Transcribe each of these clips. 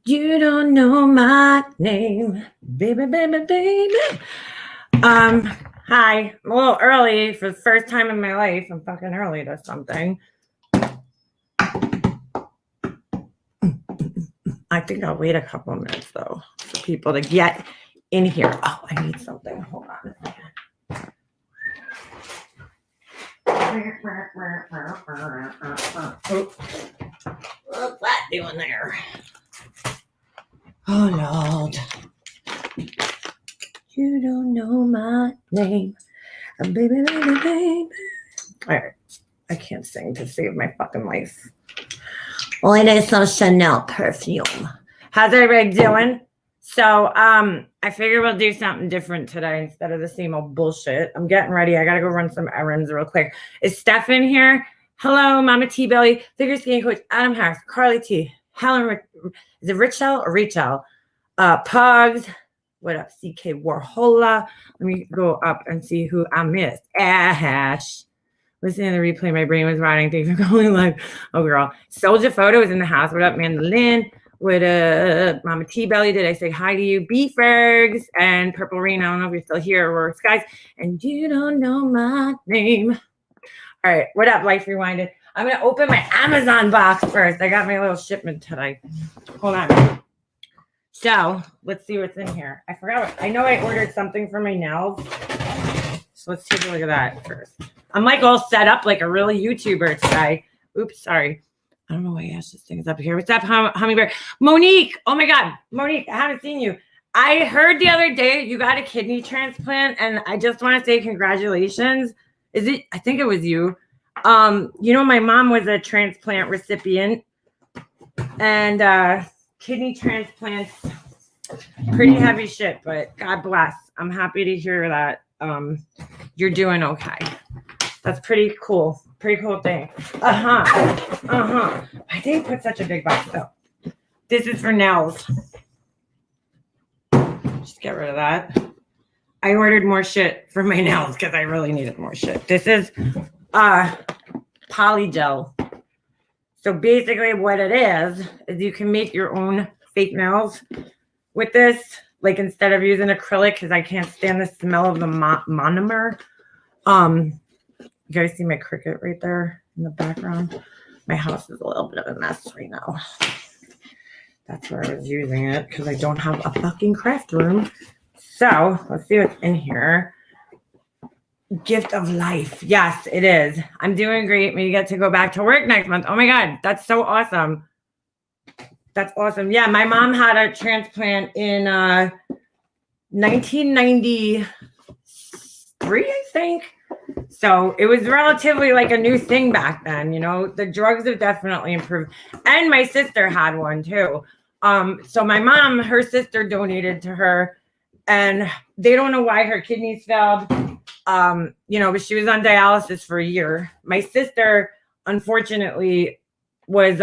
You don't know my name, baby, baby, baby. Hi. I'm a little early for the first time in my life. I'm fucking early to something. I think I'll wait a couple of minutes though for people to get in here. Oh, I need something. Hold on a second. What's that doing there? Oh Lord. You don't know my name. Baby, baby, baby. Alright. I can't sing to save my fucking life. Well, I need some Chanel perfume. How's everybody doing? So, I figured we'll do something different today instead of the same old bullshit. I'm getting ready. I gotta go run some errands real quick. Is Steph in here? Hello, Mama T Belly, figure skating coach Adam Harris, Carly T, Helen, is it Richel or Rachel? Pugs. What up, CK Warhola? Let me go up and see who I missed. Ash. Listening to the replay, my brain was rotting. Thanks for calling live. Oh, girl. Soldier Photo is in the house. What up, Mandolin? What up, Mama T Belly? Did I say hi to you? Beefergs and Purple Rain. I don't know if you're still here or Skies. And you don't know my name. All right. What up, Life Rewinded? I'm going to open my Amazon box first. I got my little shipment today. Hold on. So let's see what's in here. I forgot. I know I ordered something for my nails. So let's take a look at that first. I'm like all set up like a real YouTuber today. Oops, sorry. I don't know why Ash this thing's up here. What's up, Hummingbird? Monique. Oh my God. Monique, I haven't seen you. I heard the other day you got a kidney transplant, and I just want to say congratulations. Is it? I think it was you. You know, my mom was a transplant recipient, and kidney transplants, pretty heavy shit, but God bless. I'm happy to hear that you're doing okay. That's pretty cool. Pretty cool thing. I didn't put such a big box though. This is for nails. Just get rid of that. I ordered more shit for my nails because I really needed more shit. This is polygel. So basically what it is you can make your own fake nails with this. Like instead of using acrylic, because I can't stand the smell of the monomer. You guys see my Cricut right there in the background? My house is a little bit of a mess right now. That's where I was using it because I don't have a fucking craft room. So let's see what's in here. Gift of life. Yes, it is. I'm doing great. We get to go back to work next month. Oh my God, that's so awesome. That's awesome. Yeah, my mom had a transplant in 1993, I think. So it was relatively like a new thing back then. You know, the drugs have definitely improved. And my sister had one too. So my mom, her sister donated to her, and they don't know why her kidneys failed. You know, but she was on dialysis for a year. My sister, unfortunately, was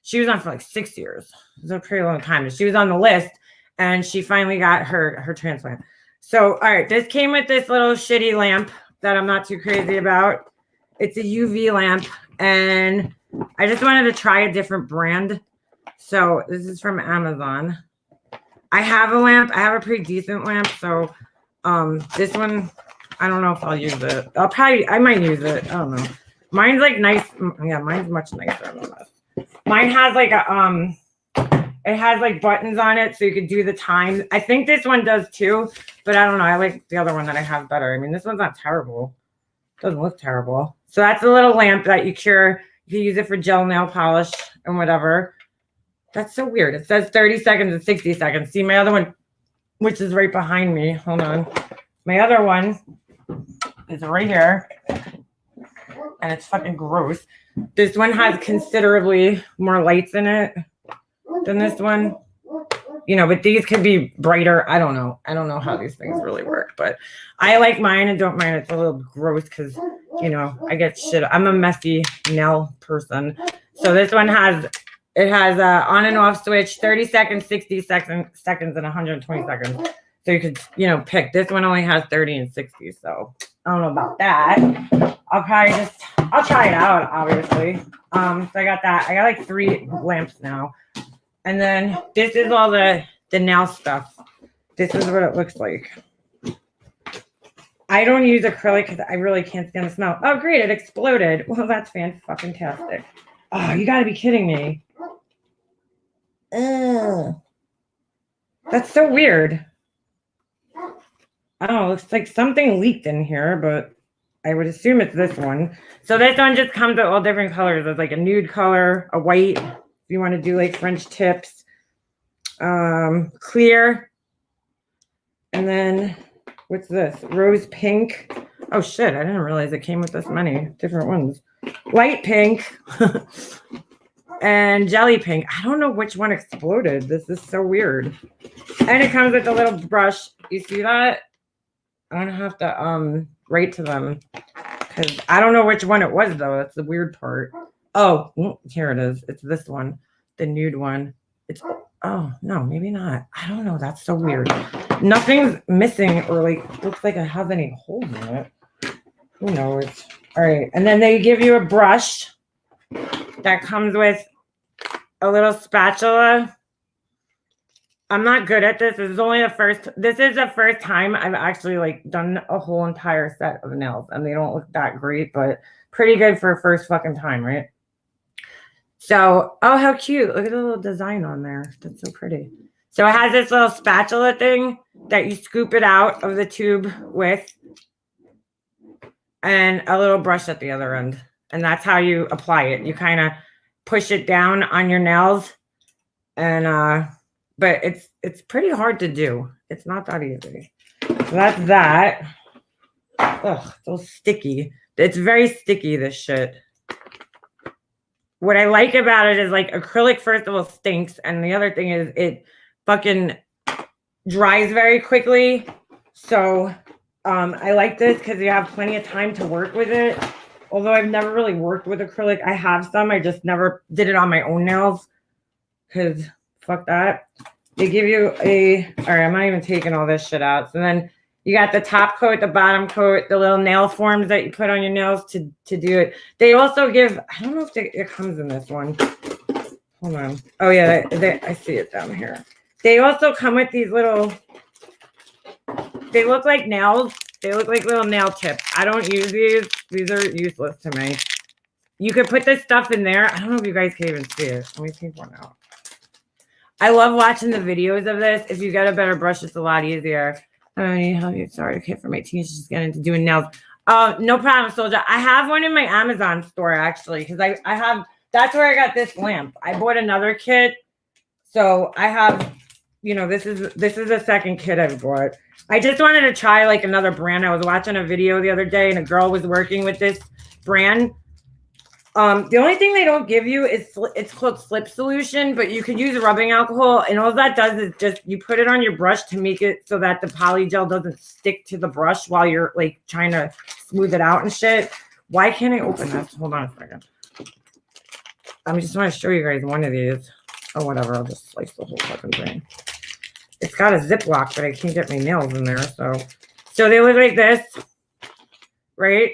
she was on for like 6 years. It was a pretty long time. She was on the list, and she finally got her transplant. So, all right, this came with this little shitty lamp that I'm not too crazy about. It's a UV lamp, and I just wanted to try a different brand. So this is from Amazon. I have a lamp. I have a pretty decent lamp. So this one, I don't know if I'll use it. I might use it. I don't know. Mine's like nice. Yeah, mine's much nicer than this. Mine has like a it has like buttons on it so you could do the time. I think this one does too, but I don't know. I like the other one that I have better. I mean, this one's not terrible. It doesn't look terrible. So that's a little lamp that you cure. You can use it for gel nail polish and whatever. That's so weird. It says 30 seconds and 60 seconds. See my other one, which is right behind me. Hold on. My other one is right here. And it's fucking gross. This one has considerably more lights in it than this one. You know, but these could be brighter. I don't know. I don't know how these things really work, but I like mine and don't mind. It's a little gross because, you know, I get shit. I'm a messy nail person. So this one has, it has a on and off switch, 30 seconds, 60 seconds, and 120 seconds. So you could, you know, pick. This one only has 30 and 60. So I don't know about that. I'll try it out, obviously. So I got that. I got like 3 lamps now. And then this is all the nail stuff. This is what it looks like. I don't use acrylic because I really can't stand the smell. Oh, great. It exploded. Well, that's fan-fucking-tastic. Oh, you got to be kidding me. Ugh. That's so weird. Oh, looks like something leaked in here, but I would assume it's this one. So this one just comes with all different colors. There's like a nude color, a white, if you want to do like French tips, clear, and then what's this? Rose pink. Oh shit, I didn't realize it came with this many different ones. Light pink and jelly pink. I don't know which one exploded. This is so weird. And it comes with a little brush. You see that? I don't have to write to them because I don't know which one it was though. That's the weird part. Oh, here it is. It's this one, the nude one. It's oh no, maybe not. I don't know. That's so weird. Nothing's missing or like looks like it has any holes in it. Who knows? All right, and then they give you a brush that comes with a little spatula. I'm not good at this. This is the first time I've actually like done a whole entire set of nails, and they don't look that great, but pretty good for a first fucking time, right? So, oh, how cute. Look at the little design on there. That's so pretty. So it has this little spatula thing that you scoop it out of the tube with, and a little brush at the other end. And that's how you apply it. You kind of push it down on your nails, and but it's pretty hard to do. It's not that easy. So that's that. Ugh, so sticky. It's very sticky, this shit. What I like about it is like acrylic, first of all, stinks. And the other thing is it fucking dries very quickly. So I like this because you have plenty of time to work with it. Although I've never really worked with acrylic. I have some. I just never did it on my own nails because fuck that. They give you all right, I'm not even taking all this shit out. So then you got the top coat, the bottom coat, the little nail forms that you put on your nails to do it. They also give, I don't know if it comes in this one. Hold on. Oh yeah, I see it down here. They also come with these little, they look like nails. They look like little nail tips. I don't use these. These are useless to me. You could put this stuff in there. I don't know if you guys can even see it. Let me take one out. I love watching the videos of this. If you get a better brush, it's a lot easier. Sorry, okay, for my teen, she's just getting into doing nails. No problem, Soldier. I have one in my Amazon store actually, because I have. That's where I got this lamp. I bought another kit, so I have. You know, this is the second kit I've bought. I just wanted to try like another brand. I was watching a video the other day, and a girl was working with this brand. The only thing they don't give you is it's called slip solution, but you could use rubbing alcohol, and all that does is just you put it on your brush to make it so that the poly gel doesn't stick to the brush while you're like trying to smooth it out and shit. Why can't I open this? Hold on a second. I just want to show you guys one of these. Oh, whatever. I'll just slice the whole fucking thing. It's got a Ziploc, but I can't get my nails in there. So they look like this, right?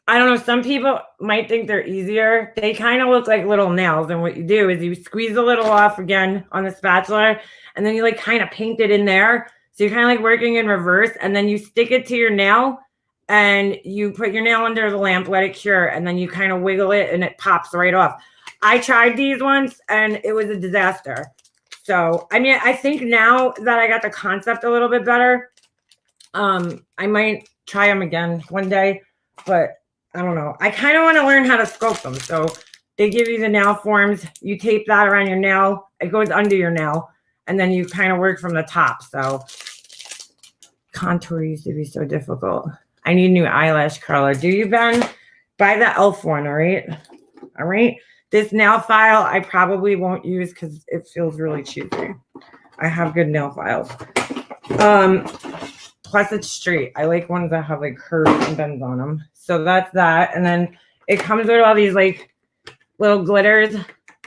I don't know. Some people might think they're easier. They kind of look like little nails. And what you do is you squeeze a little off again on the spatula, and then you like kind of paint it in there. So you're kind of like working in reverse, and then you stick it to your nail, and you put your nail under the lamp, let it cure, and then you kind of wiggle it, and it pops right off. I tried these once, and it was a disaster. So, I mean, I think now that I got the concept a little bit better, I might try them again one day, but I don't know. I kind of want to learn how to sculpt them. So they give you the nail forms. You tape that around your nail. It goes under your nail, and then you kind of work from the top. So contour used to be so difficult. I need new eyelash curler. Do you, Ben? Buy the e.l.f. one, all right? All right? This nail file I probably won't use because it feels really cheesy. I have good nail files. Plus it's straight. I like ones that have like curves and bends on them. So that's that. And then it comes with all these like little glitters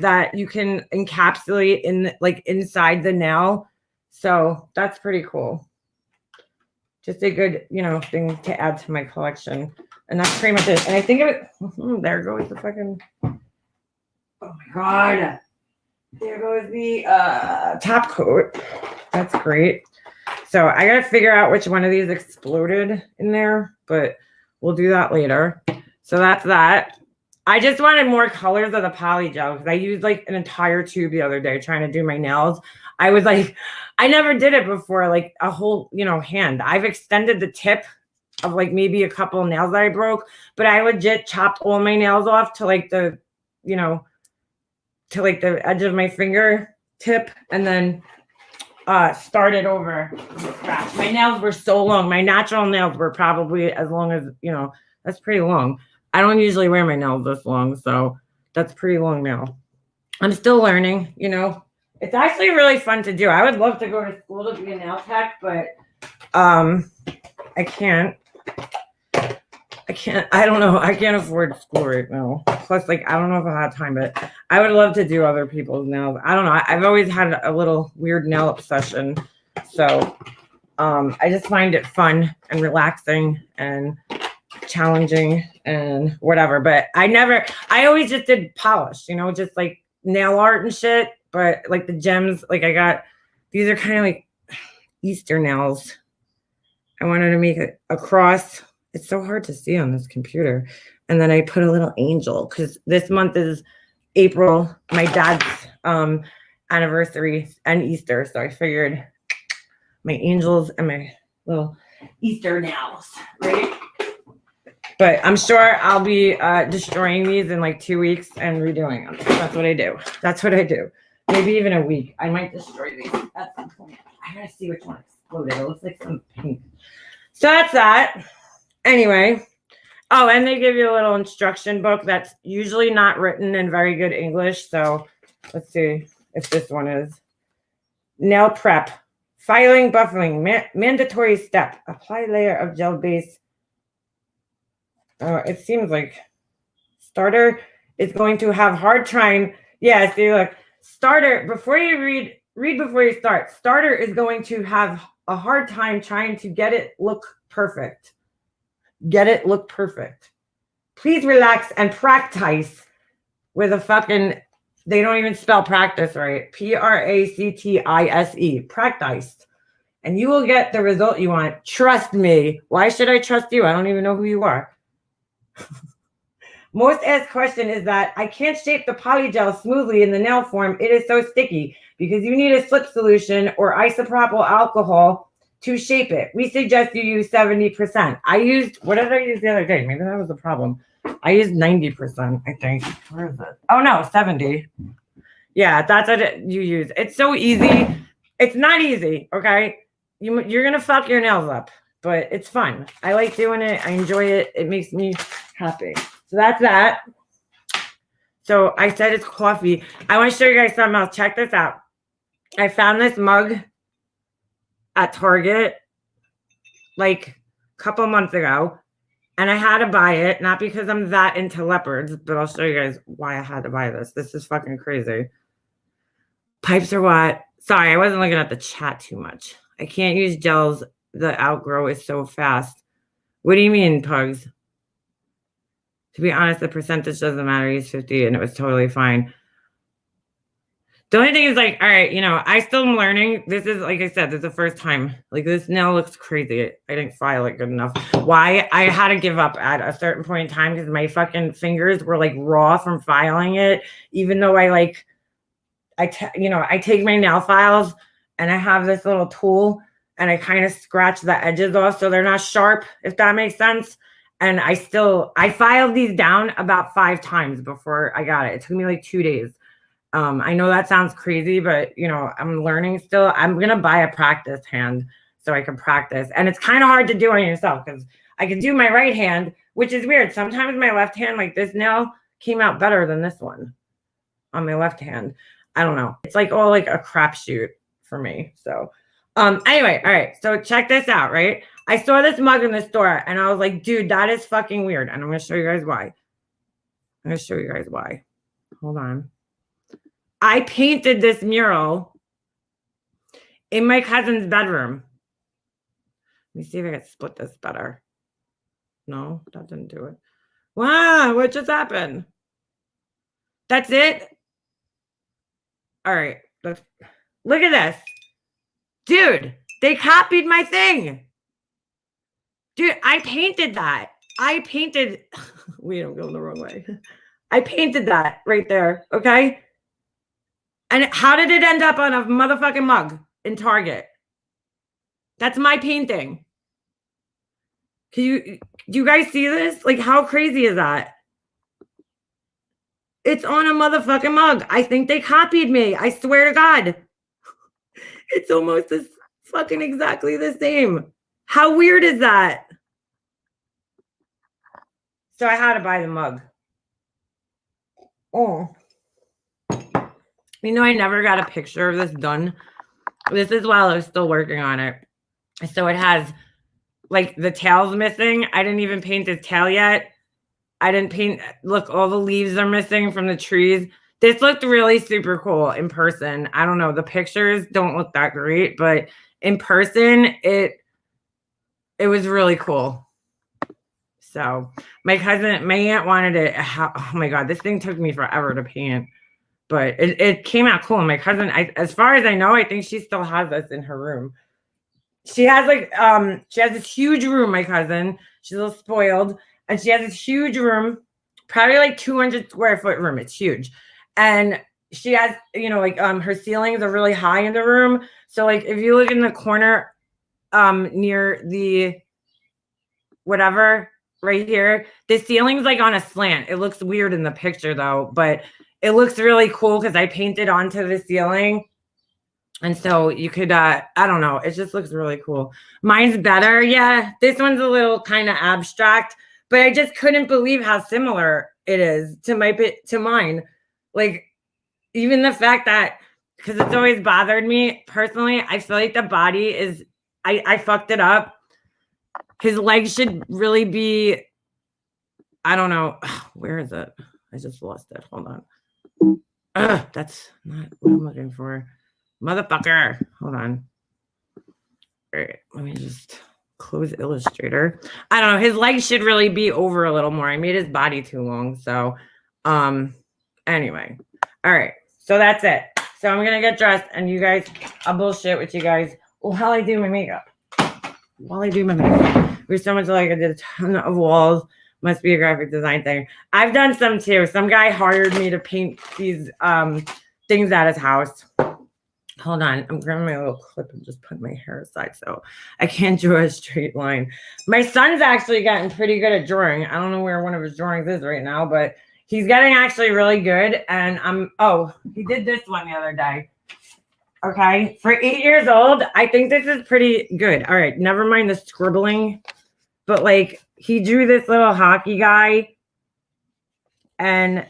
that you can encapsulate in like inside the nail. So that's pretty cool. Just a good, thing to add to my collection. And that's pretty much it. And I think of it, there goes the fucking... Oh my God. There goes the top coat. That's great. So I gotta figure out which one of these exploded in there, but we'll do that later. So that's that. I just wanted more colors of the poly gel because I used like an entire tube the other day trying to do my nails. I was like, I never did it before, like a whole, hand. I've extended the tip of like maybe a couple of nails that I broke, but I legit chopped all my nails off to like the, to like the edge of my finger tip and then started over from scratch. My nails were so long. My natural nails were probably as long as, that's pretty long. I don't usually wear my nails this long, so that's pretty long now. I'm still learning, It's actually really fun to do. I would love to go to school to be a nail tech, but I can't. I don't know. I can't afford school right now. Plus, like, I don't know if I have time, but I would love to do other people's nails. I don't know. I've always had a little weird nail obsession. So I just find it fun and relaxing and challenging and whatever. But I always just did polish, just like nail art and shit. But like the gems, like these are kind of like Easter nails. I wanted to make a cross. It's so hard to see on this computer. And then I put a little angel because this month is April, my dad's anniversary and Easter. So I figured my angels and my little Easter nails, right? But I'm sure I'll be destroying these in like 2 weeks and redoing them. That's what I do. Maybe even a week. I might destroy these at some point. I gotta see which one exploded. It looks like some pink. So that's that. Anyway. Oh, and they give you a little instruction book that's usually not written in very good English. So let's see if this one is. Nail prep. Filing, buffering. Mandatory step. Apply layer of gel base. Oh, it seems like starter is going to have hard time. Yeah, see, look. Starter, before you read before you start. Starter is going to have a hard time trying to get it look perfect. Get it look perfect. Please relax and practice with a fucking, they don't even spell practice right. Practice. Practice. And you will get the result you want. Trust me. Why should I trust you? I don't even know who you are. Most asked question is that I can't shape the polygel smoothly in the nail form. It is so sticky because you need a slip solution or isopropyl alcohol to shape it. We suggest you use 70%. What did I use the other day? Maybe that was the problem. I used 90%, I think. Where is it? Oh no, 70. Yeah, that's what you use. It's so easy. It's not easy, okay? You're going to fuck your nails up, but it's fun. I like doing it. I enjoy it. It makes me happy. So that's that. So I said it's coffee. I want to show you guys something else. Check this out. I found this mug at Target like a couple months ago. And I had to buy it, not because I'm that into leopards, but I'll show you guys why I had to buy this. This is fucking crazy. Pipes are what? Sorry, I wasn't looking at the chat too much. I can't use gels. The outgrow is so fast. What do you mean, Pugs? To be honest, the percentage doesn't matter. He's 50 and it was totally fine. The only thing is like, all right, I still am learning. This is, like I said, this is the first time. Like this nail looks crazy. I didn't file it good enough. Why? I had to give up at a certain point in time because my fucking fingers were like raw from filing it. Even though I take my nail files and I have this little tool and I kind of scratch the edges off so they're not sharp, if that makes sense. And I filed these down about 5 times before I got it. It took me like 2 days. I know that sounds crazy, but I'm learning still. I'm going to buy a practice hand so I can practice. And it's kind of hard to do on yourself because I can do my right hand, which is weird. Sometimes my left hand, like this nail, came out better than this one on my left hand. I don't know. It's like all like a crapshoot for me. So anyway, all right. So check this out, right? I saw this mug in the store and I was like, dude, that is fucking weird. And I'm going to show you guys why. Hold on. I painted this mural in my cousin's bedroom. Let me see if I can split this better. No, that didn't do it. Wow, what just happened? That's it? All right. Look at this. Dude, they copied my thing. Dude, I painted that. Wait, I'm going the wrong way. I painted that right there, okay? And how did it end up on a motherfucking mug in Target? That's my painting. Do you guys see this? Like, how crazy is that? It's on a motherfucking mug. I think they copied me. I swear to God. It's almost fucking exactly the same. How weird is that? So I had to buy the mug. Oh. You know, I never got a picture of this done. This is while I was still working on it. So it has, like, the tail's missing. I didn't even paint the tail yet. I didn't paint. Look, all the leaves are missing from the trees. This looked really super cool in person. I don't know. The pictures don't look that great, but in person, it was really cool. So my aunt wanted it. Oh my God, this thing took me forever to paint, but it came out cool. And my cousin, as far as I know, I think she still has this in her room. She has she has this huge room, my cousin. She's a little spoiled. And she has this huge room, probably like 200 square foot room. It's huge. And she has, her ceilings are really high in the room. So like if you look in the corner near the whatever right here, the ceiling's like on a slant. It looks weird in the picture though, but it looks really cool because I painted onto the ceiling. And so you could, I don't know. It just looks really cool. Mine's better. Yeah. This one's a little kind of abstract, but I just couldn't believe how similar it is to mine. Like even the fact that, because it's always bothered me personally, I feel like the body is, I fucked it up. His legs should really be, I don't know. Where is it? I just lost it. Hold on. That's not what I'm looking for. Motherfucker. Hold on. All right. Let me just close Illustrator. I don't know. His legs should really be over a little more. I made his body too long. So, anyway. All right. So that's it. So I'm going to get dressed and you guys, I'll bullshit with you guys while I do my makeup. There's so much like I did a ton of walls. Must be a graphic design thing. I've done some too. Some guy hired me to paint these things at his house. Hold on. I'm grabbing my little clip and just put my hair aside so I can't draw a straight line. My son's actually gotten pretty good at drawing. I don't know where one of his drawings is right now, but he's getting actually really good. And he did this one the other day. Okay. For 8 years old, I think this is pretty good. All right. Never mind the scribbling. But like he drew this little hockey guy. And,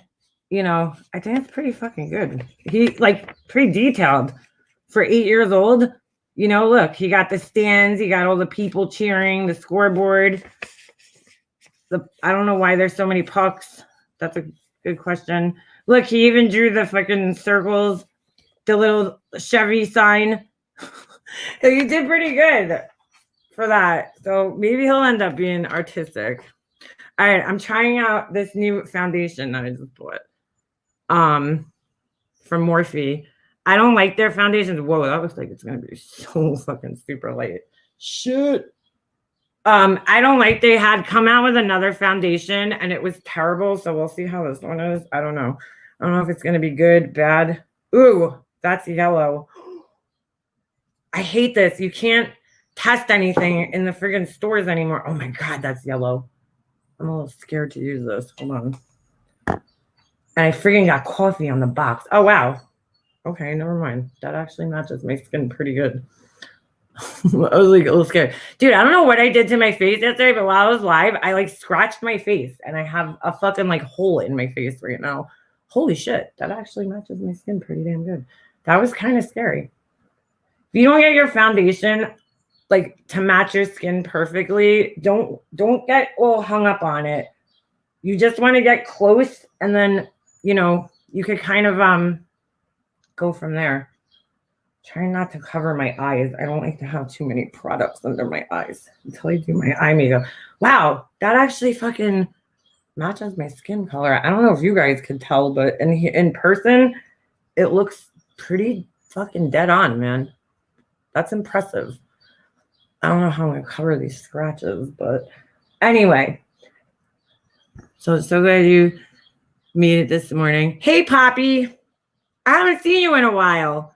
I think it's pretty fucking good. He like pretty detailed. For 8 years old, look, he got the stands, he got all the people cheering, the scoreboard. I don't know why there's so many pucks. That's a good question. Look, he even drew the fucking circles, the little Chevy sign. So he did pretty good for that. So maybe he'll end up being artistic. All right, I'm trying out this new foundation that I just bought. From Morphe. I don't like their foundations. Whoa, that looks like it's gonna be so fucking super light. Shit. I don't like they had come out with another foundation and it was terrible. So we'll see how this one is. I don't know. I don't know if it's gonna be good, bad. Ooh, that's yellow. I hate this. You can't test anything in the friggin' stores anymore. Oh my God, that's yellow. I'm a little scared to use this. Hold on. And I friggin' got coffee on the box. Oh wow. Okay, never mind. That actually matches my skin pretty good. I was like a little scared. Dude, I don't know what I did to my face yesterday, but while I was live, I like scratched my face and I have a fucking like hole in my face right now. Holy shit. That actually matches my skin pretty damn good. That was kind of scary. If you don't get your foundation like to match your skin perfectly, don't get all hung up on it. You just want to get close and then, you could kind of go from there. Trying not to cover my eyes. I don't like to have too many products under my eyes until I do my eye makeup. Wow, that actually fucking matches my skin color. I don't know if you guys can tell, but in person, it looks pretty fucking dead on, man. That's impressive. I don't know how I'm going to cover these scratches, but anyway. So glad you made it this morning. Hey, Poppy. I haven't seen you in a while.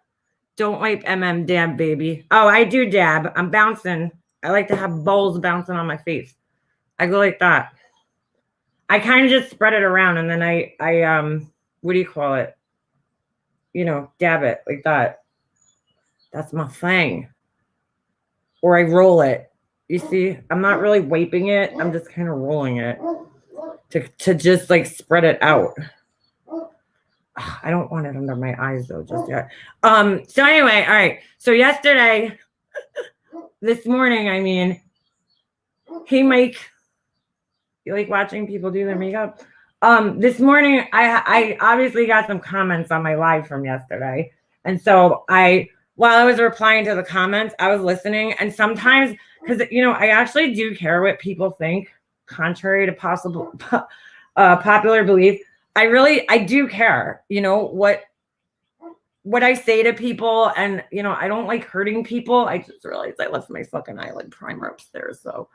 Don't wipe dab, baby. Oh, I do dab. I'm bouncing. I like to have bowls bouncing on my face. I go like that. I kind of just spread it around and then I what do you call it? You know, dab it like that. That's my thing. Or I roll it. You see, I'm not really wiping it. I'm just kind of rolling it to just like spread it out. I don't want it under my eyes though, just yet. So anyway, all right. So yesterday, this morning, I mean, hey Mike, you like watching people do their makeup? This morning, I obviously got some comments on my live from yesterday. And so while I was replying to the comments, I was listening. And sometimes, because, you know, I actually do care what people think, contrary to popular belief. I do care, you know, what I say to people. And, you know, I don't like hurting people. I just realized I left my fucking eyelid primer upstairs. So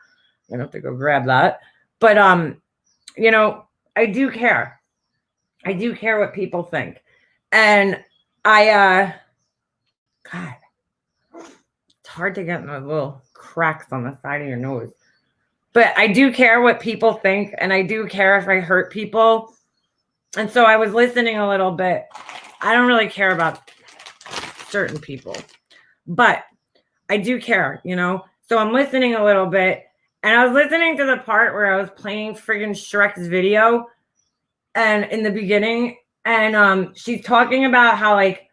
I'm gonna have to go grab that. But, you know, I do care. I do care what people think. And God, it's hard to get in those little cracks on the side of your nose. But I do care what people think. And I do care if I hurt people. And so I was listening a little bit. I don't really care about certain people. But I do care, you know. So I'm listening a little bit. And I was listening to the part where I was playing friggin' Shrek's video and in the beginning. And she's talking about how, like,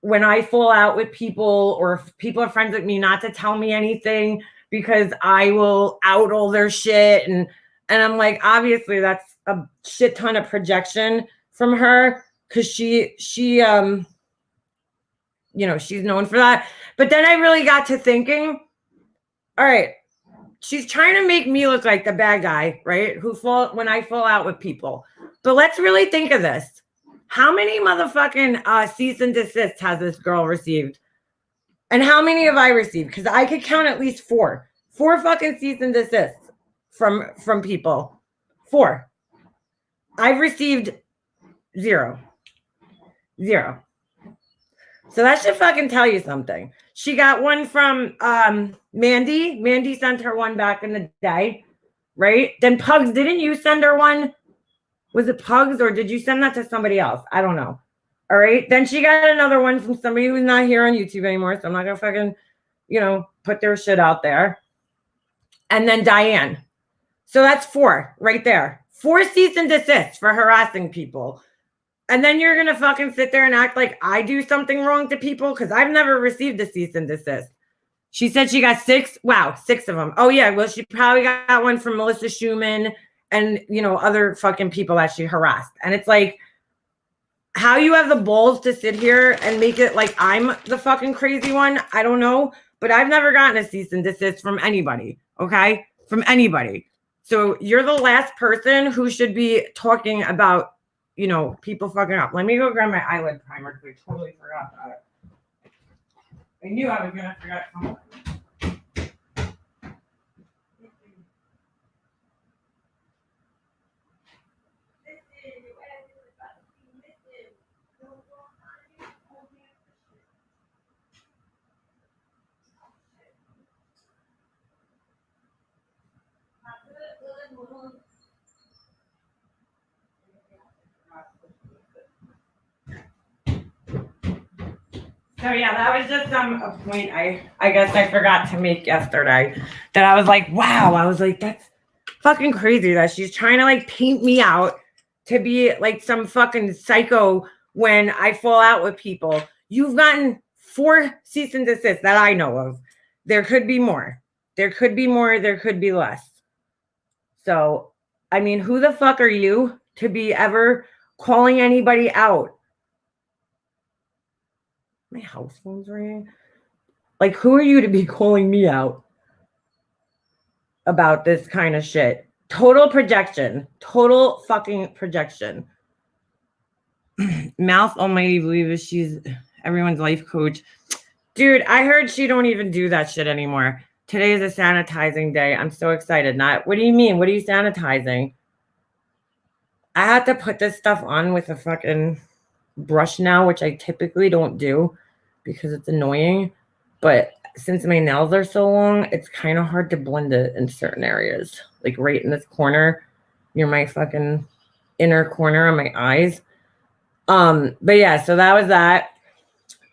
when I fall out with people or if people are friends with me, not to tell me anything because I will out all their shit. And I'm like, obviously that's a shit ton of projection from her because she you know, she's known for that. But then I really got to thinking, all right, she's trying to make me look like the bad guy, right? When I fall out with people. But let's really think of this. How many motherfucking cease and desist has this girl received? And how many have I received? Because I could count at least 4. 4 fucking cease and desists from people. 4. I've received 0. So that should fucking tell you something. She got one from Mandy. Mandy sent her one back in the day, right? Then Pugs, didn't you send her one? Was it Pugs or did you send that to somebody else? I don't know. All right. Then she got another one from somebody who's not here on YouTube anymore. So I'm not going to fucking, you know, put their shit out there. And then Diane. So that's 4 right there. 4 cease and desist for harassing people. And then you're going to fucking sit there and act like I do something wrong to people because I've never received a cease and desist. She said she got 6. Wow, 6 of them. Oh, yeah. Well, she probably got one from Melissa Schumann and, you know, other fucking people that she harassed. And it's like, how you have the balls to sit here and make it like I'm the fucking crazy one, I don't know. But I've never gotten a cease and desist from anybody, okay? From anybody. So you're the last person who should be talking about, you know, people fucking up. Let me go grab my eyelid primer because I totally forgot that. I knew I was going to forget something. So yeah, that was just a point I guess I forgot to make yesterday. That I was like, wow, I was like, that's fucking crazy that she's trying to like paint me out to be like some fucking psycho when I fall out with people. You've gotten 4 cease and desist that I know of. There could be more. There could be more. There could be less. So, I mean, who the fuck are you to be ever calling anybody out? My house phone's ringing. Like, who are you to be calling me out about this kind of shit? Total projection. Total fucking projection. Mouth Almighty believes she's everyone's life coach. Dude, I heard she don't even do that shit anymore. Today is a sanitizing day. I'm so excited. Not, what do you mean? What are you sanitizing? I had to put this stuff on with a fucking brush now, which I typically don't do because it's annoying. But since my nails are so long, it's kind of hard to blend it in certain areas. Like right in this corner, near my fucking inner corner on my eyes. But yeah, so that was that.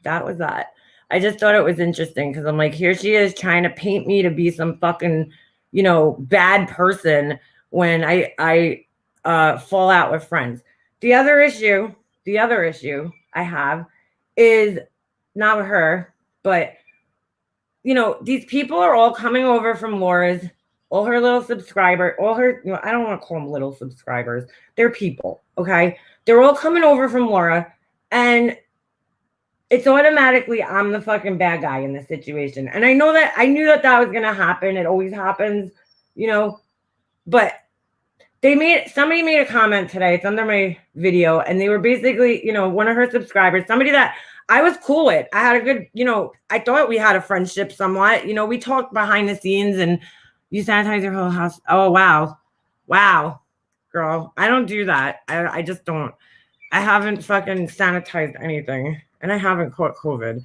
That was that. I just thought it was interesting because I'm like, here she is trying to paint me to be some fucking, bad person when I fall out with friends. The other issue I have is not with her, but these people are all coming over from Laura's, all her little subscriber, all her, I don't want to call them little subscribers. They're people, okay? They're all coming over from Laura, and it's automatically I'm the fucking bad guy in this situation. And I knew that was going to happen. It always happens, but somebody made a comment today. It's under my video. And they were basically, one of her subscribers, somebody that I was cool with. I had a good, I thought we had a friendship somewhat. We talked behind the scenes and you sanitize your whole house. Oh, wow. Wow, girl. I don't do that. I just don't. I haven't fucking sanitized anything. And I haven't caught COVID.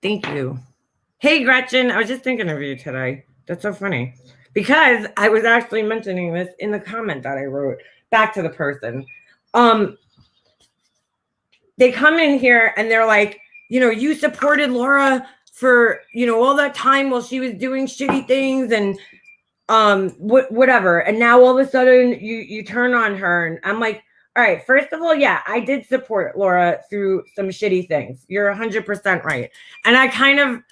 Thank you. Hey, Gretchen. I was just thinking of you today. That's so funny. Because I was actually mentioning this in the comment that I wrote back to the person. They come in here and they're like, you supported Laura for, all that time while she was doing shitty things and whatever. And now all of a sudden you turn on her. And I'm like, all right, first of all, yeah, I did support Laura through some shitty things. You're 100% right. And I kind of,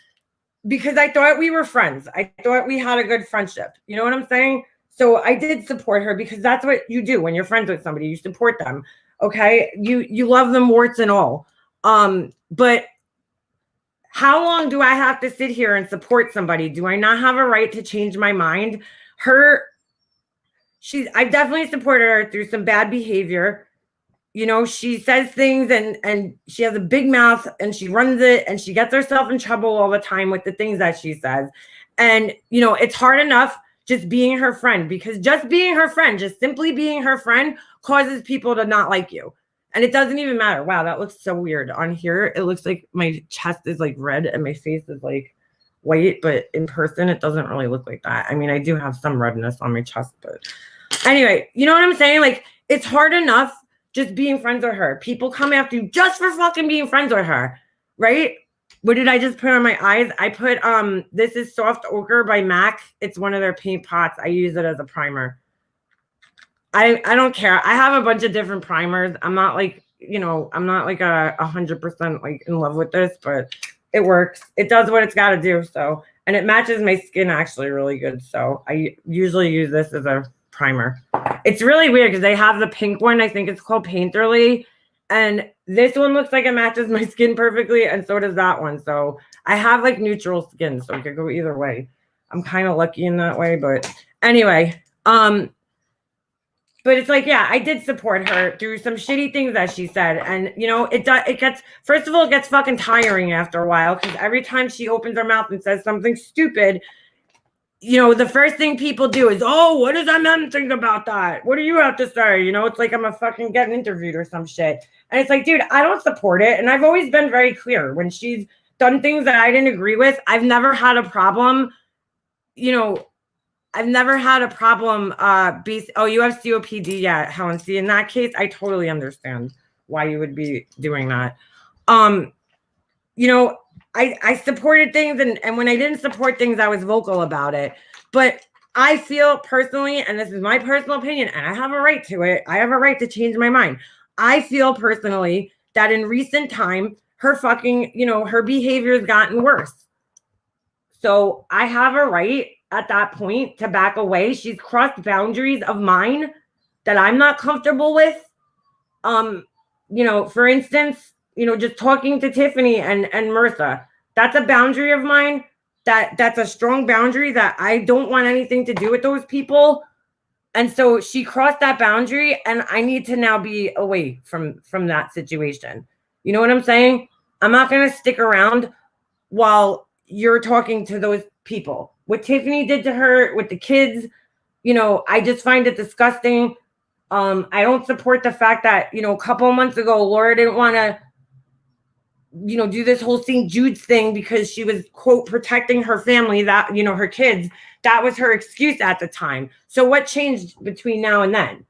because I thought we were friends. I thought we had a good friendship. You know what I'm saying? So I did support her because that's what you do when you're friends with somebody. You support them. Okay? You love them warts and all. But how long do I have to sit here and support somebody? Do I not have a right to change my mind? I definitely supported her through some bad behavior. She says things and she has a big mouth and she runs it and she gets herself in trouble all the time with the things that she says. And, it's hard enough just being her friend because just being her friend, just simply being her friend causes people to not like you. And it doesn't even matter. Wow, that looks so weird. On here, it looks like my chest is like red and my face is like white, but in person, it doesn't really look like that. I mean, I do have some redness on my chest, but anyway, you know what I'm saying? Like, it's hard enough just being friends with her. People come after you just for fucking being friends with her, right? What did I just put on my eyes? I put, this is Soft Ochre by MAC. It's one of their paint pots. I use it as a primer. I don't care. I have a bunch of different primers. I'm not like, I'm not like 100% like in love with this, but it works. It does what it's got to do. So, and it matches my skin actually really good. So I usually use this as a primer. It's really weird because they have the pink one. I think it's called Painterly. And this one looks like it matches my skin perfectly. And so does that one. So I have like neutral skin. So it could go either way. I'm kind of lucky in that way. But anyway, but it's like, yeah, I did support her through some shitty things that she said. And, it gets, first of all, it gets fucking tiring after a while because every time she opens her mouth and says something stupid, the first thing people do is, oh, what does that man think about that? What do you have to say? It's like I'm a fucking getting interviewed or some shit. And it's like, dude, I don't support it. And I've always been very clear when she's done things that I didn't agree with. I've never had a problem, I've never had a problem. You have COPD, yeah, Helen. See, in that case, I totally understand why you would be doing that. I supported things, and when I didn't support things, I was vocal about it. But I feel personally, and this is my personal opinion, and I have a right to it. I have a right to change my mind. I feel personally that in recent time, her fucking, her behavior has gotten worse. So I have a right at that point to back away. She's crossed boundaries of mine that I'm not comfortable with. For instance, just talking to Tiffany and Mirtha, that's a boundary of mine. That's a strong boundary that I don't want anything to do with those people. And so she crossed that boundary, and I need to now be away from that situation. You know what I'm saying? I'm not going to stick around while you're talking to those people. What Tiffany did to her with the kids, I just find it disgusting. I don't support the fact that, a couple of months ago, Laura didn't want to, do this whole St. Jude's thing because she was, quote, protecting her family, that, her kids. That was her excuse at the time. So what changed between now and then?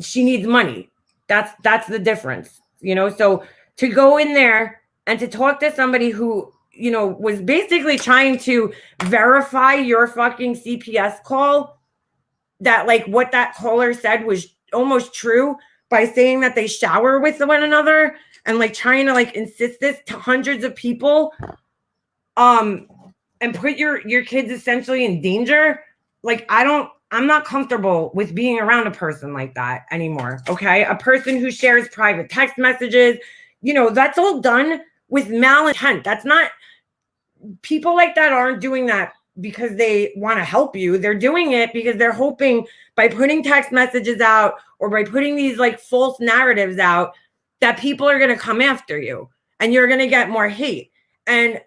She needs money. That's the difference, So to go in there and to talk to somebody who, was basically trying to verify your fucking CPS call, that like what that caller said was almost true, by saying that they shower with one another and like trying to like insist this to hundreds of people, and put your kids essentially in danger. Like, I'm not comfortable with being around a person like that anymore. Okay. A person who shares private text messages, that's all done with malintent. That's not, people like that aren't doing that because they want to help you. They're doing it because they're hoping by putting text messages out or by putting these like false narratives out that people are going to come after you and you're going to get more hate. And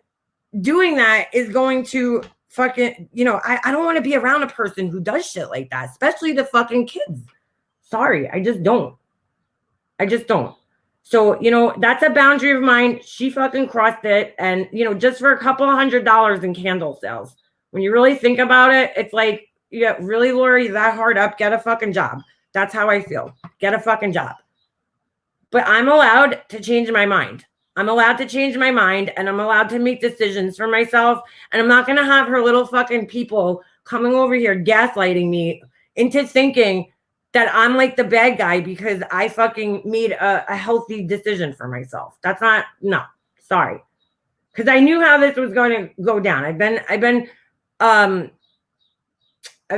doing that is going to fucking, I don't want to be around a person who does shit like that, especially the fucking kids. Sorry, I just don't. So, that's a boundary of mine. She fucking crossed it. And, just for a couple of $100 in candle sales, when you really think about it, it's like, yeah, really, Lori, that hard up, get a fucking job. That's how I feel. Get a fucking job. But I'm allowed to change my mind. I'm allowed to change my mind, and I'm allowed to make decisions for myself. And I'm not going to have her little fucking people coming over here gaslighting me into thinking that I'm like the bad guy because I fucking made a healthy decision for myself. That's not, no, sorry. Because I knew how this was going to go down. I've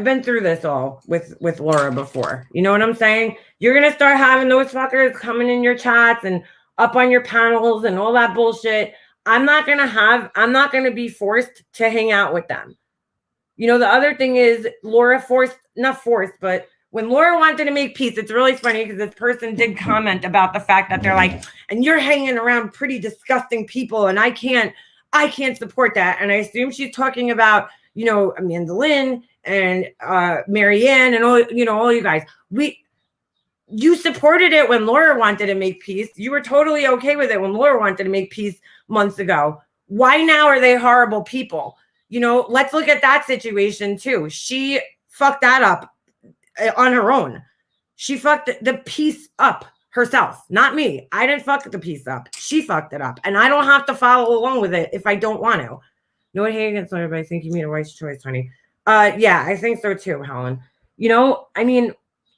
been through this all with Laura before. You know what I'm saying? You're going to start having those fuckers coming in your chats and up on your panels and all that bullshit. I'm not going to be forced to hang out with them. The other thing is Laura not forced, but when Laura wanted to make peace, it's really funny because this person did comment about the fact that they're like, and you're hanging around pretty disgusting people, and I can't support that. And I assume she's talking about, Amanda Lynn and Marianne and all you guys. You supported it when Laura wanted to make peace. You were totally okay with it when Laura wanted to make peace months ago. Why now are they horrible people? Let's look at that situation too. She fucked that up on her own. She fucked the piece up herself, not me. I didn't fuck the piece up. She fucked it up. And I don't have to follow along with it if I don't want to. No one hate against Laura, but I think you made a wise choice, honey. Yeah, I think so too, Helen.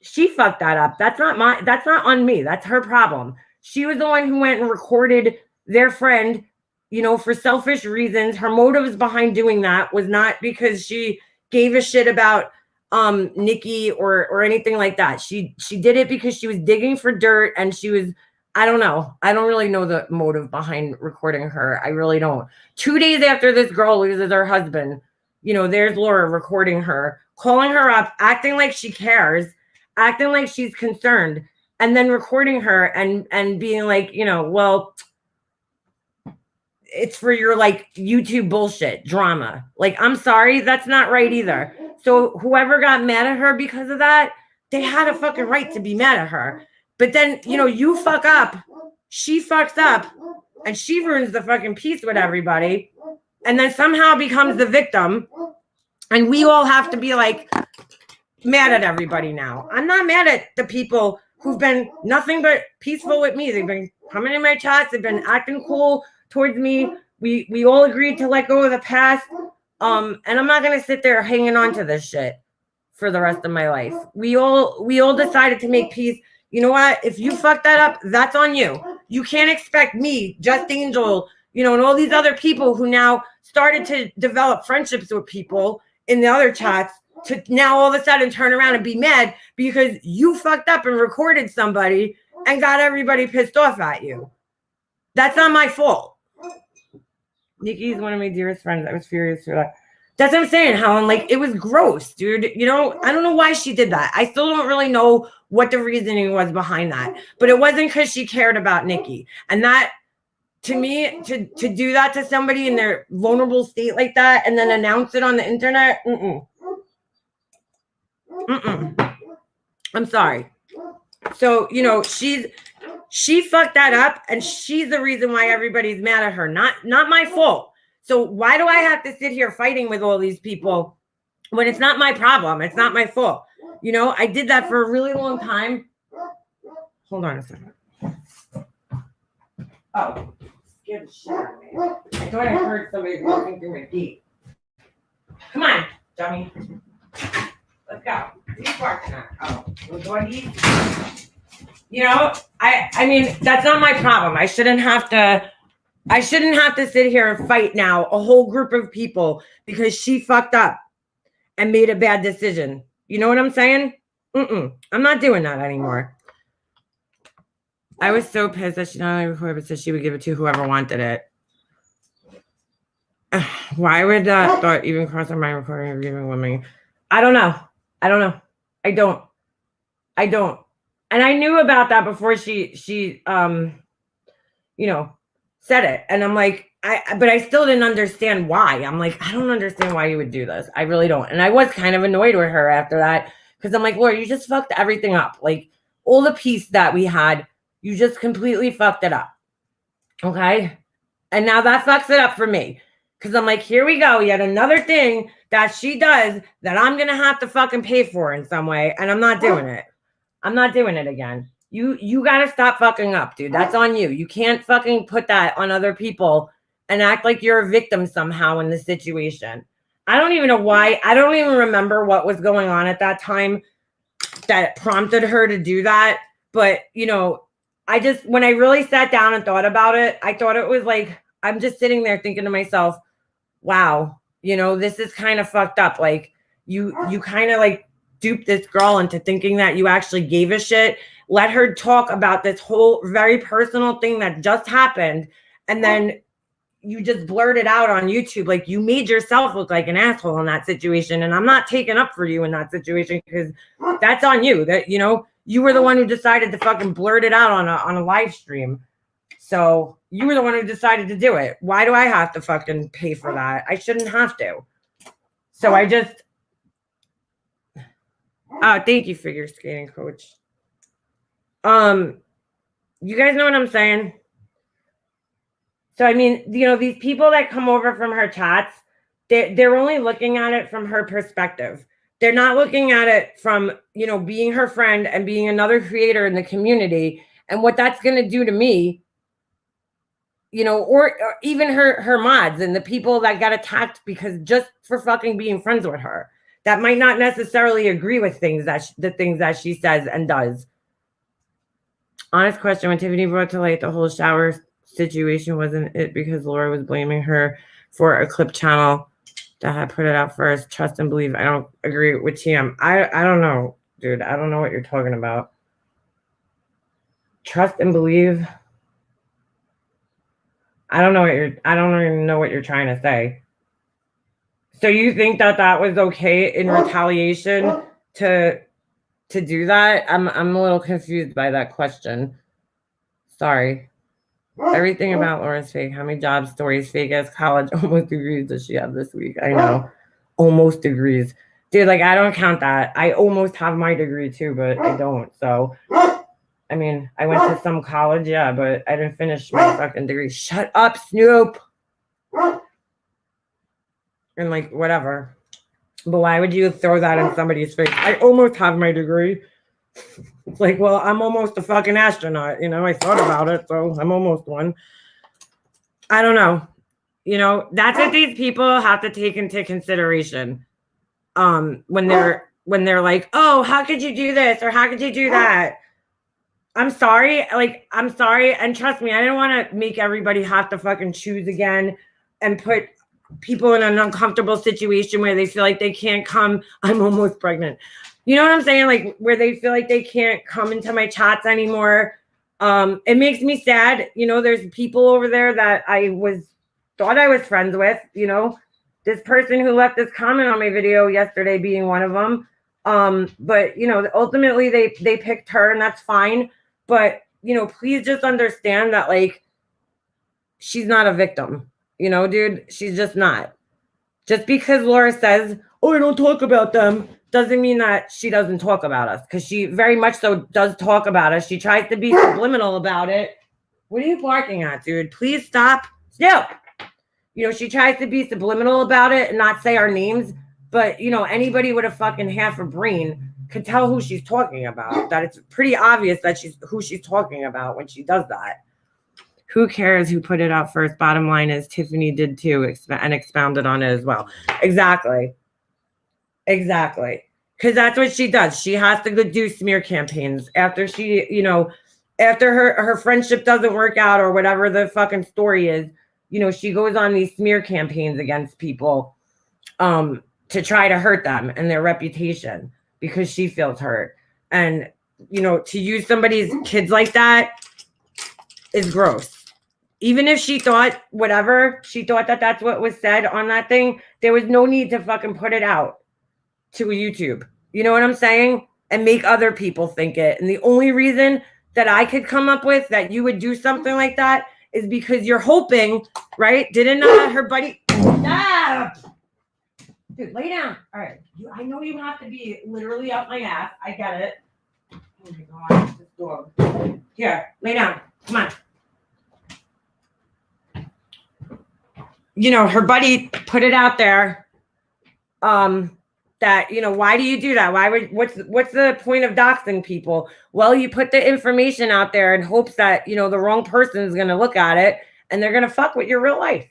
She fucked that up. That's not on me. That's her problem. She was the one who went and recorded their friend, for selfish reasons. Her motives behind doing that was not because she gave a shit about Nikki or anything like that. She did it because she was digging for dirt, and she was, I don't know. I don't really know the motive behind recording her. I really don't. 2 days after this girl loses her husband, there's Laura recording her, calling her up, acting like she cares, acting like she's concerned, and then recording her and being like, well, it's for your like YouTube bullshit drama. Like, I'm sorry, that's not right either. So whoever got mad at her because of that, they had a fucking right to be mad at her. But then, you fuck up, she fucks up, and she ruins the fucking peace with everybody, and then somehow becomes the victim. And we all have to be like mad at everybody now. I'm not mad at the people who've been nothing but peaceful with me. They've been coming in my chats. They've been acting cool towards me. We all agreed to let go of the past. And I'm not going to sit there hanging on to this shit for the rest of my life. We all decided to make peace. You know what? If you fuck that up, that's on you. You can't expect me, Just Angel, and all these other people who now started to develop friendships with people in the other chats to now all of a sudden turn around and be mad because you fucked up and recorded somebody and got everybody pissed off at you. That's not my fault. Nikki's one of my dearest friends. I was furious for that. That's what I'm saying, Helen. Like, it was gross, dude. You know, I don't know why she did that. I still don't really know what the reasoning was behind that. But it wasn't because she cared about Nikki. And that, to me, to do that to somebody in their vulnerable state like that and then announce it on the internet, I'm sorry. So, you know, she fucked that up, and she's the reason why everybody's mad at her. Not my fault. So why do I have to sit here fighting with all these people when it's not my problem? It's not my fault. You know, I did that for a really long time. Hold on a second. Oh, scared the shit out of me. I thought I heard somebody walking through my gate. Come on, dummy. Let's go. What are you barking at? Oh, we're going to eat. You know, I mean, that's not my problem. I shouldn't have to sit here and fight now a whole group of people because she fucked up and made a bad decision. You know what I'm saying? I'm not doing that anymore. I was so pissed that she not only recorded, but said she would give it to whoever wanted it. Why would that thought even cross her mind, recording or giving women? I don't know. I don't. And I knew about that before she you know, said it. And I'm like, but I still didn't understand why. I'm like, I don't understand why you would do this. I really don't. And I was kind of annoyed with her after that because I'm like, Laura, you just fucked everything up. Like, all the peace that we had, you just completely fucked it up. Okay? And now that fucks it up for me. Because I'm like, here we go. Yet another thing that she does that I'm going to have to fucking pay for in some way. And I'm not doing it. I'm not doing it again. You got to stop fucking up, dude. That's on you. You can't fucking put that on other people and act like you're a victim somehow in the situation. I don't even know why. I don't even remember what was going on at that time that prompted her to do that. But, you know, when I really sat down and thought about it, I thought it was like, I'm just sitting there thinking to myself, wow, you know, this is kind of fucked up. Like, you kind of like duped this girl into thinking that you actually gave a shit. Let her talk about this whole very personal thing that just happened. And then you just blurted out on YouTube. Like, you made yourself look like an asshole in that situation. And I'm not taking up for you in that situation because that's on you. That, you know, you were the one who decided to fucking blurt it out on a live stream. So you were the one who decided to do it. Why do I have to fucking pay for that? I shouldn't have to. So I just, thank you, figure skating coach. You guys know what I'm saying? So, I mean, you know, these people that come over from her chats, they're only looking at it from her perspective. They're not looking at it from, you know, being her friend and being another creator in the community and what that's going to do to me, you know, or even her mods and the people that got attacked because just for fucking being friends with her that might not necessarily agree with the things that she says and does. Honest question, when Tiffany brought to light the whole shower situation, wasn't it because Laura was blaming her for a clip channel that had put it out first? Trust and believe. I don't agree with TM. I don't know, dude. I don't know what you're talking about. Trust and believe. I don't even know what you're trying to say. So you think that was okay in retaliation to do that? I'm a little confused by that question. Sorry. Everything about Laura's fake. How many job stories, fake ass college almost degrees does she have this week? I know. Almost degrees. Dude, like, I don't count that. I almost have my degree too, but I don't. So, I mean, I went to some college, yeah, but I didn't finish my fucking degree. Shut up, Snoop. And like, whatever. But why would you throw that in somebody's face? I almost have my degree. It's like, well, I'm almost a fucking astronaut. You know, I thought about it, so I'm almost one. I don't know. You know, that's what these people have to take into consideration. When they're like, oh, how could you do this? Or how could you do that? I'm sorry. Like, I'm sorry. And trust me, I didn't want to make everybody have to fucking choose again and put people in an uncomfortable situation where they feel like they can't come. I'm almost pregnant. You know what I'm saying? Like, where they feel like they can't come into my chats anymore. It makes me sad. You know, there's people over there that I thought I was friends with, you know. this person who left this comment on my video yesterday being one of them. But you know, ultimately they picked her, and that's fine. But you know, please just understand that like she's not a victim. You know, dude, she's just not. Just because Laura says, "Oh, I don't talk about them," doesn't mean that she doesn't talk about us, because she very much so does talk about us. She tries to be subliminal about it. What are you barking at, dude? Please stop. Still. You know, she tries to be subliminal about it and not say our names. But, you know, anybody with a fucking half a brain could tell who she's talking about. That it's pretty obvious that who she's talking about when she does that. Who cares who put it out first? Bottom line is Tiffany did too, and expounded on it as well. Exactly. Exactly. Because that's what she does. She has to go do smear campaigns after she, you know, after her friendship doesn't work out or whatever the fucking story is. You know, she goes on these smear campaigns against people to try to hurt them and their reputation because she feels hurt. And, you know, to use somebody's kids like that is gross. Even if she thought whatever, she thought that that's what was said on that thing, there was no need to fucking put it out to YouTube. You know what I'm saying? And make other people think it. And the only reason that I could come up with that you would do something like that is because you're hoping, right? Didn't her buddy... Ah! Dude, lay down. All right. I know you have to be literally up my ass. I get it. Oh my God, this dog. Here, lay down. Come on. You know, her buddy put it out there that, you know, why do you do that? What's the point of doxing people? Well, you put the information out there in hopes that, you know, the wrong person is going to look at it and they're going to fuck with your real life.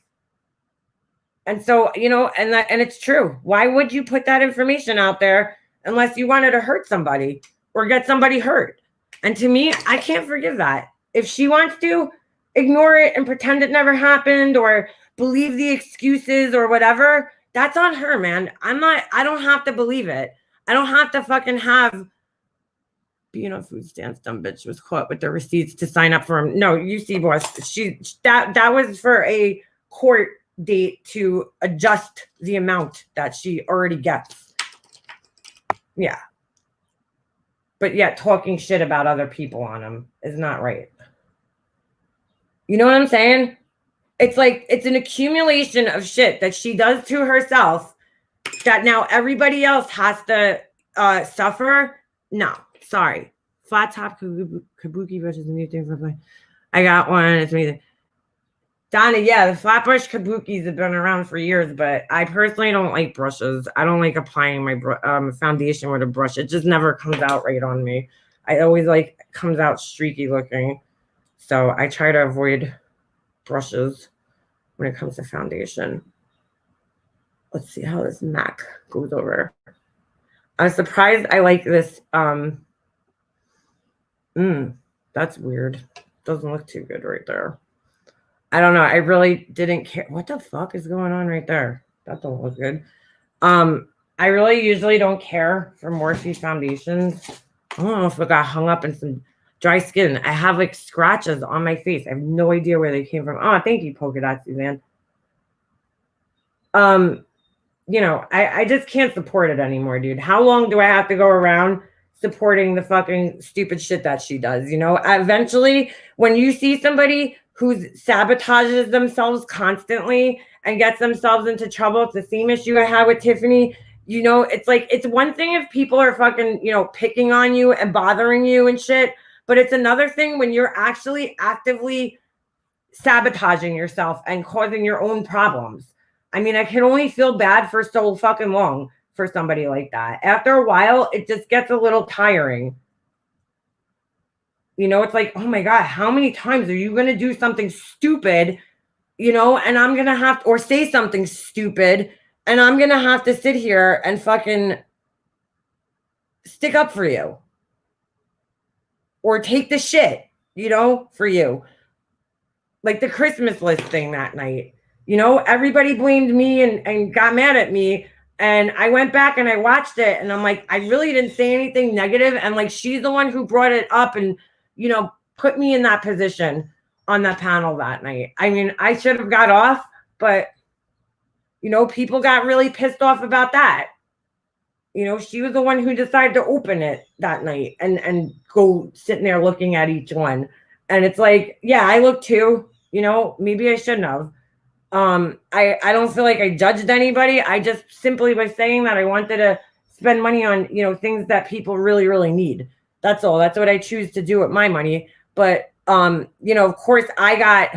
And so, you know, and it's true. Why would you put that information out there unless you wanted to hurt somebody or get somebody hurt? And to me, I can't forgive that. If she wants to ignore it and pretend it never happened or believe the excuses or whatever, that's on her, man. I don't have to believe it. I don't have to fucking have being on food stamps. Dumb bitch was caught with the receipts to sign up for him. No, you see, boss, that was for a court date to adjust the amount that she already gets. Yeah. But yet talking shit about other people on them is not right. You know what I'm saying? It's like, it's an accumulation of shit that she does to herself that now everybody else has to suffer. No, sorry. Flat top kabuki brush is a new thing for play. I got one. It's amazing. Donna, yeah, the flatbush kabukis have been around for years, but I personally don't like brushes. I don't like applying my foundation with a brush. It just never comes out right on me. I always like comes out streaky looking. So I try to avoid brushes when it comes to foundation. Let's see how this MAC goes over. I'm surprised I like this. That's weird. Doesn't look too good right there. I don't know. I really didn't care. What the fuck is going on right there? That don't look good. I really usually don't care for Morphe foundations. I don't know if it got hung up in some dry skin. I have like scratches on my face. I have no idea where they came from. Oh, thank you, polka dot Suzanne. You know, I just can't support it anymore, dude. How long do I have to go around supporting the fucking stupid shit that she does? You know, eventually when you see somebody who sabotages themselves constantly and gets themselves into trouble, it's the same issue I had with Tiffany. You know, it's like, it's one thing if people are fucking, you know, picking on you and bothering you and shit, but it's another thing when you're actually actively sabotaging yourself and causing your own problems. I mean, I can only feel bad for so fucking long for somebody like that. After a while, it just gets a little tiring. You know, it's like, oh my God, how many times are you going to do something stupid, you know, and I'm going to have to, or say something stupid, and I'm going to have to sit here and fucking stick up for you or take the shit, you know, for you. Like the Christmas list thing that night, you know, everybody blamed me and got mad at me. And I went back and I watched it and I'm like, I really didn't say anything negative. And like, she's the one who brought it up and, you know, put me in that position on that panel that night. I mean, I should have got off, but You know, people got really pissed off about that. You know, she was the one who decided to open it that night and go sitting there looking at each one. And it's like, yeah, I looked too. You know, maybe I shouldn't have. I don't feel like I judged anybody. I just simply was saying that I wanted to spend money on, you know, things that people really, really need. That's all. That's what I choose to do with my money. But you know, of course I got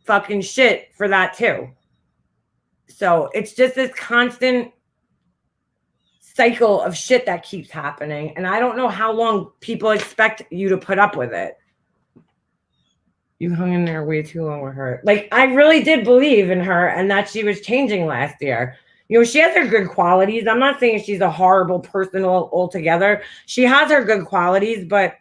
fucking shit for that too. So it's just this constant cycle of shit that keeps happening. And I don't know how long people expect you to put up with it. You hung in there way too long with her. Like, I really did believe in her and that she was changing last year. You know, she has her good qualities. I'm not saying she's a horrible person altogether. She has her good qualities, but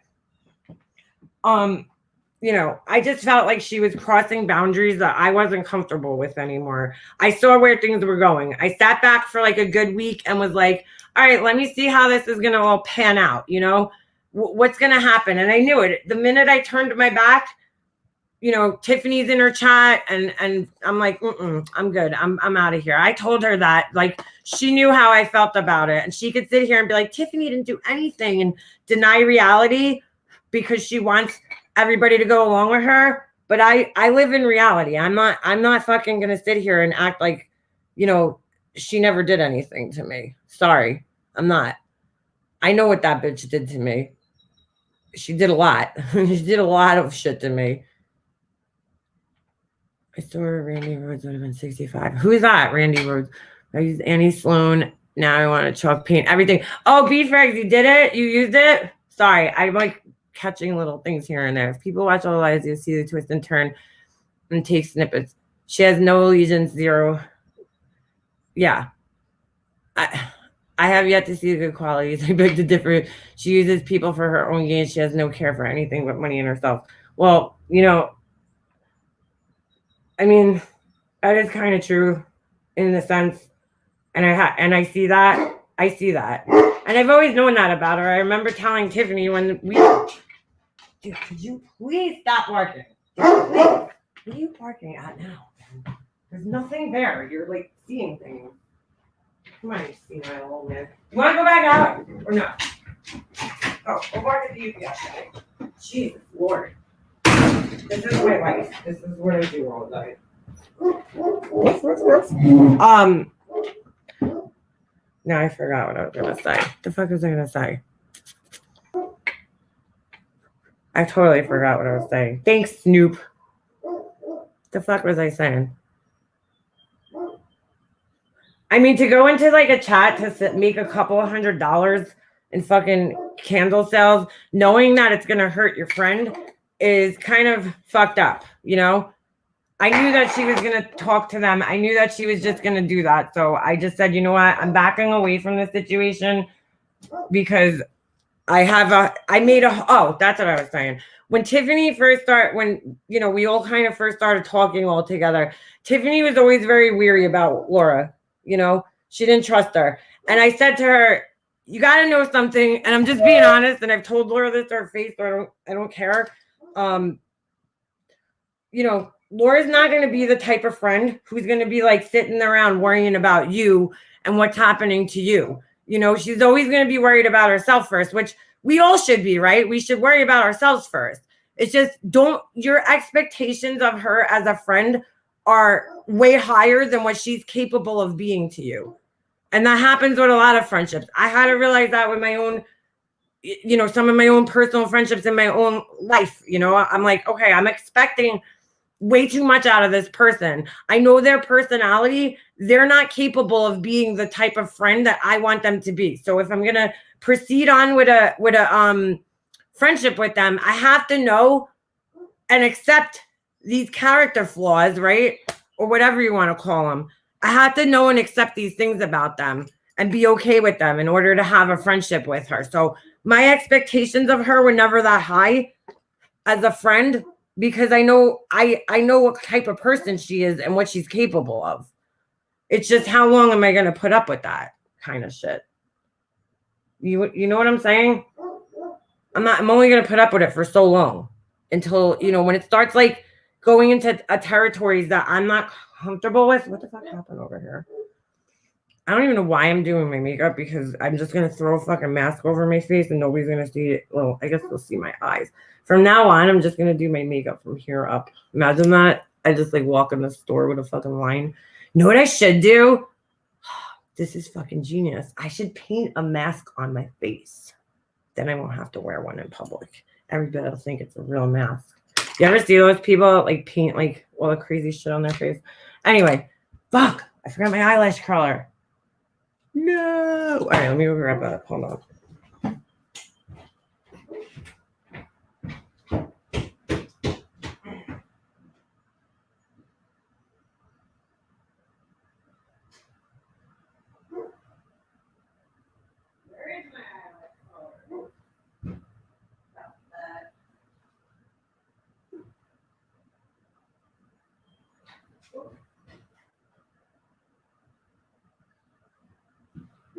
you know, I just felt like she was crossing boundaries that I wasn't comfortable with anymore. I saw where things were going. I sat back for like a good week and was like, all right, let me see how this is going to all pan out. You know, what's going to happen? And I knew it. The minute I turned my back, you know, Tiffany's in her chat and I'm like, I'm good. I'm out of here. I told her that, like, she knew how I felt about it. And she could sit here and be like, Tiffany didn't do anything and deny reality because she wants everybody to go along with her. But I live in reality. I'm not fucking gonna sit here and act like, you know, she never did anything to me. Sorry, I'm not. I know what that bitch did to me. She did a lot. She did a lot of shit to me. I saw Randy Rhodes would have been 65. Who's that? Randy Rhodes. I used Annie Sloan. Now I want to chalk paint everything. Oh, Beef Eggs, you did it? You used it? Sorry, I'm like catching little things here and there. If people watch all the lives, you see the twist and turn and take snippets. She has no allegiance, zero. Yeah. I have yet to see the good qualities. I beg to differ. She uses people for her own gain. She has no care for anything but money and herself. Well, you know, I mean, that is kind of true in the sense, and I see that. I see that. And I've always known that about her. I remember telling Tiffany when we, dude, could you please stop barking? What are you barking at now? There's nothing there. You're like seeing things. Come on, you see my little man. You want to go back out or no? Oh, go bark at the UPS guy. Jesus Lord. This is my life. This is what I do all day. Now I forgot what I was gonna say. The fuck was I gonna say? I totally forgot what I was saying. Thanks, Snoop. The fuck was I saying? I mean, to go into like a chat to make a couple $100 in fucking candle sales, knowing that it's gonna hurt your friend, is kind of fucked up, you know? I knew that she was going to talk to them. I knew that she was just going to do that. So I just said, you know what? I'm backing away from this situation because oh, that's what I was saying. When Tiffany first when, you know, we all kind of first started talking all together, Tiffany was always very weary about Laura. You know, she didn't trust her. And I said to her, you got to know something. And I'm just being honest. And I've told Laura this to her face, so I don't care. You know, Laura's not going to be the type of friend who's going to be like sitting around worrying about you and what's happening to you. You know, she's always going to be worried about herself first, which we all should be, right? We should worry about ourselves first. It's just your expectations of her as a friend are way higher than what she's capable of being to you. And that happens with a lot of friendships. I had to realize that with my own, you know, some of my own personal friendships in my own life. You know, I'm like, okay, I'm expecting way too much out of this person. I know their personality. They're not capable of being the type of friend that I want them to be. So if I'm going to proceed on with a friendship with them, I have to know and accept these character flaws, right? Or whatever you want to call them. I have to know and accept these things about them and be okay with them in order to have a friendship with her. So my expectations of her were never that high as a friend, because I know what type of person she is and what she's capable of. It's just how long am I going to put up with that kind of shit? You know what I'm saying? I'm only going to put up with it for so long until, you know, when it starts like going into territories that I'm not comfortable with. What the fuck happened over here? I don't even know why I'm doing my makeup because I'm just going to throw a fucking mask over my face and nobody's going to see it. Well, I guess they'll see my eyes. From now on, I'm just going to do my makeup from here up. Imagine that. I just like walk in the store with a fucking line. You know what I should do? This is fucking genius. I should paint a mask on my face. Then I won't have to wear one in public. Everybody will think it's a real mask. You ever see those people like paint like all the crazy shit on their face? Anyway, fuck. I forgot my eyelash color. No. All right, let me go grab that. Hold on.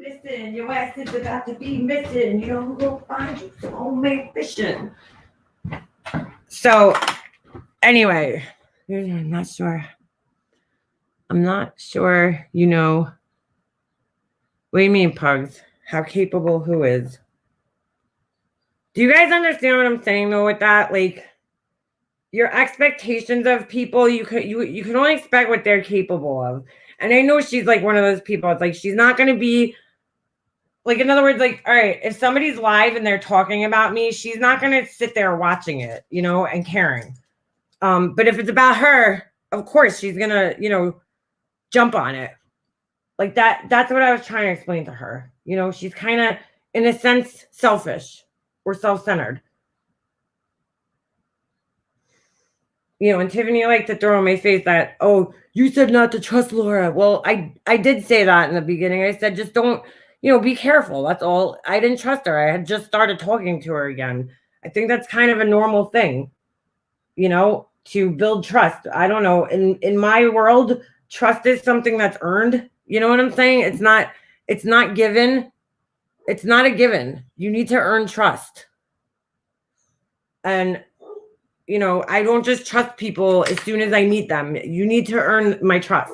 Listen, your ass is about to be missing. You don't go find you some homemade fishing. So, anyway, I'm not sure. I'm not sure, you know. What do you mean, Pugs? How capable who is? Do you guys understand what I'm saying, though, with that? Like, your expectations of people, you can only expect what they're capable of. And I know she's like one of those people. It's like she's not going to be like, in other words, like, all right, if somebody's live and they're talking about me, she's not going to sit there watching it, you know, and caring. But if it's about her, of course, she's going to, you know, jump on it. Like that's what I was trying to explain to her. You know, she's kind of, in a sense, selfish or self-centered. You know, and Tiffany liked to throw in my face that, oh, you said not to trust Laura. Well, I did say that in the beginning. I said, just don't, you know, be careful. That's all. I didn't trust her. I had just started talking to her again. I think that's kind of a normal thing, you know, to build trust. I don't know. In my world, trust is something that's earned. You know what I'm saying? It's not given. It's not a given. You need to earn trust. And, you know, I don't just trust people as soon as I meet them. You need to earn my trust.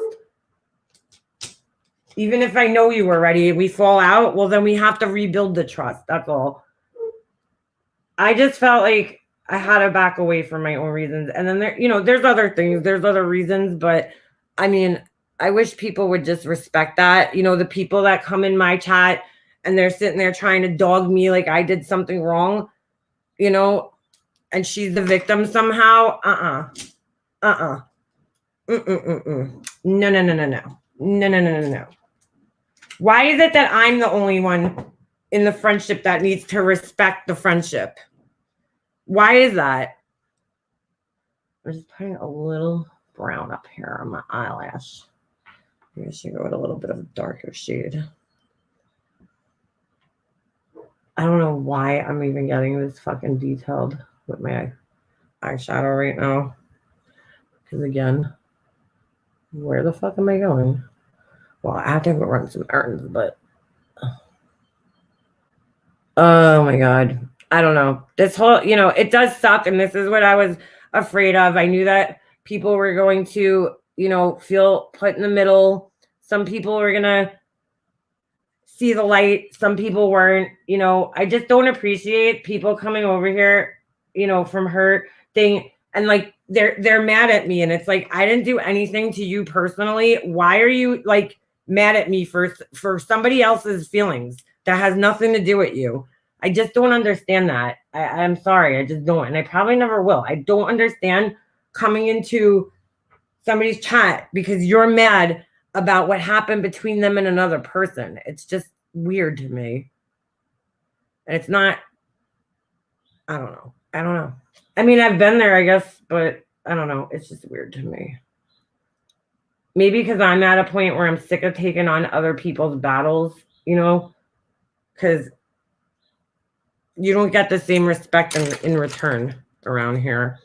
Even if I know you already, we fall out, well, then we have to rebuild the trust. That's all. I just felt like I had to back away from my own reasons. And then there, you know, there's other things, there's other reasons, but I mean, I wish people would just respect that. You know, the people that come in my chat and they're sitting there trying to dog me like I did something wrong, you know, and she's the victim somehow. No. Why is it that I'm the only one in the friendship that needs to respect the friendship? Why is that? I'm just putting a little brown up here on my eyelash. Maybe I should go with a little bit of a darker shade. I don't know why I'm even getting this fucking detailed with my eyeshadow right now. Because again, where the fuck am I going? Well, I have to go run some errands, but oh my God. I don't know. This whole, you know, it does suck. And this is what I was afraid of. I knew that people were going to, you know, feel put in the middle. Some people were going to see the light. Some people weren't, you know. I just don't appreciate people coming over here, you know, from her thing. And like, they're mad at me. And it's like, I didn't do anything to you personally. Why are you like mad at me for somebody else's feelings that has nothing to do with you? I just don't understand that. I'm sorry. I just don't. And I probably never will. I don't understand coming into somebody's chat because you're mad about what happened between them and another person. It's just weird to me. And it's not, I don't know. I mean, I've been there, I guess, but I don't know. It's just weird to me. Maybe because I'm at a point where I'm sick of taking on other people's battles, you know, because you don't get the same respect in return around here.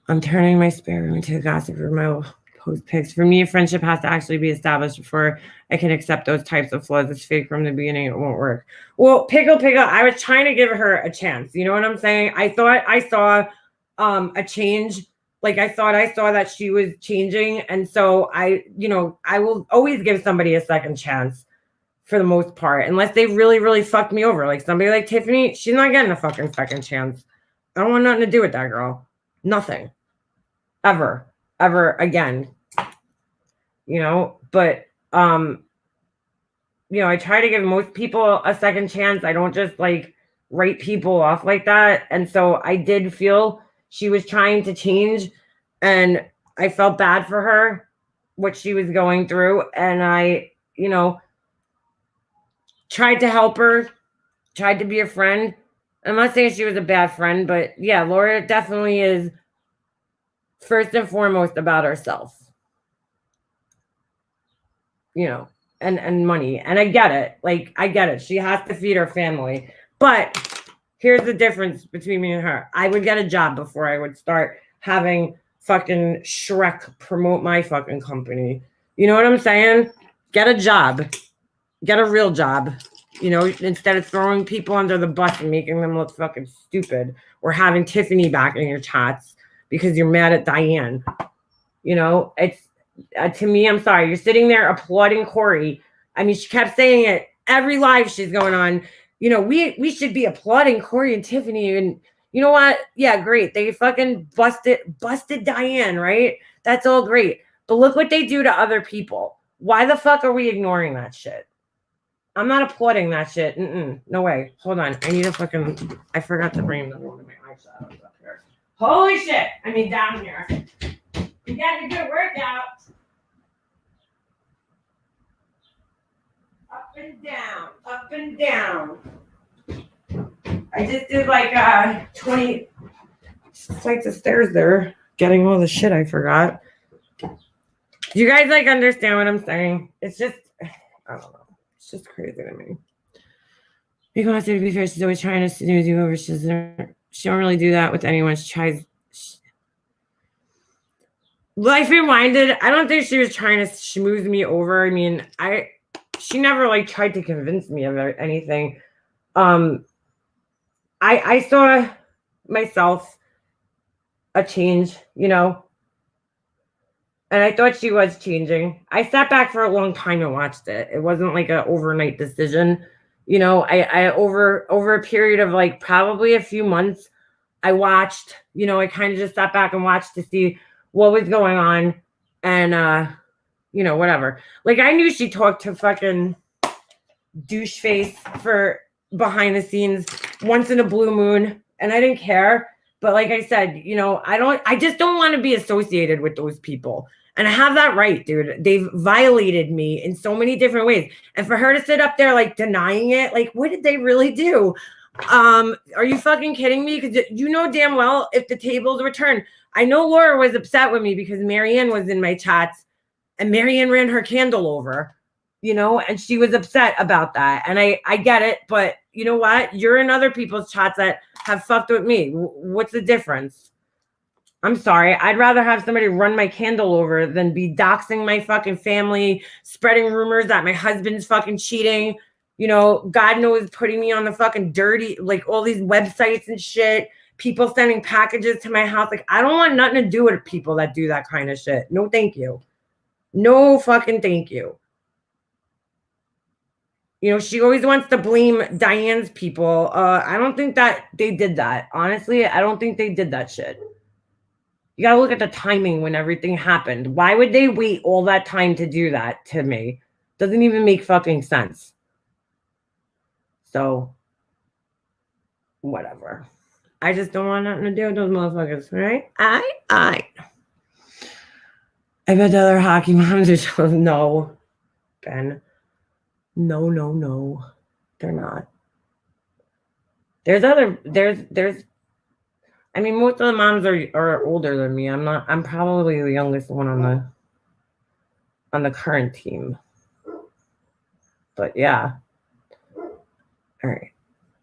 I'm turning my spare room into a gossip room. I will post pics. For me, a friendship has to actually be established before I can accept those types of flaws. It's fake from the beginning. It won't work. Well, Pickle, I was trying to give her a chance. You know what I'm saying? I thought I saw a change Like I thought I saw that she was changing. And so I will always give somebody a second chance for the most part, unless they really, really fucked me over. Like somebody like Tiffany, she's not getting a fucking second chance. I don't want nothing to do with that girl. Nothing. Ever again. But I try to give most people a second chance. I don't just like write people off like that. And so I did feel she was trying to change, and I felt bad for her, what she was going through. And I, tried to help her, tried to be a friend. I'm not saying she was a bad friend, but yeah, Laura definitely is first and foremost about herself. And money. And I get it. Like, I get it. She has to feed her family. But here's the difference between me and her. I would get a job before I would start having fucking Shrek promote my fucking company. You know what I'm saying? Get a job. Get a real job. Instead of throwing people under the bus and making them look fucking stupid, or having Tiffany back in your chats because you're mad at Diane. It's to me, I'm sorry. You're sitting there applauding Corey. I mean, she kept saying it every live she's going on. We should be applauding Corey and Tiffany. And you know what? Yeah, great. They fucking busted Diane, right? That's all great. But look what they do to other people. Why the fuck are we ignoring that shit? I'm not applauding that shit. No way. Hold on. I forgot to bring another one of my eyeshadows up here. Holy shit. I mean, down here. You got a good workout. Up and down. Up and down. I just did like 20 flights of stairs there, getting all the shit I forgot. Do you guys like understand what I'm saying? It's just, I don't know. It's just crazy to me. People have to be fair. She's always trying to snooze you over. She don't really do that with anyone. She tries. Life Rewinded. I don't think she was trying to schmooze me over. I mean, she never like tried to convince me of anything. I saw myself a change, and I thought she was changing. I sat back for a long time and watched it. It wasn't like an overnight decision. I over a period of like probably a few months, I watched, I kind of just sat back and watched to see what was going on. And, whatever. Like I knew she talked to fucking douche face for behind the scenes once in a blue moon. And I didn't care. But like I said, I just don't want to be associated with those people. And I have that right, dude. They've violated me in so many different ways. And for her to sit up there, like denying it, like, what did they really do? Are you fucking kidding me? Because damn well if the tables were turned. I know Laura was upset with me because Marianne was in my chats and Marianne ran her candle over, and she was upset about that. And I get it. But you know what? You're in other people's chats that have fucked with me. What's the difference? I'm sorry. I'd rather have somebody run my candle over than be doxing my fucking family, spreading rumors that my husband's fucking cheating. God knows, putting me on the fucking dirty, like all these websites and shit. People sending packages to my house. Like, I don't want nothing to do with people that do that kind of shit. No, thank you. No fucking thank you. She always wants to blame Diane's people. I don't think that they did that. Honestly, I don't think they did that shit. You got to look at the timing when everything happened. Why would they wait all that time to do that to me? Doesn't even make fucking sense. So, whatever. I just don't want nothing to do with those motherfuckers, right? I bet the other hockey moms are just, no, Ben. No. They're not. There's I mean, most of the moms are older than me. I'm probably the youngest one on the current team. But yeah. All right.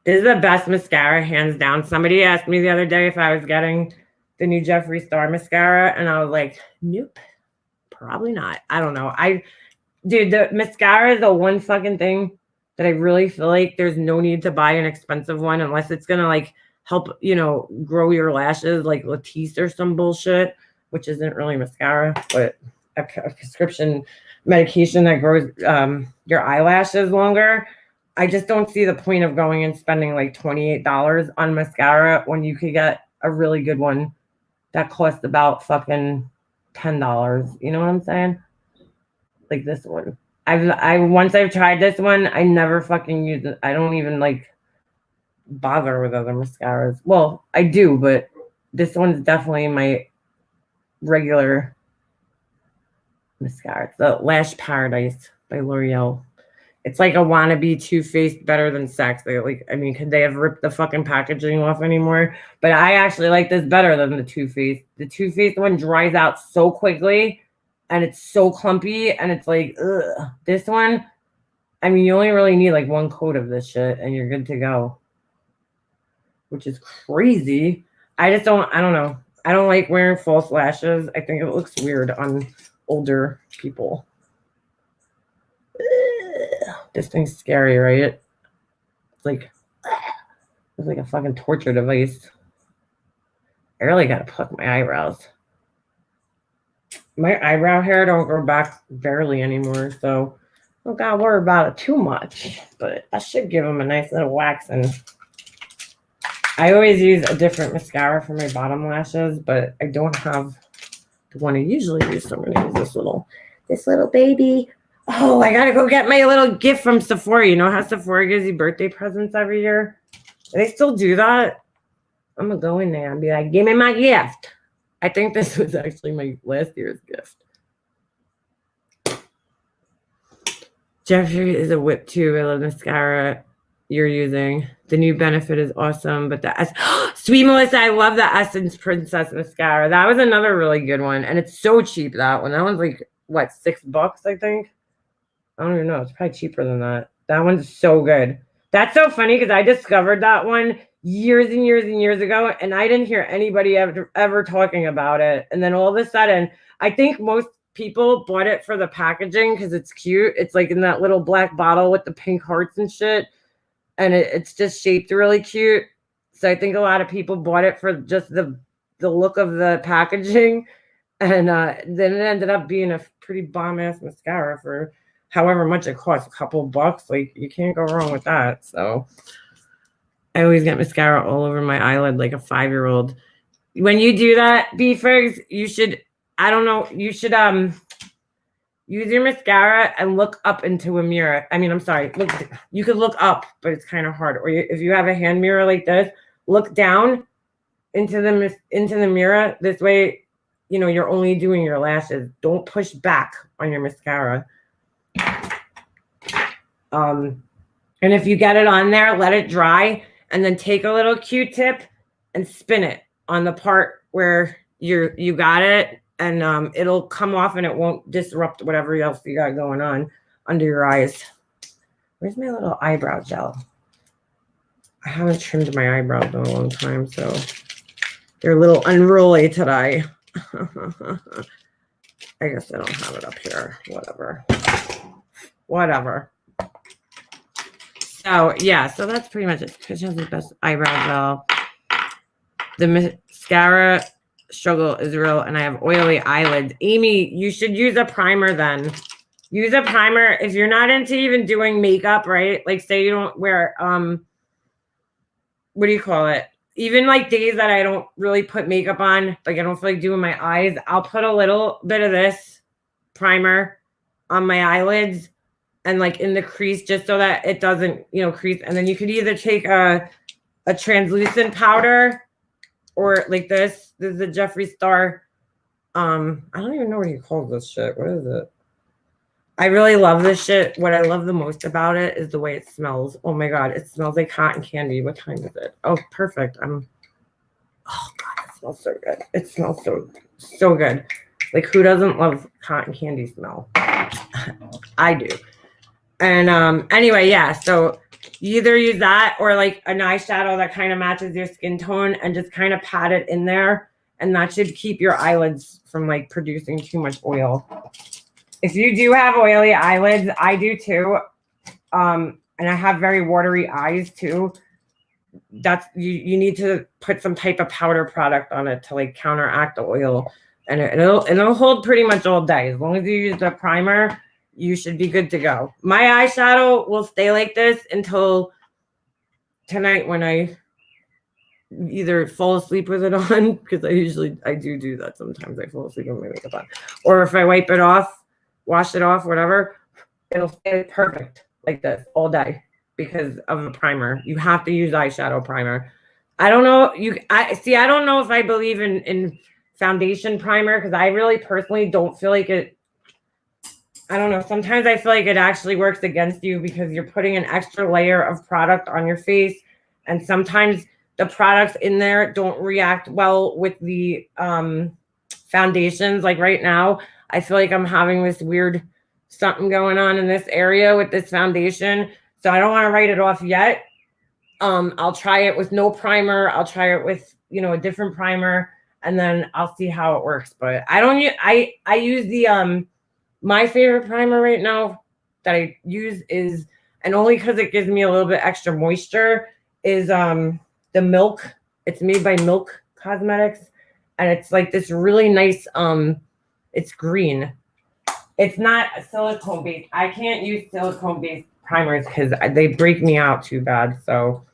This is the best mascara, hands down. Somebody asked me the other day if I was getting the new Jeffree Star mascara, and I was like, nope, probably not. I don't know. Dude, the mascara is the one fucking thing that I really feel like there's no need to buy an expensive one unless it's gonna like help, grow your lashes like Latisse or some bullshit. which isn't really mascara, but a prescription medication that grows your eyelashes longer. I just don't see the point of going and spending like $28 on mascara when you could get a really good one that costs about fucking $10. You know what I'm saying? Like this one. Once I've tried this one, I never fucking use it. I don't even like bother with other mascaras. Well, I do, but this one's definitely my regular mascara. It's the Lash Paradise by L'Oreal. It's like a wannabe Too Faced better than sex. Could they have ripped the fucking packaging off anymore? But I actually like this better than the Too Faced. The Too Faced one dries out so quickly and it's so clumpy and it's like, ugh. This one, I mean, you only really need like one coat of this shit and you're good to go. Which is crazy. I don't know. I don't like wearing false lashes. I think it looks weird on older people. This thing's scary, right? It's like a fucking torture device. I really gotta pluck my eyebrows. My eyebrow hair don't grow back barely anymore, so I don't gotta worry about it too much. But I should give them a nice little wax. And I always use a different mascara for my bottom lashes, but I don't have the one I usually use, so I'm gonna use this little baby. Oh, I gotta go get my little gift from Sephora. You know how Sephora gives you birthday presents every year? Do they still do that? I'm gonna go in there and be like, give me my gift. I think this was actually my last year's gift. Jeffrey is a whip too. I love the mascara you're using. The new Benefit is awesome, but Sweet Melissa, I love the Essence Princess mascara. That was another really good one, and it's so cheap. That one's like what, $6, I think. I don't even know. It's probably cheaper than that. That one's so good. That's so funny because I discovered that one years and years and years ago, and I didn't hear anybody ever talking about it. And then all of a sudden, I think most people bought it for the packaging because it's cute. It's like in that little black bottle with the pink hearts and shit. And it's just shaped really cute. So I think a lot of people bought it for just the look of the packaging. And then it ended up being a pretty bomb-ass mascara for however much it costs, a couple bucks. Like, you can't go wrong with that. So I always get mascara all over my eyelid like a 5-year-old. When you do that, B-Figs, you should use your mascara and look up into a mirror. I mean, I'm sorry. You could look up, but it's kind of hard. Or if you have a hand mirror like this, look down into the mirror. This way, you're only doing your lashes. Don't push back on your mascara. And if you get it on there, let it dry, and then take a little Q-tip and spin it on the part where you got it. And it'll come off and it won't disrupt whatever else you got going on under your eyes. Where's my little eyebrow gel? I haven't trimmed my eyebrows in a long time, so they're a little unruly today. I guess I don't have it up here. Whatever. So, yeah, so that's pretty much it. Because she has the best eyebrow gel. The mascara struggle is real, and I have oily eyelids. Amy, you should use a primer then. Use a primer if you're not into even doing makeup, right? Like, say you don't wear what do you call it? Even like days that I don't really put makeup on, like I don't feel like doing my eyes, I'll put a little bit of this primer on my eyelids and like in the crease just so that it doesn't, crease. And then you could either take a translucent powder or like this. This is the Jeffree Star. I don't even know what he calls this shit. What is it? I really love this shit. What I love the most about it is the way it smells. Oh my God, it smells like cotton candy. What time is it? Oh, perfect. Oh God, it smells so good. It smells so good. Like, who doesn't love cotton candy smell? I do. And anyway, yeah, so you either use that or like an eyeshadow that kind of matches your skin tone and just kind of pat it in there. And that should keep your eyelids from like producing too much oil. If you do have oily eyelids, I do too. And I have very watery eyes too. That's you need to put some type of powder product on it to like counteract the oil. and it'll hold pretty much all day. As long as you use the primer, you should be good to go. My eyeshadow will stay like this until tonight when I either fall asleep with it on, because I do that sometimes. I fall asleep with my makeup on, or if I wipe it off, wash it off, whatever, it'll stay perfect like this all day because of the primer. You have to use eyeshadow primer. I don't know. I don't know if I believe in foundation primer, because I really personally don't feel like it. I don't know. Sometimes I feel like it actually works against you because you're putting an extra layer of product on your face, and sometimes the products in there don't react well with the foundations. Like right now, I feel like I'm having this weird something going on in this area with this foundation. So I don't want to write it off yet. I'll try it with no primer. I'll try it with, a different primer, and then I'll see how it works. But I use the my favorite primer right now that I use is, and only because it gives me a little bit extra moisture, is the Milk. It's made by Milk Cosmetics, and it's like this really nice it's green. It's not silicone based. I can't use silicone based primers because they break me out too bad. So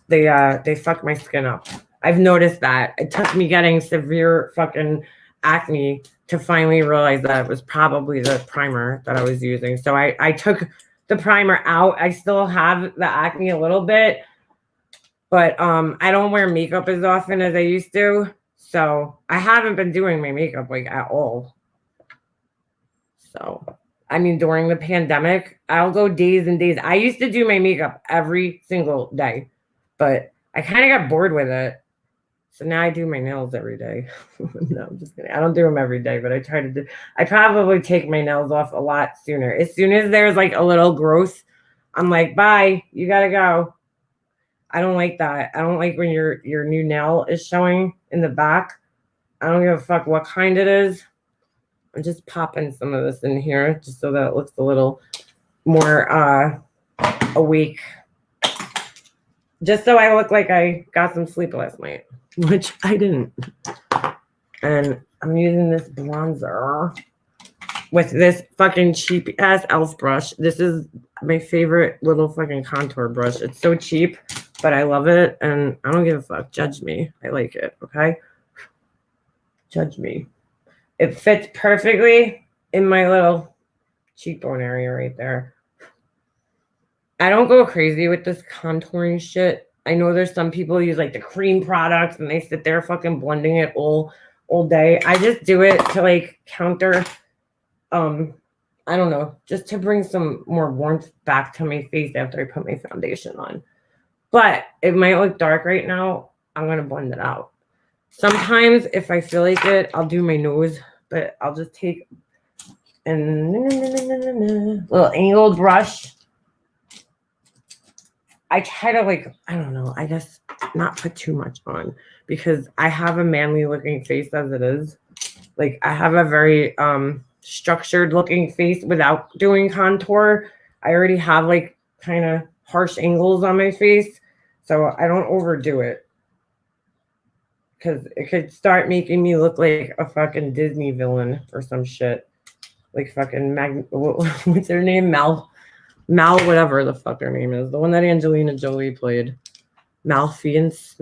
they fuck my skin up. I've noticed that. It took me getting severe fucking acne to finally realize that it was probably the primer that I was using. So I took the primer out. I still have the acne a little bit, but I don't wear makeup as often as I used to. So I haven't been doing my makeup like at all. So, I mean, during the pandemic, I'll go days and days. I used to do my makeup every single day, but I kind of got bored with it. So now I do my nails every day. No, I'm just kidding. I don't do them every day, but I try to do. I probably take my nails off a lot sooner. As soon as there's like a little growth, I'm like, bye, you gotta go. I don't like that. I don't like when your new nail is showing in the back. I don't give a fuck what kind it is. I'm just popping some of this in here just so that it looks a little more awake. Just so I look like I got some sleep last night, which I didn't. And I'm using this bronzer with this fucking cheap ass elf brush. This is my favorite little fucking contour brush. It's so cheap, but I love it, and I don't give a fuck. Judge me. I like it, okay? Judge me. It fits perfectly in my little cheekbone area right there. I don't go crazy with this contouring shit. I know there's some people who use like the cream products and they sit there fucking blending it all day. I just do it to like counter, I don't know, just to bring some more warmth back to my face after I put my foundation on. But it might look dark right now. I'm going to blend it out. Sometimes if I feel like it, I'll do my nose, but I'll just take a little angled brush. I try to I don't know, I guess not put too much on because I have a manly looking face as it is. Like I have a very structured looking face without doing contour. I already have like kind of harsh angles on my face. So I don't overdo it because it could start making me look like a fucking Disney villain or some shit. Like fucking what's her name? Mal, whatever the fuck her name is. The one that Angelina Jolie played. Malfiance,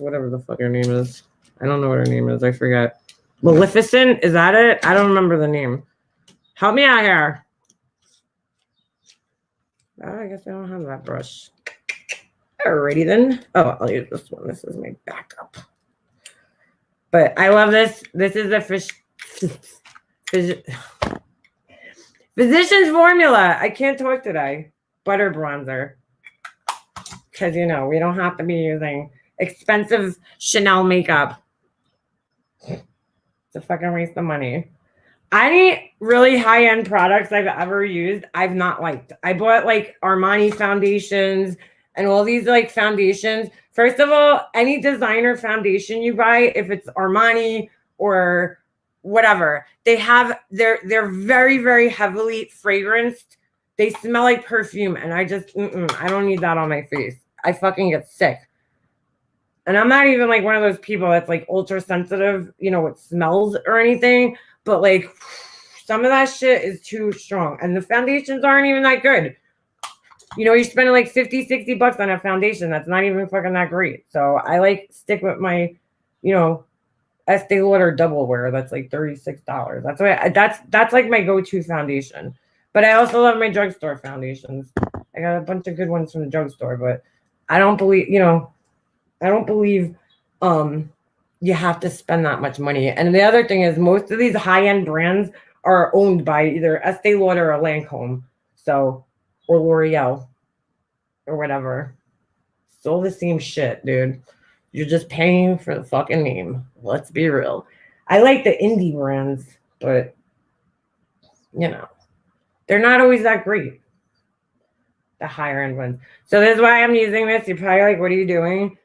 whatever the fuck her name is. I don't know what her name is. I forget. Maleficent? Is that it? I don't remember the name. Help me out here. Oh, I guess I don't have that brush. Alrighty then. Oh, I'll use this one. This is my backup. But I love this. This is a Physician's Formula. I can't talk today. Butter bronzer. Because, we don't have to be using expensive Chanel makeup. It's a fucking waste of money. Any really high-end products I've ever used, I've not liked. I bought like Armani foundations and all these like foundations. First of all, any designer foundation you buy, if it's Armani or whatever, they're very, very heavily fragranced. They smell like perfume, and I just I don't need that on my face. I fucking get sick. And I'm not even like one of those people that's like ultra sensitive, you know, with smells or anything. But like some of that shit is too strong. And the foundations aren't even that good. You know, you're spending like 50, 60 bucks on a foundation that's not even fucking that great. So I like stick with my, you know, Estee Lauder Double Wear. That's like $36. That's why that's like my go-to foundation. But I also love my drugstore foundations. I got a bunch of good ones from the drugstore, but I don't believe, you know, I don't believe you have to spend that much money. And the other thing is most of these high-end brands are owned by either Estee Lauder or Lancome. So, or L'Oreal or whatever. It's all the same shit, dude. You're just paying for the fucking name. Let's be real. I like the indie brands, but you know, they're not always that great. The higher end ones. So this is why I'm using this. You're probably like, what are you doing?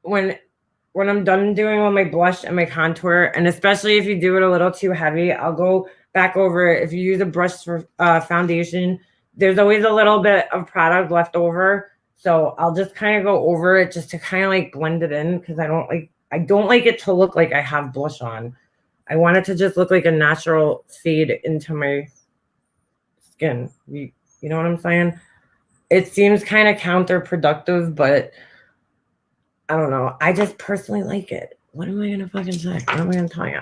When I'm done doing all my blush and my contour, and especially if you do it a little too heavy, I'll go back over it. If you use a brush for foundation, there's always a little bit of product left over. So I'll just kind of go over it just to kind of like blend it in because I don't like it to look like I have blush on. I want it to just look like a natural fade into my skin. You know what I'm saying? It seems kind of counterproductive, but I don't know. I just personally like it. What am I going to fucking say? What am I going to tell you?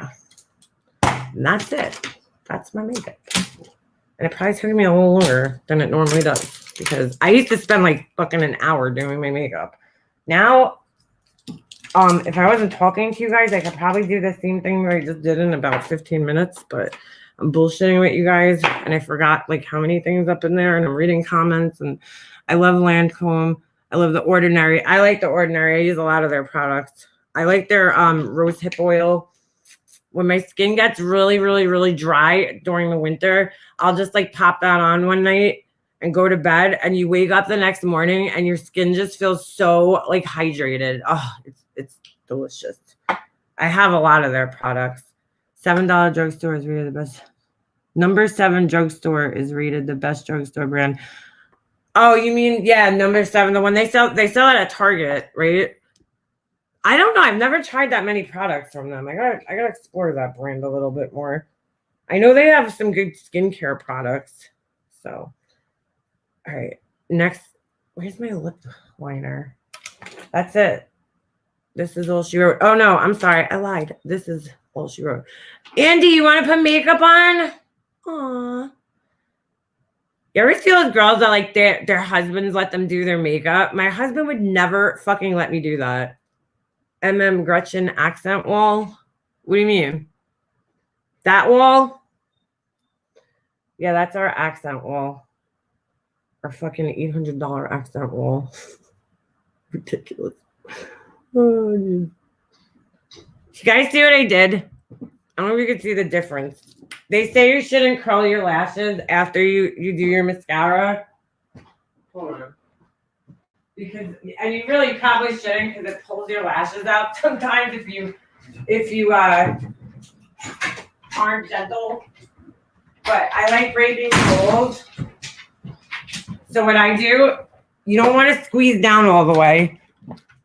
And that's it. That's my makeup. And it probably took me a little longer than it normally does because I used to spend like fucking an hour doing my makeup. Now, if I wasn't talking to you guys, I could probably do the same thing that I just did in about 15 minutes, but I'm bullshitting with you guys and I forgot like how many things up in there and I'm reading comments and I love Lancome. I love The Ordinary. I like The Ordinary. I use a lot of their products. I like their rose hip oil. When my skin gets really, really, really dry during the winter, I'll just like pop that on one night and go to bed and you wake up the next morning and your skin just feels so like hydrated. Oh, it's delicious. I have a lot of their products. $7 drugstore is rated the best. Number 7 drugstore is rated the best drugstore brand. Oh, you mean, yeah, number 7, the one they sell at Target, right? I don't know. I've never tried that many products from them. I gotta explore that brand a little bit more. I know they have some good skincare products. So, all right. Next, where's my lip liner? That's it. This is all she wrote. Oh no, I'm sorry. I lied. This is all she wrote. Andy, you want to put makeup on? Aww. You ever see those girls that like their husbands let them do their makeup? My husband would never fucking let me do that. Gretchen accent wall. What do you mean? That wall? Yeah, that's our accent wall. Our fucking $800 accent wall. Ridiculous. Oh, dude. You guys see what I did? I don't know if you can see the difference. They say you shouldn't curl your lashes after you do your mascara. Hold on. And you really probably shouldn't because it pulls your lashes out sometimes if you aren't gentle. But I like breaking rules. So what I do, you don't want to squeeze down all the way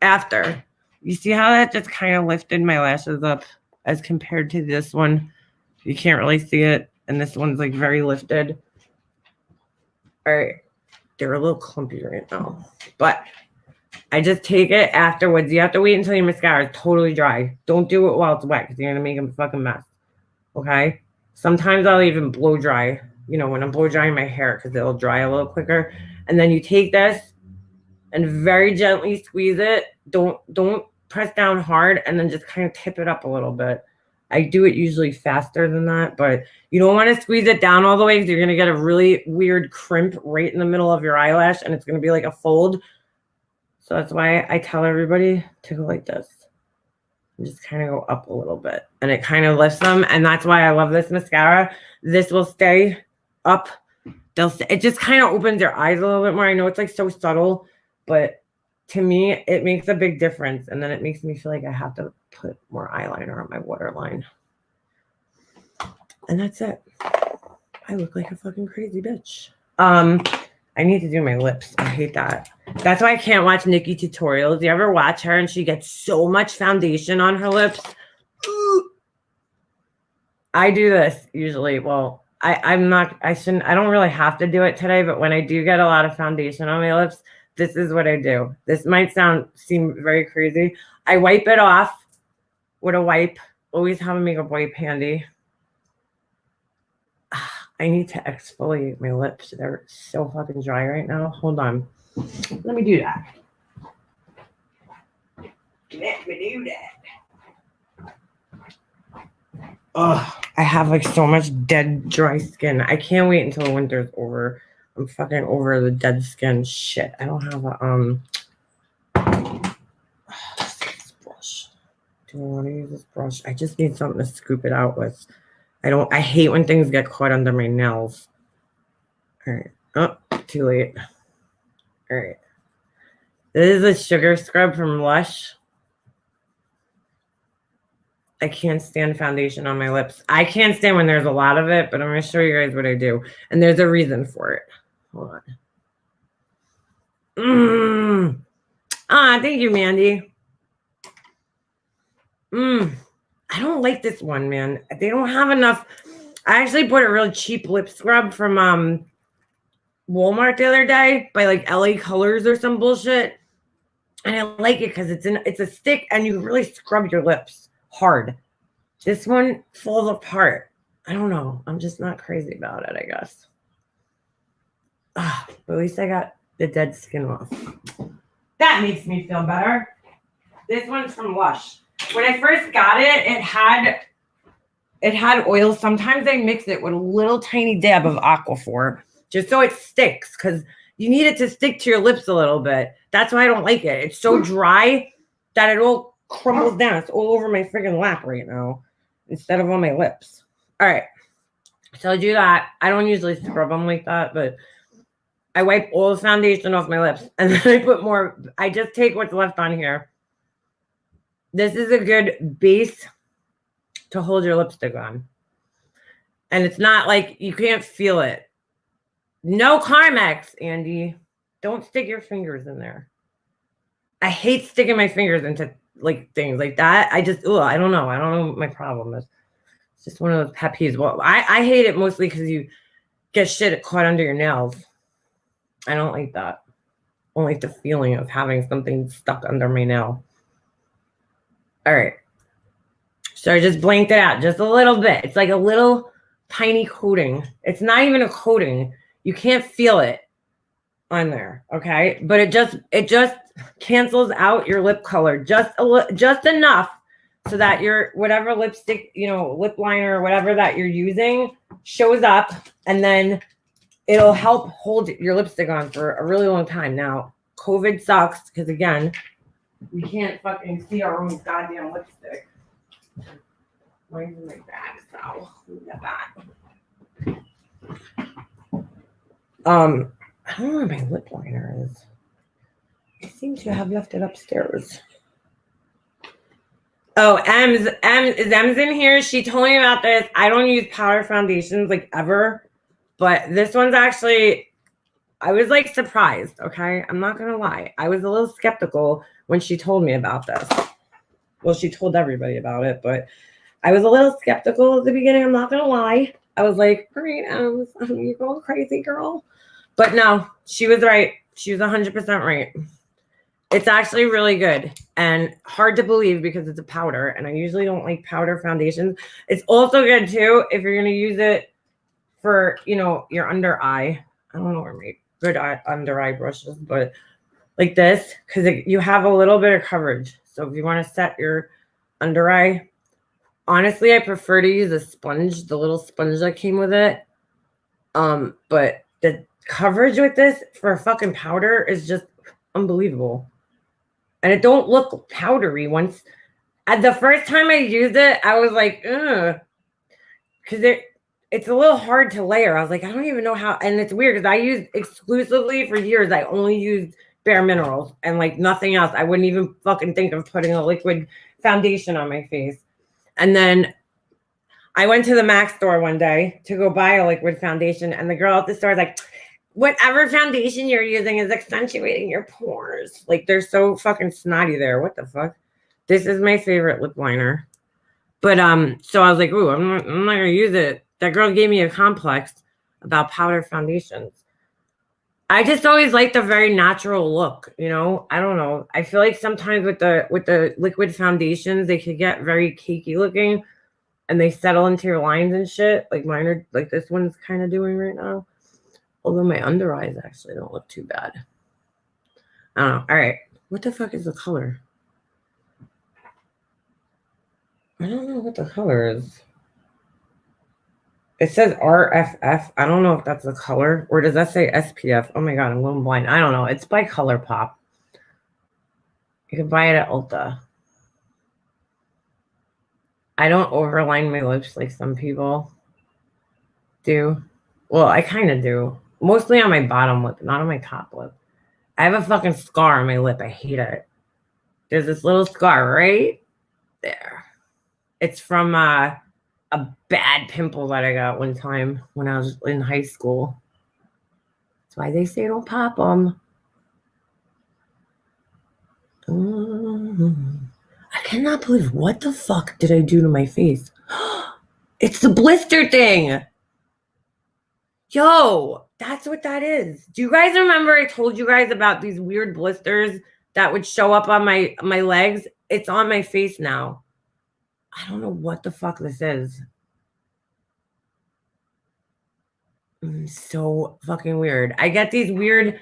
after. You see how that just kind of lifted my lashes up as compared to this one? You can't really see it. And this one's like very lifted. All right. They're a little clumpy right now. But I just take it afterwards. You have to wait until your mascara is totally dry. Don't do it while it's wet because you're going to make a fucking mess. Okay? Sometimes I'll even blow dry, you know, when I'm blow drying my hair because it'll dry a little quicker. And then you take this and very gently squeeze it. Don't press down hard and then just kind of tip it up a little bit. I do it usually faster than that, but you don't want to squeeze it down all the way because you're going to get a really weird crimp right in the middle of your eyelash and it's going to be like a fold. So that's why I tell everybody to go like this. And just kind of go up a little bit. And it kind of lifts them. And that's why I love this mascara. This will stay up. It just kind of opens your eyes a little bit more. I know it's like so subtle, but to me, it makes a big difference. And then it makes me feel like I have to put more eyeliner on my waterline. And that's it. I look like a fucking crazy bitch. I need to do my lips. I hate that. That's why I can't watch Nikki tutorials. You ever watch her and she gets so much foundation on her lips? I do this usually. Well, I don't really have to do it today, but when I do get a lot of foundation on my lips, this is what I do. This might seem very crazy. I wipe it off with a wipe. Always have a makeup wipe handy. I need to exfoliate my lips. They're so fucking dry right now. Hold on. Let me do that. Let me do that. Oh, I have like so much dead dry skin. I can't wait until winter's over. I'm fucking over the dead skin shit. I don't have a this brush. Do I want to use this brush? I just need something to scoop it out with. I hate when things get caught under my nails. All right. Oh, too late. All right. This is a sugar scrub from Lush. I can't stand foundation on my lips. I can't stand when there's a lot of it, but I'm going to show you guys what I do. And there's a reason for it. Hold on. Thank you, Mandy. I don't like this one, man. They don't have enough. I actually bought a really cheap lip scrub from Walmart the other day by like LA Colors or some bullshit. And I like it because it's a stick and you really scrub your lips hard. This one falls apart. I don't know. I'm just not crazy about it, I guess. But at least I got the dead skin off. That makes me feel better. This one's from Lush. When I first got it, it had oil. Sometimes I mix it with a little tiny dab of Aquaphor just so it sticks because you need it to stick to your lips a little bit. That's why I don't like it. It's so dry that it all crumbles down. It's all over my friggin' lap right now instead of on my lips. All right. So I do that. I don't usually scrub them like that, but I wipe all the foundation off my lips and then I put more. I just take what's left on here. This is a good base to hold your lipstick on. And it's not like you can't feel it. No Carmex, Andy. Don't stick your fingers in there. I hate sticking my fingers into like things like that. I don't know. I don't know what my problem is. It's just one of those pet peeves. Well, I hate it mostly because you get shit caught under your nails. I don't like that. I don't like the feeling of having something stuck under my nail. All right. So I just blanked it out just a little bit. It's like a little tiny coating. It's not even a coating. You can't feel it on there, okay? But it just cancels out your lip color just enough so that your whatever lipstick, lip liner or whatever that you're using shows up, and then it'll help hold your lipstick on for a really long time. Now, COVID sucks because again, we can't fucking see our own goddamn lipstick. Why is it like that? So look at that. I don't know where my lip liner is. I seem to have left it upstairs. Oh, M's in here. She told me about this. I don't use powder foundations like ever, but this one's actually, I was like surprised. Okay, I'm not gonna lie. I was a little skeptical when she told me about this. Well, she told everybody about it, but I was a little skeptical at the beginning. I'm not gonna lie. I was like, all right, you're going crazy, girl. But no, she was right. She was 100% right. It's actually really good and hard to believe because it's a powder, and I usually don't like powder foundations. It's also good too if you're gonna use it for, your under eye. I don't know where my good under eye brush is, but like this, because you have a little bit of coverage. So if you want to set your under eye, honestly, I prefer to use a sponge, the little sponge that came with it. But the coverage with this for a fucking powder is just unbelievable. And it don't look powdery once. At the first time I used it, I was like, ugh. Because it's a little hard to layer. I was like, I don't even know how. And it's weird because I used exclusively for years. I only used Bare Minerals and like nothing else. I wouldn't even fucking think of putting a liquid foundation on my face. And then I went to the MAC store one day to go buy a liquid foundation. And the girl at the store was like, whatever foundation you're using is accentuating your pores. Like they're so fucking snotty there. What the fuck? This is my favorite lip liner. But so I was like, ooh, I'm not gonna use it. That girl gave me a complex about powder foundations. I just always liked a very natural look, you know. I don't know. I feel like sometimes with the liquid foundations, they could get very cakey looking, and they settle into your lines and shit. Like mine are, like this one's kind of doing right now. Although my under eyes actually don't look too bad. I don't know. All right, what the fuck is the color? I don't know what the color is. It says RFF. I don't know if that's the color, or does that say SPF? Oh my god, I'm going blind. I don't know. It's by ColourPop. You can buy it at Ulta. I don't overline my lips like some people do. Well, I kind of do. Mostly on my bottom lip, not on my top lip. I have a fucking scar on my lip. I hate it. There's this little scar right there. It's from a bad pimple that I got one time when I was in high school. That's why they say don't pop them. I cannot believe, what the fuck did I do to my face? It's the blister thing. Yo, that's what that is. Do you guys remember I told you guys about these weird blisters that would show up on my legs? It's on my face now. I don't know what the fuck this is. So fucking weird. I get these weird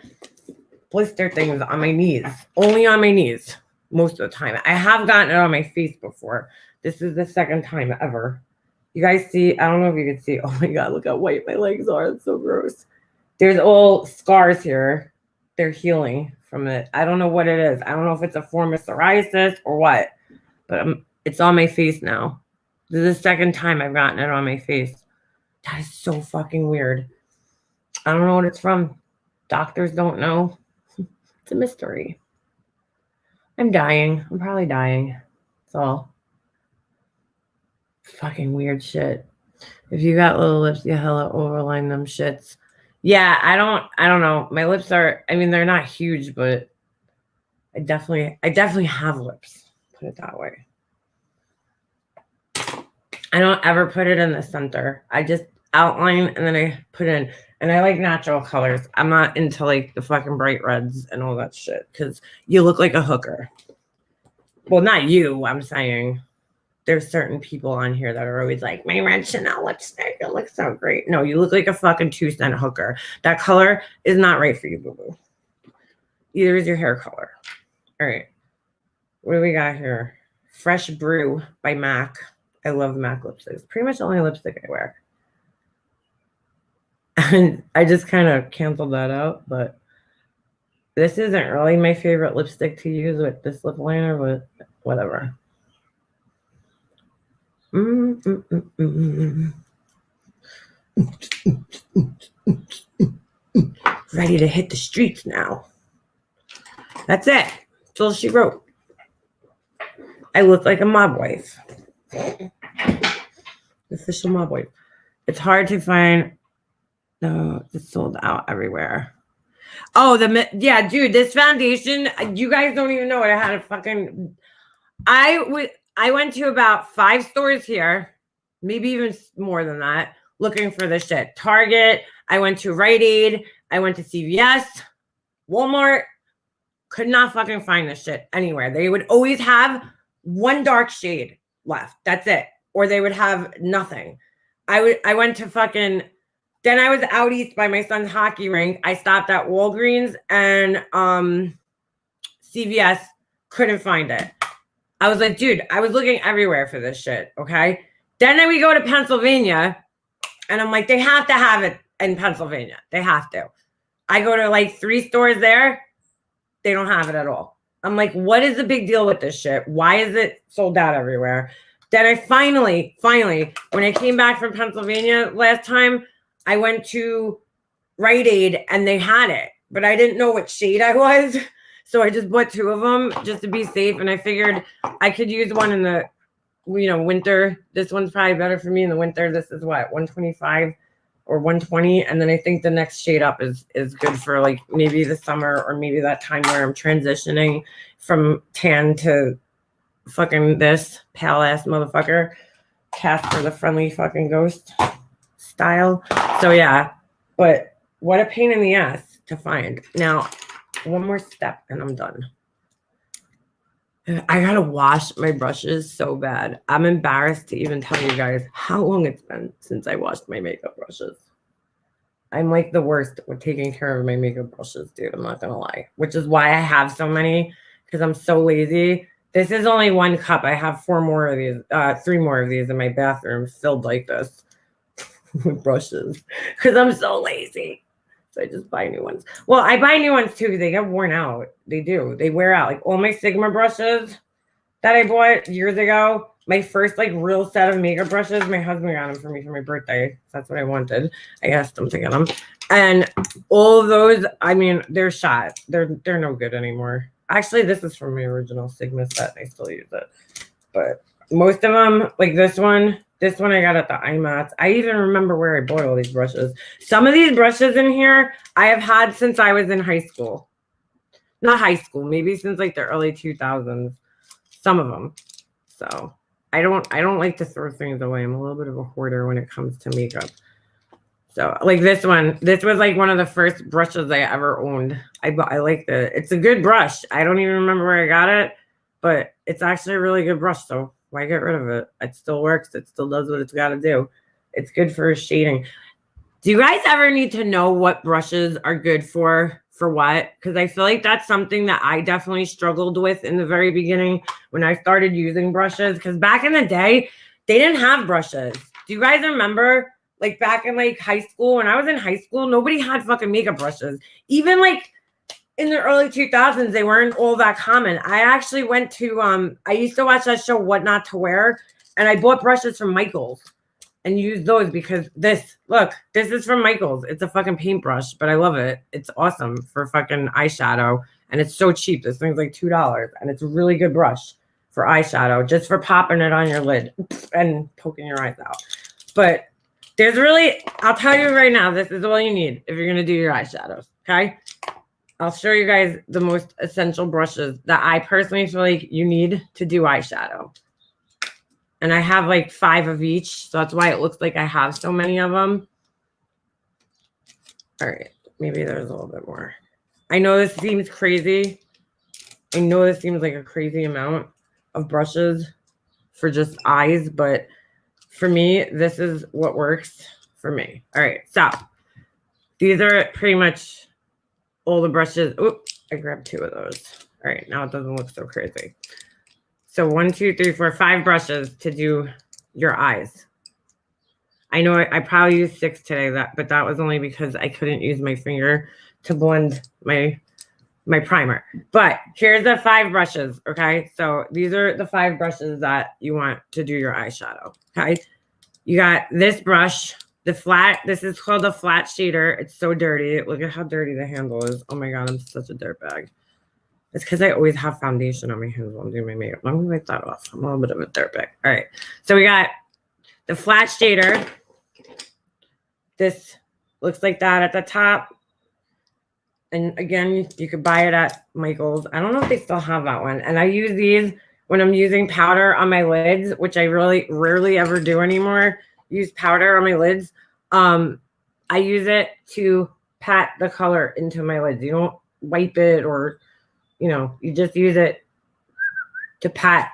blister things on my knees. Only on my knees most of the time. I have gotten it on my face before. This is the second time ever. You guys see? I don't know if you can see. Oh my god, look how white my legs are. It's so gross. There's all scars here. They're healing from it. I don't know what it is. I don't know if it's a form of psoriasis or what. But it's on my face now. This is the second time I've gotten it on my face. That is so fucking weird. I don't know what it's from. Doctors don't know. It's a mystery. I'm dying. I'm probably dying. That's all. Fucking weird shit. If you got little lips, you hella overline them shits. Yeah, I don't know. My lips are, I mean, they're not huge, but I definitely have lips. Put it that way. I don't ever put it in the center. I just outline and then I put in. And I like natural colors. I'm not into like the fucking bright reds and all that shit because you look like a hooker. Well, not you, I'm saying. There's certain people on here that are always like, my red Chanel lipstick, it looks so great. No, you look like a fucking 2-cent hooker. That color is not right for you, boo-boo. Either is your hair color. All right. What do we got here? Fresh Brew by MAC. I love MAC lipsticks. Pretty much the only lipstick I wear. And I just kind of canceled that out, but this isn't really my favorite lipstick to use with this lip liner, but whatever. Ready to hit the streets now. That's it. That's all she wrote. I look like a mob wife. Official mob wife. It's hard to find. No, it's sold out everywhere. Oh, yeah, dude, this foundation, you guys don't even know what I had a fucking. I went to about 5 stores here, maybe even more than that, looking for this shit. Target, I went to Rite Aid, I went to CVS, Walmart, could not fucking find this shit anywhere. They would always have one dark shade left. That's it. Or they would have nothing. I went to fucking, then I was out east by my son's hockey rink. I stopped at Walgreens and CVS, couldn't find it. I was like, dude, I was looking everywhere for this shit, okay? Then we go to Pennsylvania, and I'm like, they have to have it in Pennsylvania. They have to. I go to like 3 stores there. They don't have it at all. I'm like, what is the big deal with this shit? Why is it sold out everywhere? Then I finally, when I came back from Pennsylvania last time, I went to Rite Aid, and they had it. But I didn't know what shade I was. So I just bought 2 of them just to be safe. And I figured I could use one in the, winter. This one's probably better for me in the winter. This is what, $125 or 120. And then I think the next shade up is good for like maybe the summer or maybe that time where I'm transitioning from tan to fucking this pale ass motherfucker. Casper the Friendly Fucking Ghost style. So yeah, but what a pain in the ass to find. Now, one more step and I'm done. I gotta wash my brushes so bad. I'm embarrassed to even tell you guys how long it's been since I washed my makeup brushes. I'm like the worst with taking care of my makeup brushes, dude. I'm not gonna lie. Which is why I have so many, because I'm so lazy. This is only 1 cup. I have 4 more of these, 3 more of these in my bathroom filled like this with brushes because I'm so lazy. So I just buy new ones. Well, I buy new ones too because they get worn out. They do. They wear out. Like all my Sigma brushes that I bought years ago, my first like real set of makeup brushes, my husband got them for me for my birthday. That's what I wanted. I asked him to get them. And all of those, I mean, they're shot. They're no good anymore. Actually, this is from my original Sigma set. I still use it. But most of them, like this one I got at the IMATs. I even remember where I bought all these brushes. Some of these brushes in here I have had since I was in high school. Not high school, maybe since like the early 2000s. Some of them. So I don't like to throw things away. I'm a little bit of a hoarder when it comes to makeup. So like this one, this was like one of the first brushes I ever owned. I like it's a good brush. I don't even remember where I got it, but it's actually a really good brush. So why get rid of it? It still works. It still does what it's got to do. It's good for shading. Do you guys ever need to know what brushes are good for what? Because I feel like that's something that I definitely struggled with in the very beginning when I started using brushes. Because back in the day, they didn't have brushes. Do you guys remember? Like back in like high school, when I was in high school, nobody had fucking makeup brushes. Even like in the early 2000s, they weren't all that common. I actually went to, I used to watch that show, What Not to Wear, and I bought brushes from Michael's and used those because this is from Michael's. It's a fucking paintbrush, but I love it. It's awesome for fucking eyeshadow, and it's so cheap. This thing's like $2, and it's a really good brush for eyeshadow, just for popping it on your lid and poking your eyes out. But there's really, I'll tell you right now, this is all you need if you're going to do your eyeshadows, okay? I'll show you guys the most essential brushes that I personally feel like you need to do eyeshadow. And I have like 5 of each, so that's why it looks like I have so many of them. All right, maybe there's a little bit more. I know this seems crazy. I know this seems like a crazy amount of brushes for just eyes, but for me, this is what works for me. All right, so these are pretty much all the brushes. Oop, I grabbed 2 of those. All right, now it doesn't look so crazy. So 1, 2, 3, 4, 5 brushes to do your eyes. I know I probably used 6 today, but that was only because I couldn't use my finger to blend my primer. But here's the 5 brushes, okay? So these are the 5 brushes that you want to do your eyeshadow, okay? You got this brush, this is called a flat shader. It's so dirty. Look at how dirty the handle is. Oh my God, I'm such a dirtbag. It's because I always have foundation on my hands while I'm doing my makeup. I'm going to wipe that off. I'm a little bit of a dirtbag. All right. So we got the flat shader. This looks like that at the top. And again, you could buy it at Michael's. I don't know if they still have that one. And I use these when I'm using powder on my lids, which I really rarely ever do anymore. Use powder on my lids. I use it to pat the color into my lids. You don't wipe it or, you know, you just use it to pat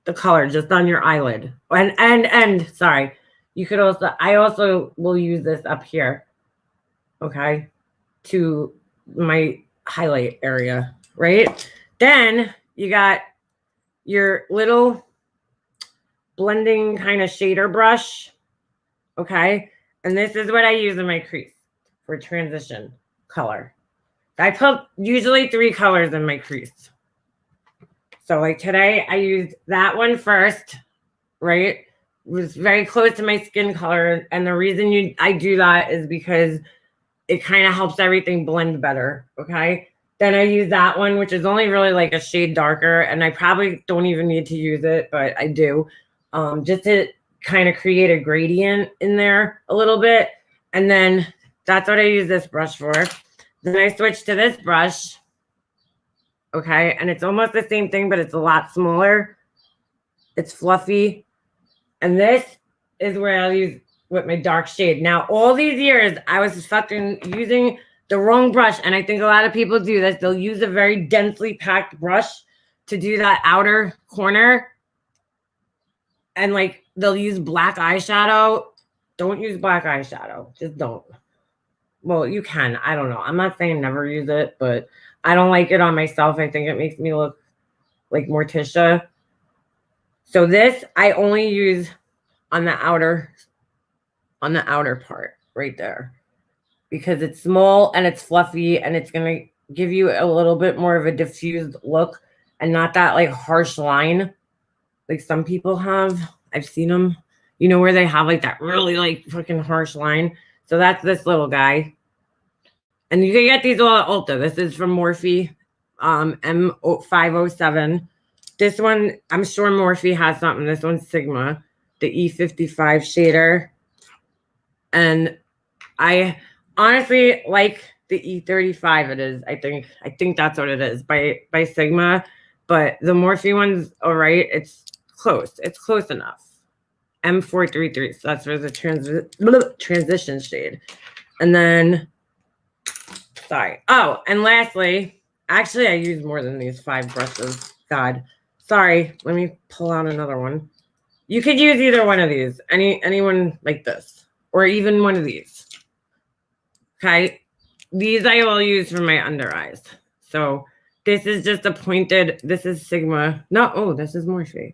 the color just on your eyelid. And sorry, you could also, I also will use this up here, okay, to my highlight area, right? Then you got your little blending kind of shader brush, okay? And this is what I use in my crease for transition color. I put usually 3 colors in my crease. So like today I used that one first, right? It was very close to my skin color. And the reason I do that is because it kind of helps everything blend better, okay? Then I use that one, which is only really like a shade darker. And I probably don't even need to use it, but I do. Just to kind of create a gradient in there a little bit. And then that's what I use this brush for. Then I switch to this brush. Okay. And it's almost the same thing, but it's a lot smaller. It's fluffy. And this is where I'll use with my dark shade. Now, all these years, I was fucking using the wrong brush. And I think a lot of people do this. They'll use a very densely packed brush to do that outer corner. And like, they'll use black eyeshadow. Don't use black eyeshadow. Just don't. Well, you can. I don't know. I'm not saying never use it, but I don't like it on myself. I think it makes me look like Morticia. So this I only use on the outer part right there because it's small and it's fluffy and it's going to give you a little bit more of a diffused look and not that like harsh line like some people have. I've seen them, you know, where they have like that really like fucking harsh line. So that's this little guy. And you can get these all at Ulta. This is from Morphe, M507. This one, I'm sure Morphe has something. This one's Sigma, the E55 shader. And I honestly like the E35 it is. I think that's what it is by Sigma. But the Morphe one's all right. It's close. It's close enough. M433. So that's for the transition shade. And then, sorry. Oh, and lastly, actually, I use more than these 5 brushes. God. Sorry. Let me pull out another one. You could use either one of these. Anyone like this. Or even one of these. Okay. These I will use for my under eyes. So this is just a pointed. This is Sigma. No. Oh, this is Morphe.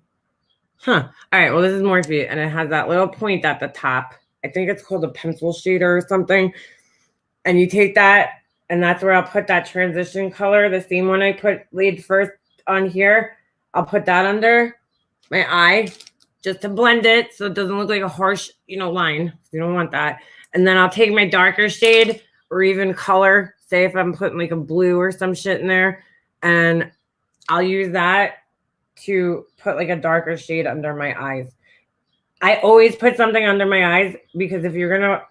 Huh. All right. Well, this is Morphe, and it has that little point at the top. I think it's called a pencil shader or something. And you take that, and that's where I'll put that transition color, the same one I laid first on here. I'll put that under my eye just to blend it so it doesn't look like a harsh, line. You don't want that. And then I'll take my darker shade or even color. Say if I'm putting like a blue or some shit in there, and I'll use that to put like a darker shade under my eyes. I always put something under my eyes because if you're gonna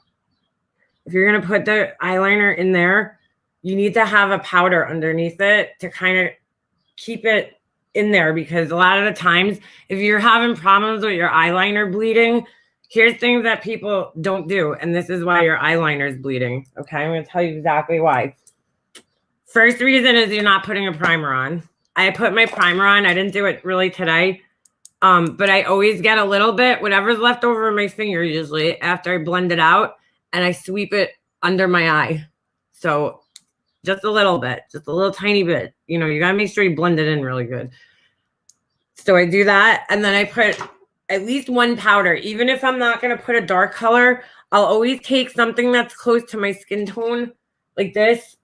put the eyeliner in there, you need to have a powder underneath it to kind of keep it in there, because a lot of the times if you're having problems with your eyeliner bleeding, here's things that people don't do, and this is why your eyeliner is bleeding. Okay, I'm going to tell you exactly why. First reason is you're not putting a primer on. I put my primer on. I didn't do it really today. But I always get a little bit, whatever's left over my finger usually after I blend it out, and I sweep it under my eye. So just a little bit, just a little tiny bit. You got to make sure you blend it in really good. So I do that, and then I put at least one powder. Even if I'm not going to put a dark color, I'll always take something that's close to my skin tone like this.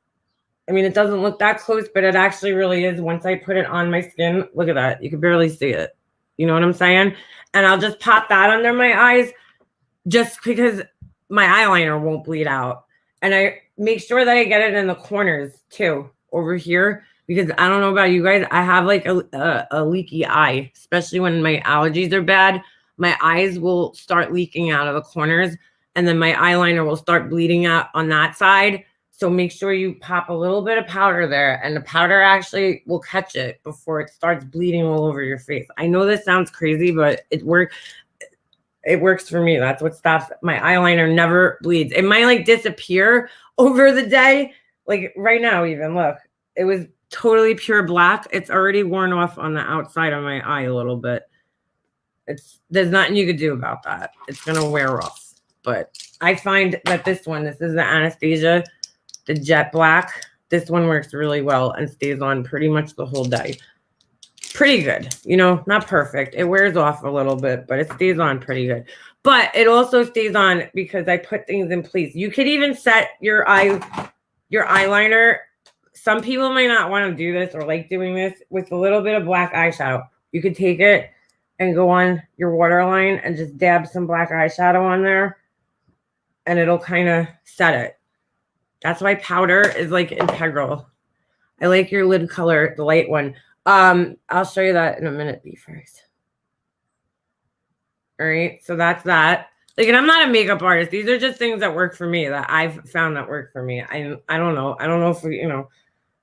I mean, it doesn't look that close, but it actually really is. Once I put it on my skin, look at that. You can barely see it. You know what I'm saying? And I'll just pop that under my eyes just because my eyeliner won't bleed out. And I make sure that I get it in the corners too, over here, because I don't know about you guys. I have like a leaky eye, especially when my allergies are bad. My eyes will start leaking out of the corners, and then my eyeliner will start bleeding out on that side. So make sure you pop a little bit of powder there, and the powder actually will catch it before it starts bleeding all over your face. I know this sounds crazy, but it works. It works for me. That's what stops. My eyeliner never bleeds. It might like disappear over the day. Like right now, even look, it was totally pure black. It's already worn off on the outside of my eye a little bit. There's nothing you could do about that. It's going to wear off. But I find that this is the Anastasia, the jet black. This one works really well and stays on pretty much the whole day. Pretty good. Not perfect. It wears off a little bit, but it stays on pretty good. But it also stays on because I put things in place. You could even set your eyeliner. Some people might not want to do this or like doing this with a little bit of black eyeshadow. You could take it and go on your waterline and just dab some black eyeshadow on there, and it'll kind of set it. That's why powder is like integral. I like your lid color, the light one. I'll show you that in a minute. Be first. All right, so that's that. Like, and I'm not a makeup artist. These are just things that work for me that I've found that work for me. I don't know. I don't know if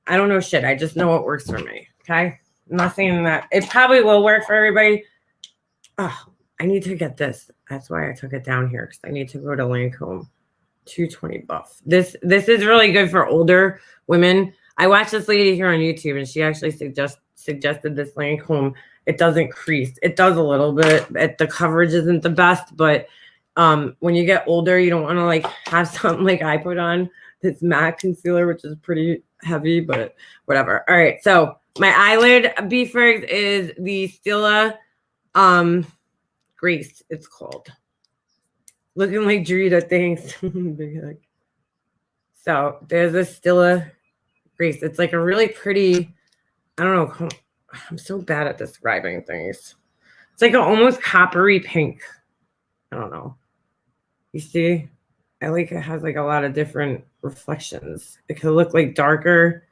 I don't know shit. I just know what works for me. Okay. Nothing that it probably will work for everybody. Oh, I need to get this. That's why I took it down here because I need to go to Lancome. 220 buff. This is really good for older women. I watched this lady here on YouTube and she actually suggested this Lancome. It doesn't crease. It does a little bit. The coverage isn't the best, but when you get older, you don't want to like have something like I put on this matte concealer, which is pretty heavy, but whatever. All right, so my eyelid B-Fergs is the Stila Grace, it's called. Looking like Drita, thanks. So there's a Stila Grace. It's like a really pretty, I don't know, I'm so bad at describing things. It's like an almost coppery pink. I don't know. You see? I like it has like a lot of different reflections. It could look like darker,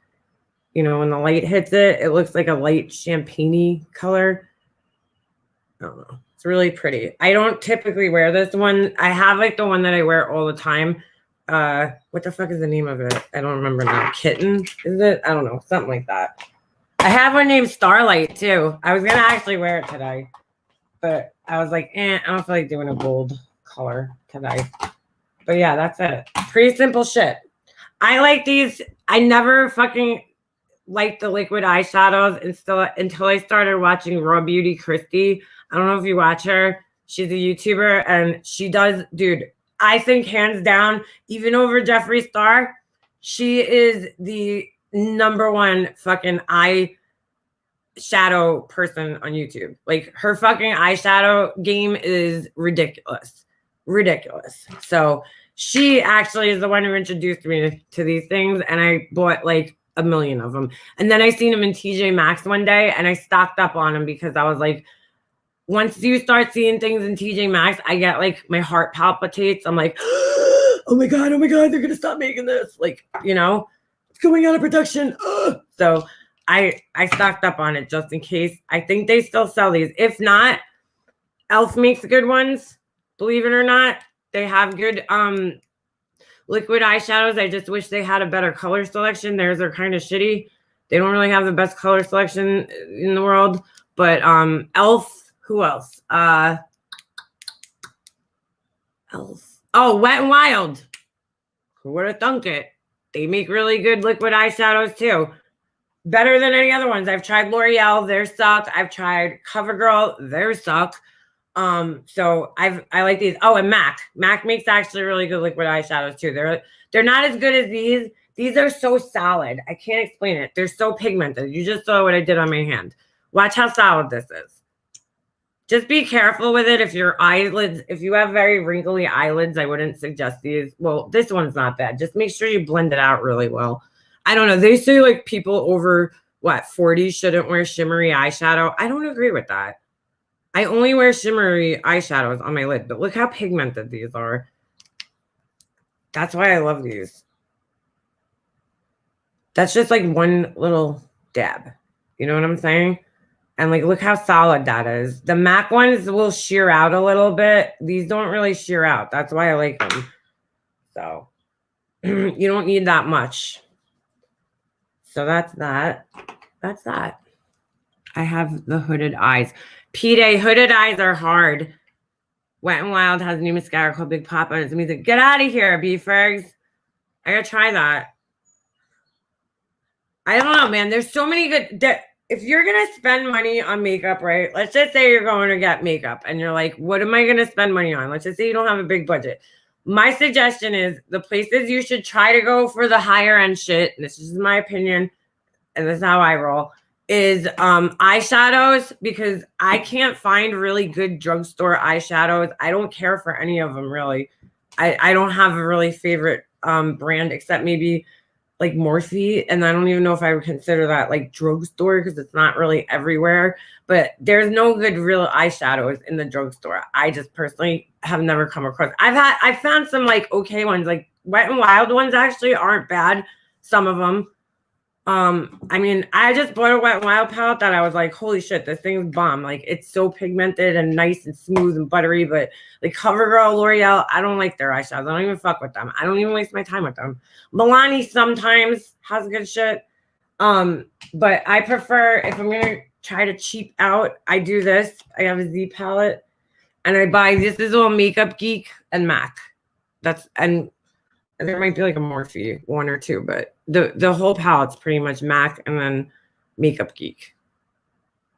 when the light hits it, it looks like a light champagne-y color. I don't know. It's really pretty. I don't typically wear this one. I have like the one that I wear all the time. What the fuck is the name of it? I don't remember now. Kitten, is it? I don't know. Something like that. I have one named Starlight too. I was going to actually wear it today. But I was like, I don't feel like doing a gold color today. But yeah, that's it. Pretty simple shit. I like these. I never fucking liked the liquid eyeshadows until I started watching Raw Beauty Christy. I don't know if you watch her. She's a YouTuber and she does, dude, I think hands down, even over Jeffree Star, she is the #1 fucking eyeshadow person on YouTube. Like her fucking eyeshadow game is ridiculous. Ridiculous. So she actually is the one who introduced me to these things and I bought like a million of them. And then I seen them in TJ Maxx one day and I stocked up on them because I was like, once you start seeing things in TJ Maxx, I get like my heart palpitates. I'm like, oh my God, they're going to stop making this. Like, it's going out of production. So I stocked up on it just in case. I think they still sell these. If not, Elf makes good ones. Believe it or not, they have good liquid eyeshadows. I just wish they had a better color selection. Theirs are kind of shitty. They don't really have the best color selection in the world. But Elf. Who else? Elf. Oh, Wet n Wild. Who would have thunk it? They make really good liquid eyeshadows too. Better than any other ones. I've tried L'Oreal. Theirs suck. I've tried CoverGirl. Theirs suck. So I like these. Oh, and MAC. MAC makes actually really good liquid eyeshadows too. They're not as good as these. These are so solid. I can't explain it. They're so pigmented. You just saw what I did on my hand. Watch how solid this is. Just be careful with it. If you have very wrinkly eyelids, I wouldn't suggest these. Well, this one's not bad. Just make sure you blend it out really well. I don't know. They say like people over 40 shouldn't wear shimmery eyeshadow. I don't agree with that. I only wear shimmery eyeshadows on my lid, but look how pigmented these are. That's why I love these. That's just like one little dab. You know what I'm saying? And like, look how solid that is. The MAC ones will sheer out a little bit. These don't really sheer out. That's why I like them. So you don't need that much. So that's that. That's that. I have the hooded eyes. P-Day, hooded eyes are hard. Wet n Wild has a new mascara called Big Papa. It's music. Get out of here, B-Fergs. I gotta try that. I don't know, man. There's so many good... If you're going to spend money on makeup, right? Let's just say you're going to get makeup and you're like, what am I going to spend money on? Let's just say you don't have a big budget. My suggestion is the places you should try to go for the higher end shit, and this is my opinion, and this is how I roll, is eyeshadows, because I can't find really good drugstore eyeshadows. I don't care for any of them, really. I don't have a really favorite brand except maybe like Morphe, and I don't even know if I would consider that like drugstore because it's not really everywhere. But there's no good real eyeshadows in the drugstore. I just personally have never come across. I found some like okay ones, like Wet n Wild ones actually aren't bad. Some of them. I mean, I just bought a Wet n Wild palette that I was like, holy shit, this thing is bomb. Like, it's so pigmented and nice and smooth and buttery. But like CoverGirl, L'Oreal, I don't like their eyeshadows. I don't even fuck with them. I don't even waste my time with them. Milani sometimes has good shit. But I prefer, if I'm gonna try to cheap out, I do this. I have a Z palette, and I buy this is all Makeup Geek and MAC. And there might be like a Morphe one or two, but the whole palette's pretty much MAC and then Makeup Geek.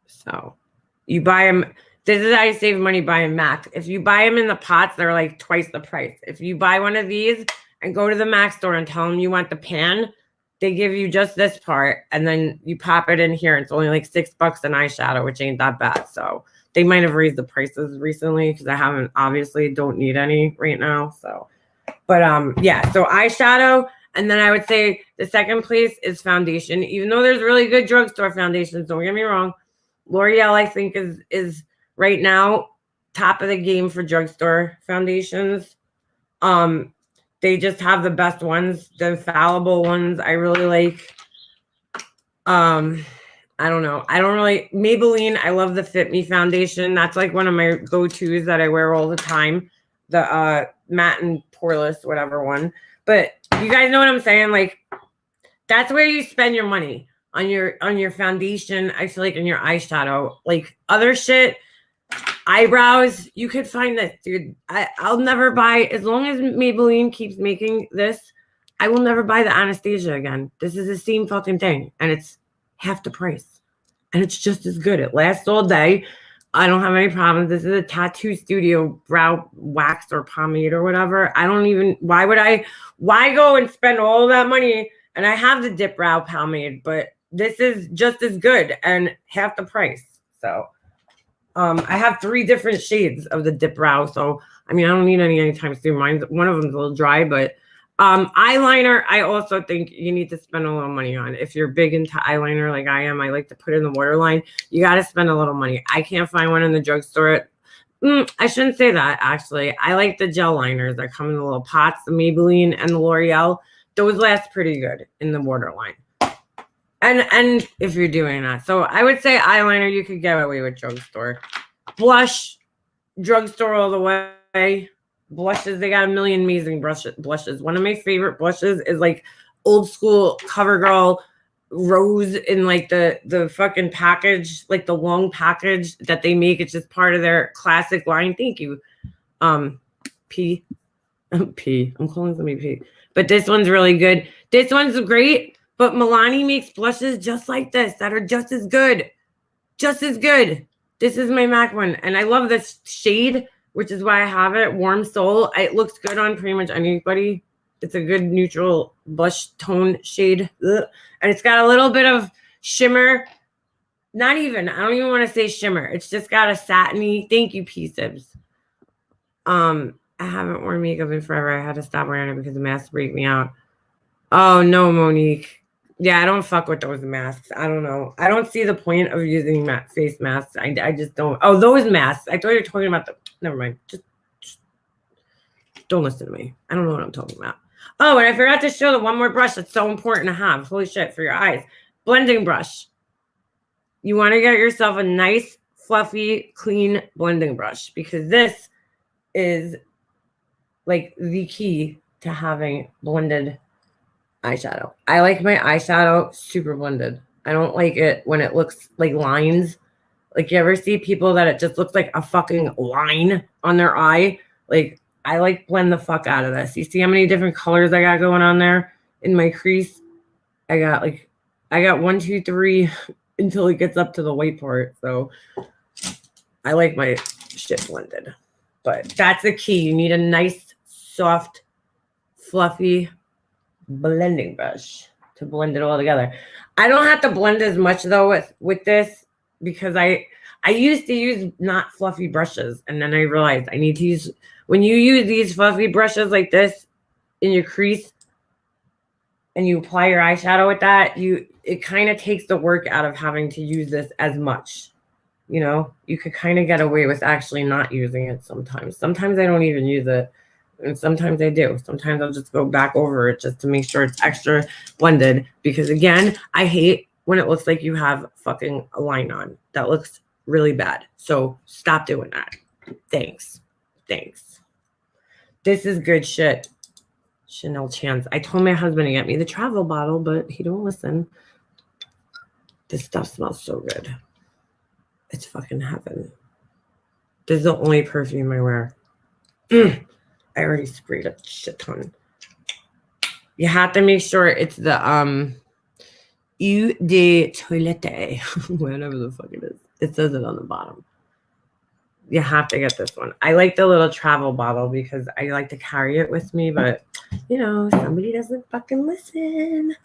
So you buy them. This is how you save money buying MAC. If you buy them in the pots, they're like twice the price. If you buy one of these and go to the MAC store and tell them you want the pan, they give you just this part, and then you pop it in here. It's only like $6 an eyeshadow, which ain't that bad. So they might have raised the prices recently because I don't need any right now. So, but yeah, so eyeshadow, and then I would say the second place is foundation. Even though there's really good drugstore foundations, don't get me wrong, L'Oreal I think is right now top of the game for drugstore foundations. They just have the best ones, the infallible ones. I really like. I don't know. Maybelline. I love the Fit Me foundation. That's like one of my go-tos that I wear all the time. The matte and poreless, whatever one. But you guys know what I'm saying? Like, that's where you spend your money on your foundation. I feel like in your eyeshadow, like other shit. Eyebrows, you could find this, dude. I'll never buy, as long as Maybelline keeps making this, I will never buy the Anastasia again. This is the same fucking thing, and it's half the price, and it's just as good. It lasts all day. I don't have any problems. This is a Tattoo Studio brow wax or pomade or whatever. Why go and spend all that money? And I have the Dip Brow pomade, but this is just as good and half the price. So I have 3 different shades of the Dip Brow. So, I mean, I don't need any anytime soon. One of them's a little dry, but eyeliner, I also think you need to spend a little money on. If you're big into eyeliner like I am, I like to put in the waterline. You got to spend a little money. I can't find one in the drugstore. I shouldn't say that, actually. I like the gel liners that come in the little pots, the Maybelline and the L'Oreal. Those last pretty good in the waterline. And if you're doing that. So I would say eyeliner, you could get away with drugstore. Blush, drugstore all the way. Blushes, they got a million amazing blushes. One of my favorite blushes is like old school CoverGirl rose in like the fucking package, like the long package that they make. It's just part of their classic line. Thank you. P. I'm calling somebody P. But this one's really good. This one's great. But Milani makes blushes just like this that are just as good. Just as good. This is my MAC one. And I love this shade, which is why I have it. Warm Soul. It looks good on pretty much anybody. It's a good neutral blush tone shade. Ugh. And it's got a little bit of shimmer. I don't even want to say shimmer. It's just got a satiny. Thank you, P-Sibs. I haven't worn makeup in forever. I had to stop wearing it because the masks break me out. Oh, no, Monique. Yeah, I don't fuck with those masks. I don't know. I don't see the point of using face masks. I just don't. Oh, those masks. I thought you were talking about the. Never mind. Just don't listen to me. I don't know what I'm talking about. Oh, and I forgot to show the one more brush that's so important to have. Holy shit, for your eyes. Blending brush. You want to get yourself a nice, fluffy, clean blending brush because this is like the key to having blended eyeshadow. I like my eyeshadow super blended. I don't like it when it looks like lines. Like, you ever see people that it just looks like a fucking line on their eye? Like, I like blend the fuck out of this. You see how many different colors I got going on there in my crease? I got 1, 2, 3 until it gets up to the white part. So I like my shit blended. But that's the key. You need a nice, soft, fluffy blending brush to blend it all together. I don't have to blend as much though with this because I used to use not fluffy brushes, and then I realized I need to use, when you use these fluffy brushes like this in your crease and you apply your eyeshadow with that, it kind of takes the work out of having to use this as much. You know, you could kind of get away with actually not using it sometimes. Sometimes I don't even use it. And sometimes I do. Sometimes I'll just go back over it just to make sure it's extra blended. Because again, I hate when it looks like you have fucking a line on. That looks really bad. So stop doing that. Thanks. This is good shit. Chanel Chance. I told my husband to get me the travel bottle, but he don't listen. This stuff smells so good. It's fucking heaven. This is the only perfume I wear. I already sprayed a shit ton. You have to make sure it's the Eau de Toilette, whatever the fuck it is. It says it on the bottom. You have to get this one. I like the little travel bottle because I like to carry it with me, but you know, somebody doesn't fucking listen.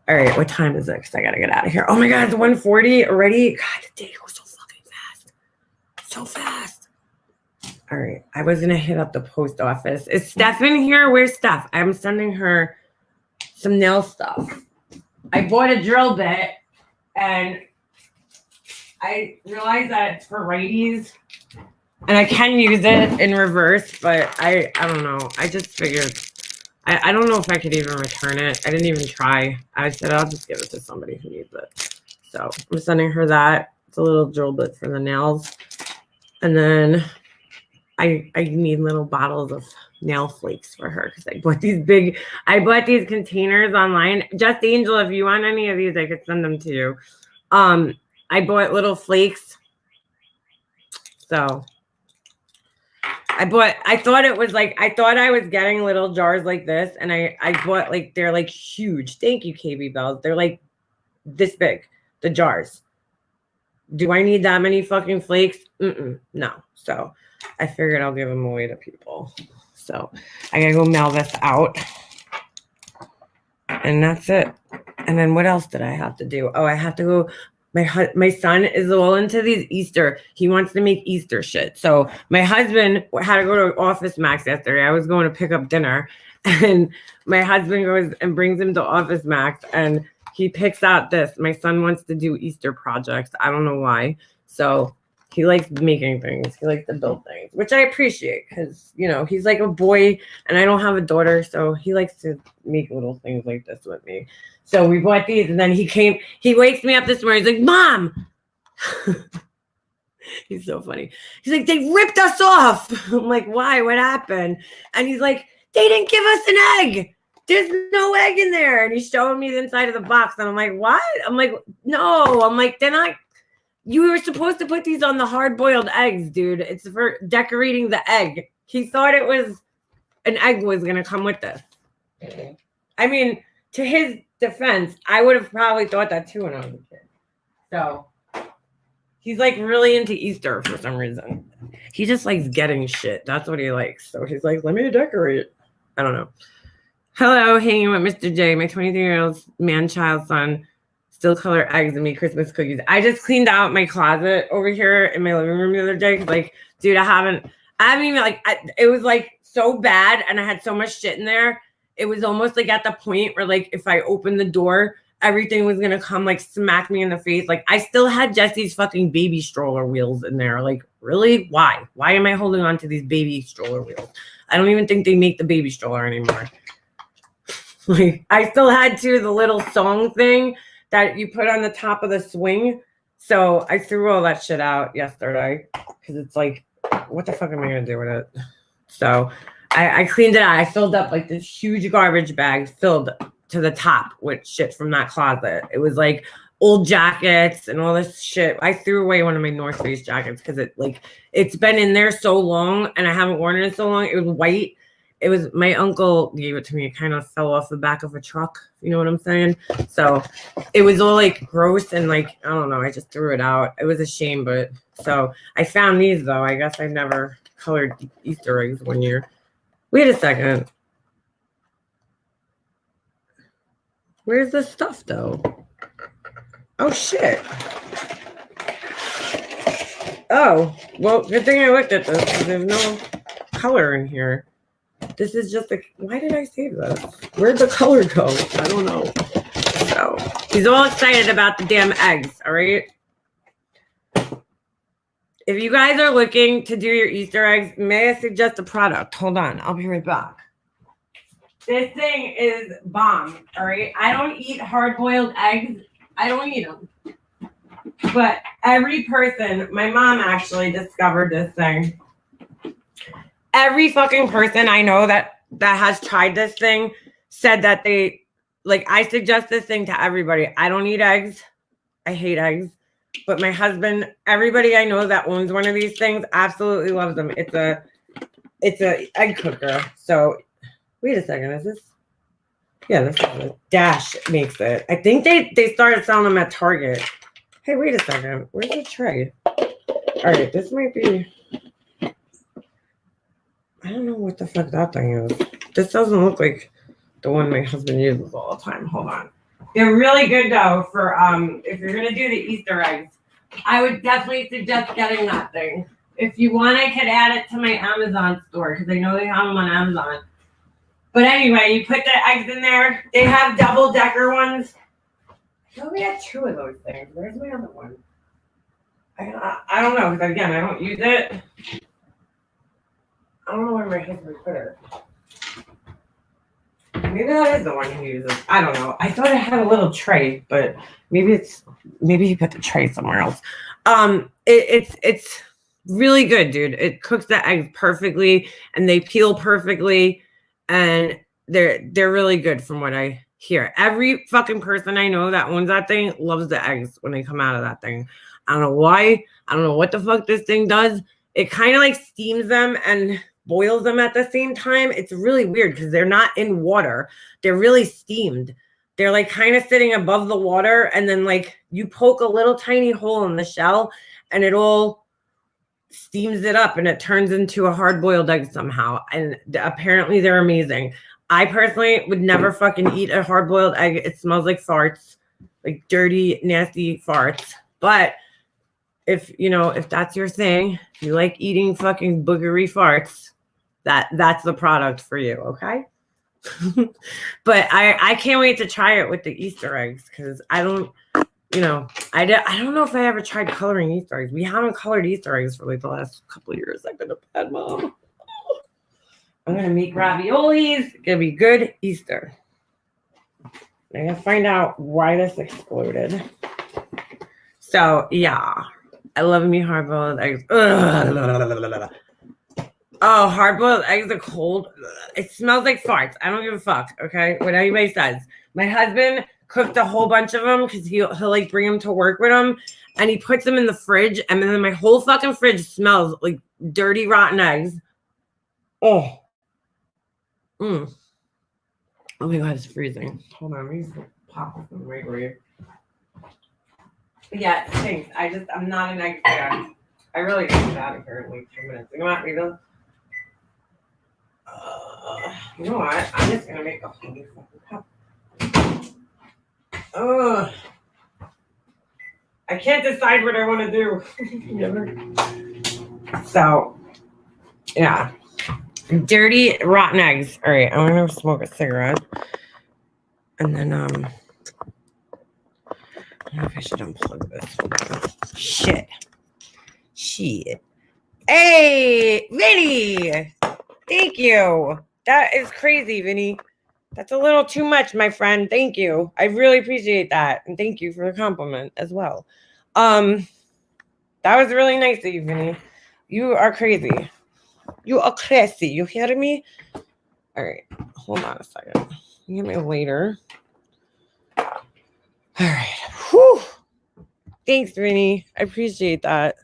All right, what time is it? Because I gotta get out of here. Oh my god, it's 1:40 already. God, the day goes so fucking fast. So fast. All right, I was gonna hit up the post office. Is Steph in here? Where's Steph? I'm sending her some nail stuff. I bought a drill bit and I realized that it's for righties and I can use it in reverse, but I don't know. I just figured I don't know if I could even return it. I didn't even try. I said I'll just give it to somebody who needs it. So I'm sending her that. It's a little drill bit for the nails. And then I need little bottles of nail flakes for her because I bought these containers online. Just Angel, if you want any of these, I could send them to you. I bought little flakes. So I thought I was getting little jars like this, and I bought like, they're like huge. Thank you, KB Bells. They're like this big, the jars. Do I need that many fucking flakes? No. So I figured I'll give them away to people. So I gotta go mail this out. And that's it. And then what else did I have to do? Oh, I have to go. My son is all into these Easter. He wants to make Easter shit. So my husband had to go to Office Max yesterday. I was going to pick up dinner. And my husband goes and brings him to Office Max. And he picks out this. My son wants to do Easter projects. I don't know why. So he likes making things. He likes to build things, which I appreciate because, you know, he's like a boy and I don't have a daughter. So he likes to make little things like this with me. So we bought these and then he wakes me up this morning. He's like, Mom. He's so funny. He's like, they ripped us off. I'm like, why? What happened? And he's like, they didn't give us an egg. There's no egg in there. And he's showing me the inside of the box. And I'm like, what? I'm like, no. I'm like, they're not. You were supposed to put these on the hard-boiled eggs, dude. It's for decorating the egg. He thought it was an egg was going to come with this. I mean, to his defense, I would have probably thought that too when I was a kid. So he's like really into Easter for some reason. He just likes getting shit. That's what he likes. So he's like, let me decorate. I don't know. Hello, hanging with Mr. J, my 23-year-old man-child son. Still color eggs and make Christmas cookies. I just cleaned out my closet over here in my living room the other day. Like, dude, I haven't even like, it was like so bad. And I had so much shit in there. It was almost like at the point where like, if I opened the door, everything was going to come like smack me in the face. Like I still had Jesse's fucking baby stroller wheels in there. Like, really? Why am I holding on to these baby stroller wheels? I don't even think they make the baby stroller anymore. Like I still had the little song thing that you put on the top of the swing. So I threw all that shit out yesterday because it's like, what the fuck am I going to do with it? So I cleaned it out. I filled up like this huge garbage bag filled to the top with shit from that closet. It was like old jackets and all this shit. I threw away one of my North Face jackets because it's been in there so long and I haven't worn it in so long. It was white. It was my uncle gave it to me. It kind of fell off the back of a truck. You know what I'm saying? So it was all like gross and like, I don't know. I just threw it out. It was a shame, but so I found these though. I guess I've never colored Easter eggs one year. Wait a second. Where's the stuff though? Oh shit. Oh, well, good thing I looked at this because there's no color in here. This is just why did I save this? Where'd the color go? I don't know. So he's all excited about the damn eggs, all right? If you guys are looking to do your Easter eggs, may I suggest a product? Hold on, I'll be right back. This thing is bomb, all right? I don't eat hard-boiled eggs. I don't eat them. But every person, my mom actually discovered this thing. Every fucking person I know that has tried this thing said that they, like, I suggest this thing to everybody. I don't eat eggs. I hate eggs. But my husband, everybody I know that owns one of these things absolutely loves them. It's a egg cooker. So wait a second, is this? Yeah, this is it. Dash makes it. I think they started selling them at Target. Hey, wait a second. Where's the tray? All right, this might be. I don't know what the fuck that thing is. This doesn't look like the one my husband uses all the time. Hold on. They're really good though for if you're gonna do the Easter eggs. I would definitely suggest getting that thing. If you want, I could add it to my Amazon store because I know they have them on Amazon. But anyway, you put the eggs in there. They have double-decker ones. I thought we had 2 of those things. Where's my other one? I don't know because again, I don't use it. I don't know where my husband put it. Maybe that is the one he uses. I don't know. I thought it had a little tray, but maybe he put the tray somewhere else. It's really good, dude. It cooks the eggs perfectly and they peel perfectly, and they're really good from what I hear. Every fucking person I know that owns that thing loves the eggs when they come out of that thing. I don't know why. I don't know what the fuck this thing does. It kind of like steams them and boils them at the same time. It's really weird because they're not in water. They're really steamed. They're like kind of sitting above the water, and then like you poke a little tiny hole in the shell and it all steams it up and it turns into a hard-boiled egg somehow. And apparently they're amazing. I personally would never fucking eat a hard-boiled egg. It smells like farts, like dirty, nasty farts. But if that's your thing, if you like eating fucking boogery farts, that's the product for you, okay? But I can't wait to try it with the Easter eggs because I don't know if I ever tried coloring Easter eggs. We haven't colored Easter eggs for like the last couple of years. I've been a bad mom. I'm gonna make raviolis. It's gonna be good Easter. I'm gonna find out why this exploded. So yeah, I love me hard-boiled eggs. Ugh. Oh, hard-boiled eggs are cold. It smells like farts. I don't give a fuck, okay? What anybody says. My husband cooked a whole bunch of them because he'll like bring them to work with him, and he puts them in the fridge, and then my whole fucking fridge smells like dirty, rotten eggs. Oh. Oh my God, it's freezing. Hold on, let me just pop this in the microwave. Yeah, it stinks. I'm not an egg fan. I really gotta get out of here in like 2 minutes. You know what, Rita? You know what? I'm just gonna make a whole new fucking cup. I can't decide what I want to do. So, yeah. Dirty, rotten eggs. All right, I'm gonna smoke a cigarette. And then, I don't know if I should unplug this. Shit. Hey, Vinny! Thank you. That is crazy, Vinny. That's a little too much, my friend. Thank you. I really appreciate that. And thank you for the compliment as well. That was really nice of you, Vinny. You are crazy. You are crazy. You hear me? All right. Hold on a second. Give me later. All right. Whew. Thanks, Vinny. I appreciate that.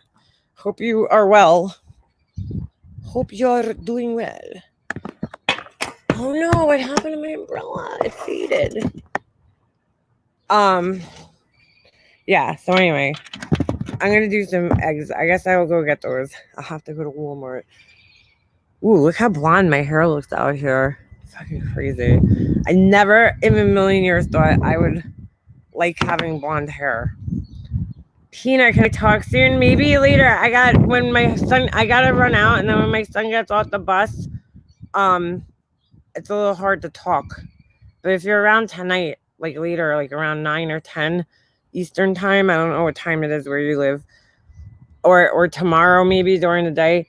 Hope you are well. Hope you're doing well. Oh no, what happened to my umbrella? It faded. Yeah, so anyway, I'm gonna do some eggs. I guess I will go get those. I'll have to go to Walmart. Ooh, look how blonde my hair looks out here. Fucking crazy. I never in a million years thought I would like having blonde hair. Tina, can I talk soon? Maybe later. I gotta run out, and then when my son gets off the bus, it's a little hard to talk. But if you're around tonight, like later, like around 9 or 10 Eastern time, I don't know what time it is where you live. or tomorrow maybe during the day.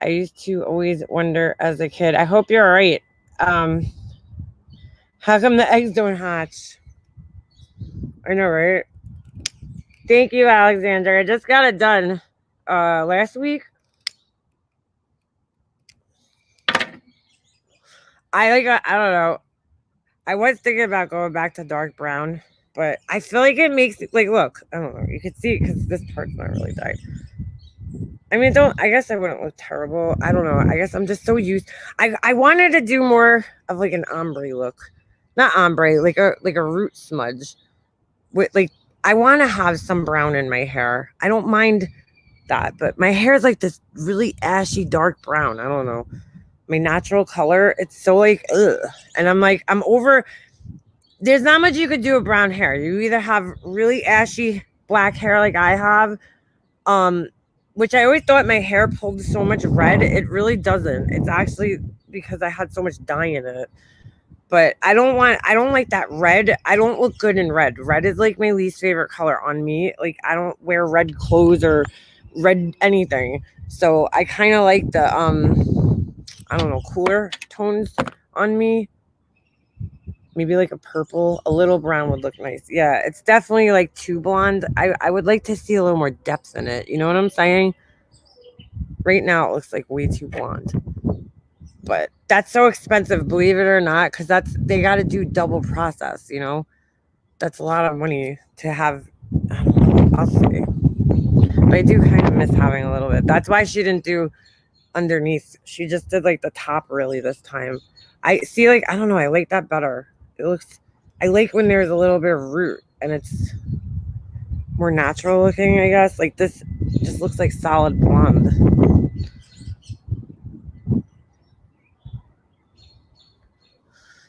I used to always wonder as a kid. I hope you're all right. How come the eggs don't hatch? I know, right? Thank you, Alexander. I just got it done last week. I don't know. I was thinking about going back to dark brown, but I feel like it makes it, like, look, I don't know. You can see it because this part's not really dyed. I mean, I guess I wouldn't look terrible. I don't know. I guess I'm just so used. I wanted to do more of like an ombre look. Not ombre, like a root smudge. With like, I want to have some brown in my hair. I don't mind that, but my hair is like this really ashy dark brown. I don't know. My natural color, it's so like ugh. And I'm like, I'm over. There's not much you could do with brown hair. You either have really ashy black hair like I have, which I always thought my hair pulled so much red. It really doesn't. It's actually because I had so much dye in it. But I don't like that red. I don't look good in red. Red is like my least favorite color on me. Like I don't wear red clothes or red anything. So I kind of like the I don't know, cooler tones on me. Maybe like a purple, a little brown would look nice. Yeah, it's definitely like too blonde. I would like to see a little more depth in it. You know what I'm saying? Right now it looks like way too blonde. But that's so expensive, believe it or not, because they got to do double process, you know? That's a lot of money to have. I'll see. But I do kind of miss having a little bit. That's why she didn't do underneath. She just did like the top really this time. I see, like, I don't know. I like that better. I like when there's a little bit of root and it's more natural looking, I guess. Like this just looks like solid blonde.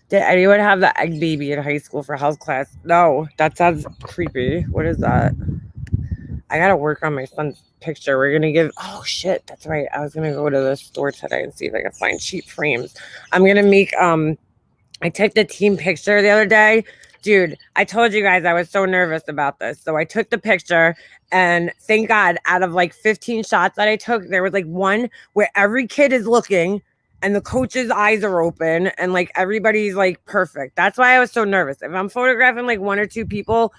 Did anyone have the egg baby in high school for health class? No, that sounds creepy. What is that? I gotta work on my son's picture. We're gonna give. Oh shit, that's right. I was gonna go to the store today and see if I can find cheap frames. I'm gonna make. I took the team picture the other day. Dude, I told you guys I was so nervous about this. So I took the picture, and thank God, out of like 15 shots that I took, there was like one where every kid is looking and the coach's eyes are open and like everybody's like perfect. That's why I was so nervous. If I'm photographing like one or two people,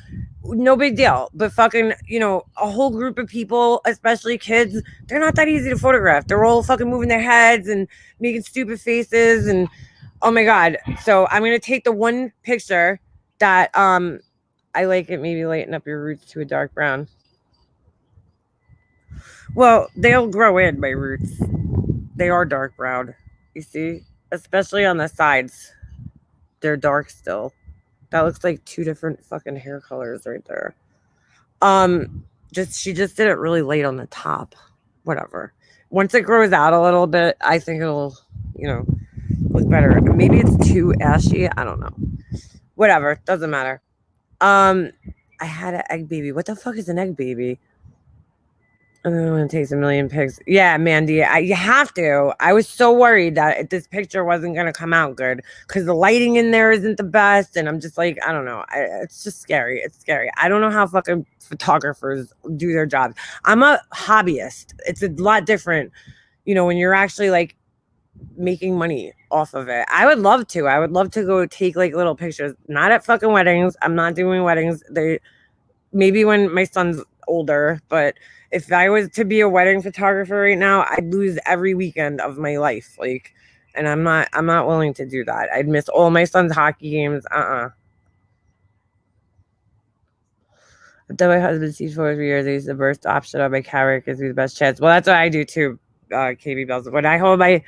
no big deal. But fucking, you know, a whole group of people, especially kids, they're not that easy to photograph. They're all fucking moving their heads and making stupid faces and oh my God. So I'm going to take the one picture that I like it, maybe lighten up your roots to a dark brown. Well, they'll grow in, my roots. They are dark brown. You see? Especially on the sides. They're dark still. That looks like two different fucking hair colors right there. She just did it really late on the top. Whatever. Once it grows out a little bit, I think it'll, you know, look better. Maybe it's too ashy. I don't know. Whatever. Doesn't matter. I had an egg baby. What the fuck is an egg baby? I'm going to take a million pics. Yeah, Mandy, you have to. I was so worried that this picture wasn't going to come out good because the lighting in there isn't the best. And I'm just like, I don't know. It's just scary. It's scary. I don't know how fucking photographers do their jobs. I'm a hobbyist. It's a lot different, you know, when you're actually like making money off of it. I would love to. I would love to go take like little pictures. Not at fucking weddings. I'm not doing weddings. Maybe when my son's older, but if I was to be a wedding photographer right now, I'd lose every weekend of my life. Like, and I'm not willing to do that. I'd miss all my son's hockey games. I've done my husband's seat for 3 years. I use the burst option on my camera gives me the best chance. Well, that's what I do too, KB Bells. When I hold my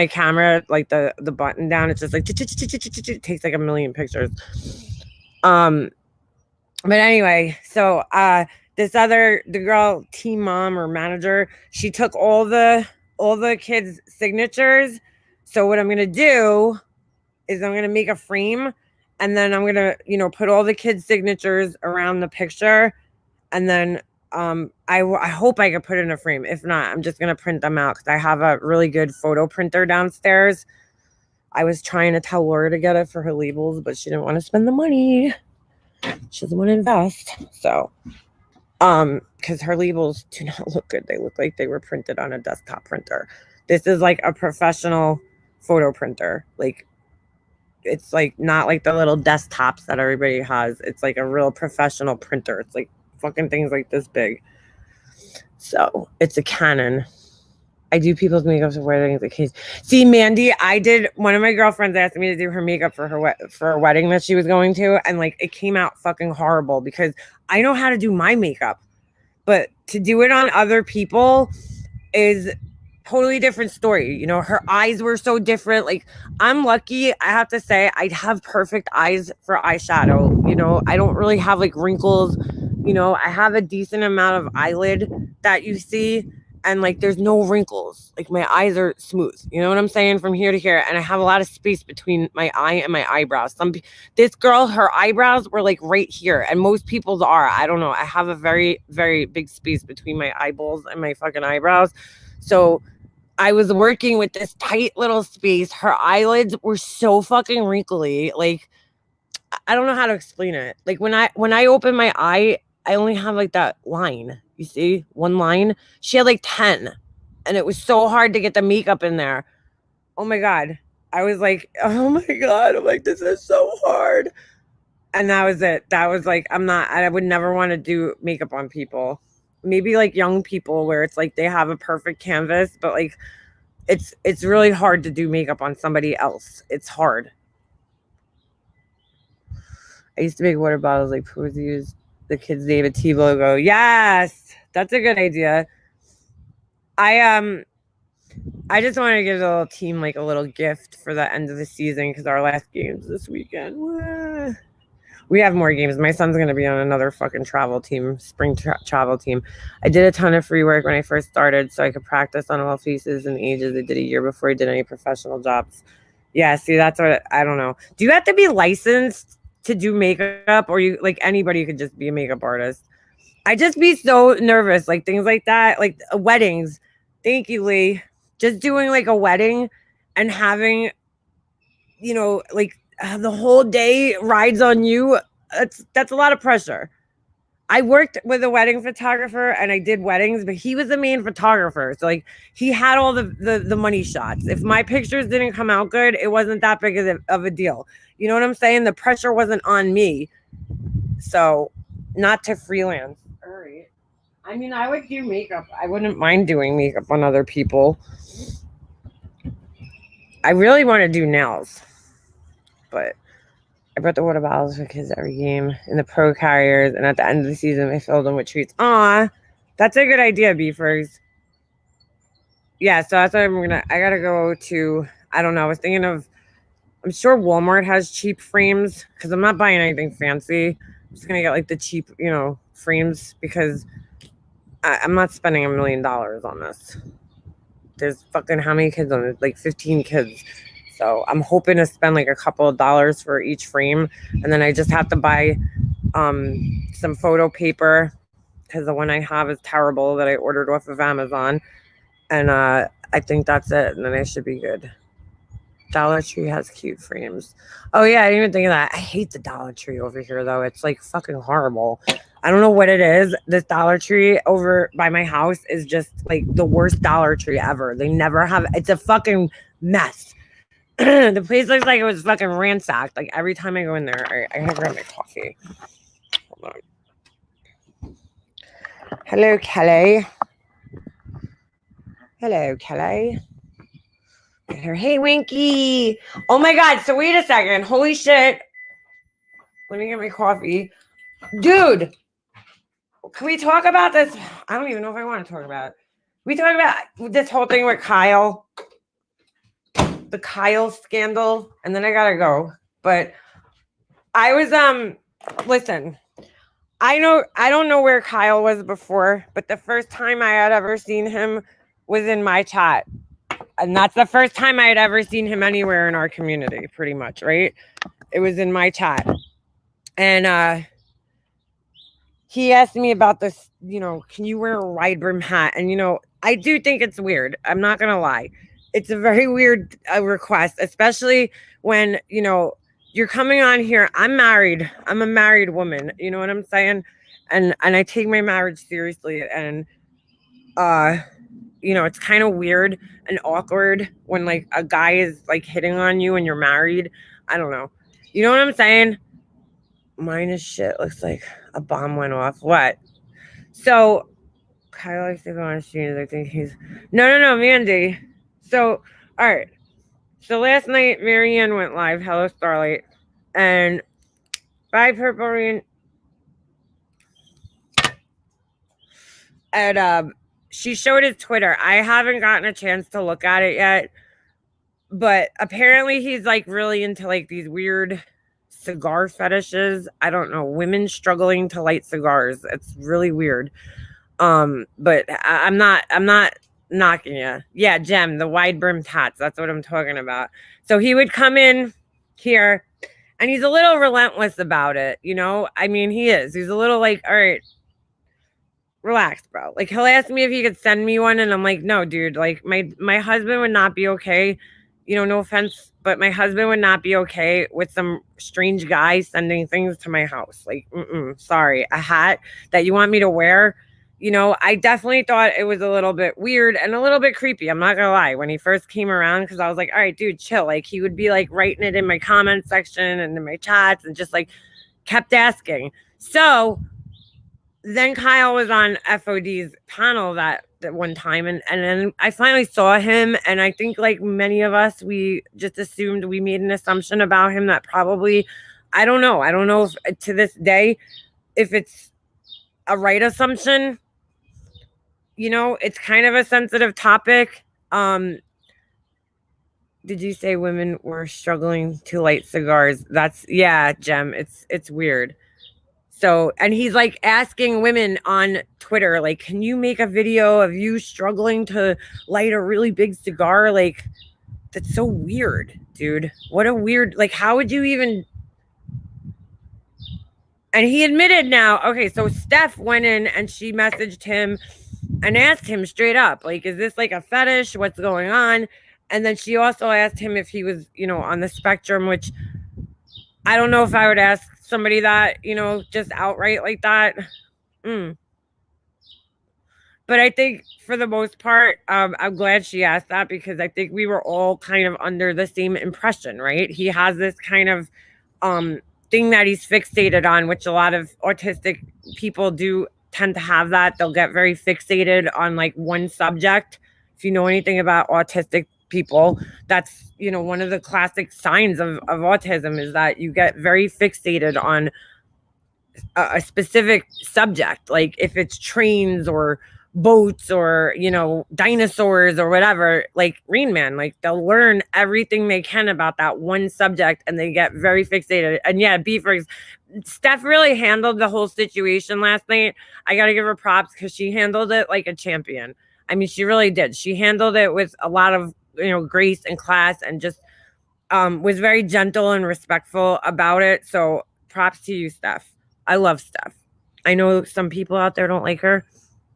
camera, like the button down, it's just like it takes like a million pictures. But anyway, so the girl team mom or manager, she took all the kids' signatures. So what I'm gonna do is I'm gonna make a frame, and then I'm gonna, you know, put all the kids' signatures around the picture, and then I hope I can put it in a frame. If not, I'm just gonna print them out because I have a really good photo printer downstairs. I was trying to tell Laura to get it for her labels, but she didn't want to spend the money. She doesn't want to invest. So Because her labels do not look good. They look like they were printed on a desktop printer. This is like a professional photo printer. Like, it's like not like the little desktops that everybody has. It's like a real professional printer. It's like fucking things like this big. So it's a Canon. I do people's makeup for weddings. See, Mandy, one of my girlfriends asked me to do her makeup for a wedding that she was going to, and like it came out fucking horrible because I know how to do my makeup, but to do it on other people is totally different story. You know, her eyes were so different. Like, I'm lucky, I have to say, I have perfect eyes for eyeshadow. You know, I don't really have like wrinkles. You know, I have a decent amount of eyelid that you see, and like there's no wrinkles. Like, my eyes are smooth. You know what I'm saying? From here to here, and I have a lot of space between my eye and my eyebrows. This girl, her eyebrows were like right here, and most people's are. I don't know. I have a very, very big space between my eyeballs and my fucking eyebrows. So I was working with this tight little space. Her eyelids were so fucking wrinkly. Like, I don't know how to explain it. Like, when I open my eye, I only have like that line. You see? One line. She had like 10. And it was so hard to get the makeup in there. Oh my God. I was like, oh my God. I'm like, this is so hard. And that was it. That was like, I would never want to do makeup on people. Maybe like young people where it's like they have a perfect canvas, but like it's really hard to do makeup on somebody else. It's hard. I used to make water bottles like Pooh's use the kids' David T logo. Yes, that's a good idea. I just want to give the little team like a little gift for the end of the season because our last game's this weekend. We have more games. My son's going to be on another fucking travel team, spring travel team. I did a ton of free work when I first started so I could practice on all faces and ages. I did a year before I did any professional jobs. Yeah, see, that's what, I don't know. Do you have to be licensed to do makeup, or you like anybody could just be a makeup artist? I just be so nervous, like things like that, like weddings. Thank you, Lee. Just doing like a wedding and having, you know, like the whole day rides on you. That's a lot of pressure. I worked with a wedding photographer and I did weddings, but he was the main photographer. So like he had all the money shots. If my pictures didn't come out good, it wasn't that big of a deal. You know what I'm saying? The pressure wasn't on me. So not to freelance. All right. I mean, I would do makeup. I wouldn't mind doing makeup on other people. I really want to do nails, but I brought the water bottles for kids every game in the pro carriers, and at the end of the season, I filled them with treats. Aw, that's a good idea, Beefers. Yeah, so that's what I gotta go to, I don't know, I was thinking of, I'm sure Walmart has cheap frames, because I'm not buying anything fancy. I'm just gonna get like the cheap, you know, frames, because I'm not spending $1 million on this. There's fucking how many kids on it? Like 15 kids. So I'm hoping to spend like a couple of dollars for each frame. And then I just have to buy some photo paper because the one I have is terrible that I ordered off of Amazon. And I think that's it. And then I should be good. Dollar Tree has cute frames. Oh, yeah, I didn't even think of that. I hate the Dollar Tree over here, though. It's like fucking horrible. I don't know what it is. This Dollar Tree over by my house is just like the worst Dollar Tree ever. They never have, it's a fucking mess. The place looks like it was fucking ransacked. Like every time I go in there, I gotta grab my coffee. Hold on. Hello, Kelly. Hello, Kelly. Get her. Hey, Winky. Oh my God. So wait a second. Holy shit. Let me get my coffee. Dude, can we talk about this? I don't even know if I want to talk about it. We talk about this whole thing with Kyle. The Kyle scandal, and then I gotta go. But I was listen, I don't know where Kyle was before, but the first time I had ever seen him was in my chat. And that's the first time I had ever seen him anywhere in our community, pretty much, right? It was in my chat. And he asked me about this, you know, can you wear a wide brim hat? And, you know, I do think it's weird. I'm not gonna lie. It's a very weird request, especially when, you know, you're coming on here. I'm married. I'm a married woman. You know what I'm saying? and I take my marriage seriously, and you know, it's kind of weird and awkward when like a guy is like hitting on you and you're married. I don't know. You know what I'm saying? Mine is shit. Looks like a bomb went off. What? So Kyle likes to go on streams. I think he's no, Mandy. So all right. So last night Marianne went live. Hello Starlight, and bye Purple Rain. And she showed his Twitter. I haven't gotten a chance to look at it yet, but apparently he's like really into like these weird cigar fetishes. I don't know, women struggling to light cigars. It's really weird. But I'm not knocking you. Yeah, Jem, the wide brimmed hats. That's what I'm talking about. So he would come in here and he's a little relentless about it, you know? I mean, he is. He's a little like, all right, relax, bro. Like he'll ask me if he could send me one, and I'm like, no, dude. Like my husband would not be okay. You know, no offense, but my husband would not be okay with some strange guy sending things to my house. Like, sorry, a hat that you want me to wear. You know, I definitely thought it was a little bit weird and a little bit creepy. I'm not gonna lie. When he first came around, because I was like, all right, dude, chill. Like he would be like writing it in my comment section and in my chats and just like kept asking. So then Kyle was on FOD's panel that one time, and then I finally saw him, and I think like many of us, we just assumed, we made an assumption about him that probably, I don't know if to this day if it's a right assumption. You know, it's kind of a sensitive topic. Did you say women were struggling to light cigars? That's, yeah, Jem, it's weird. So, and he's like asking women on Twitter, like, can you make a video of you struggling to light a really big cigar? Like, that's so weird, dude. What a weird, like, how would you even? And he admitted now, okay, so Steph went in and she messaged him and asked him straight up, like, is this like a fetish? What's going on? And then she also asked him if he was, you know, on the spectrum, which I don't know if I would ask somebody that, you know, just outright like that. But I think for the most part, I'm glad she asked that, because I think we were all kind of under the same impression, right? He has this kind of thing that he's fixated on, which a lot of autistic people do tend to have that. They'll get very fixated on like one subject. If you know anything about autistic people, that's, you know, one of the classic signs of autism is that you get very fixated on a specific subject, like if it's trains or boats or, you know, dinosaurs or whatever. Like Rain Man, like they'll learn everything they can about that one subject and they get very fixated. And yeah, Beefers, Steph really handled the whole situation last night. I gotta give her props because she handled it like a champion. I mean, she really did. She handled it with a lot of, you know, grace and class, and just was very gentle and respectful about it. So props to you, Steph. I love Steph. I know some people out there don't like her,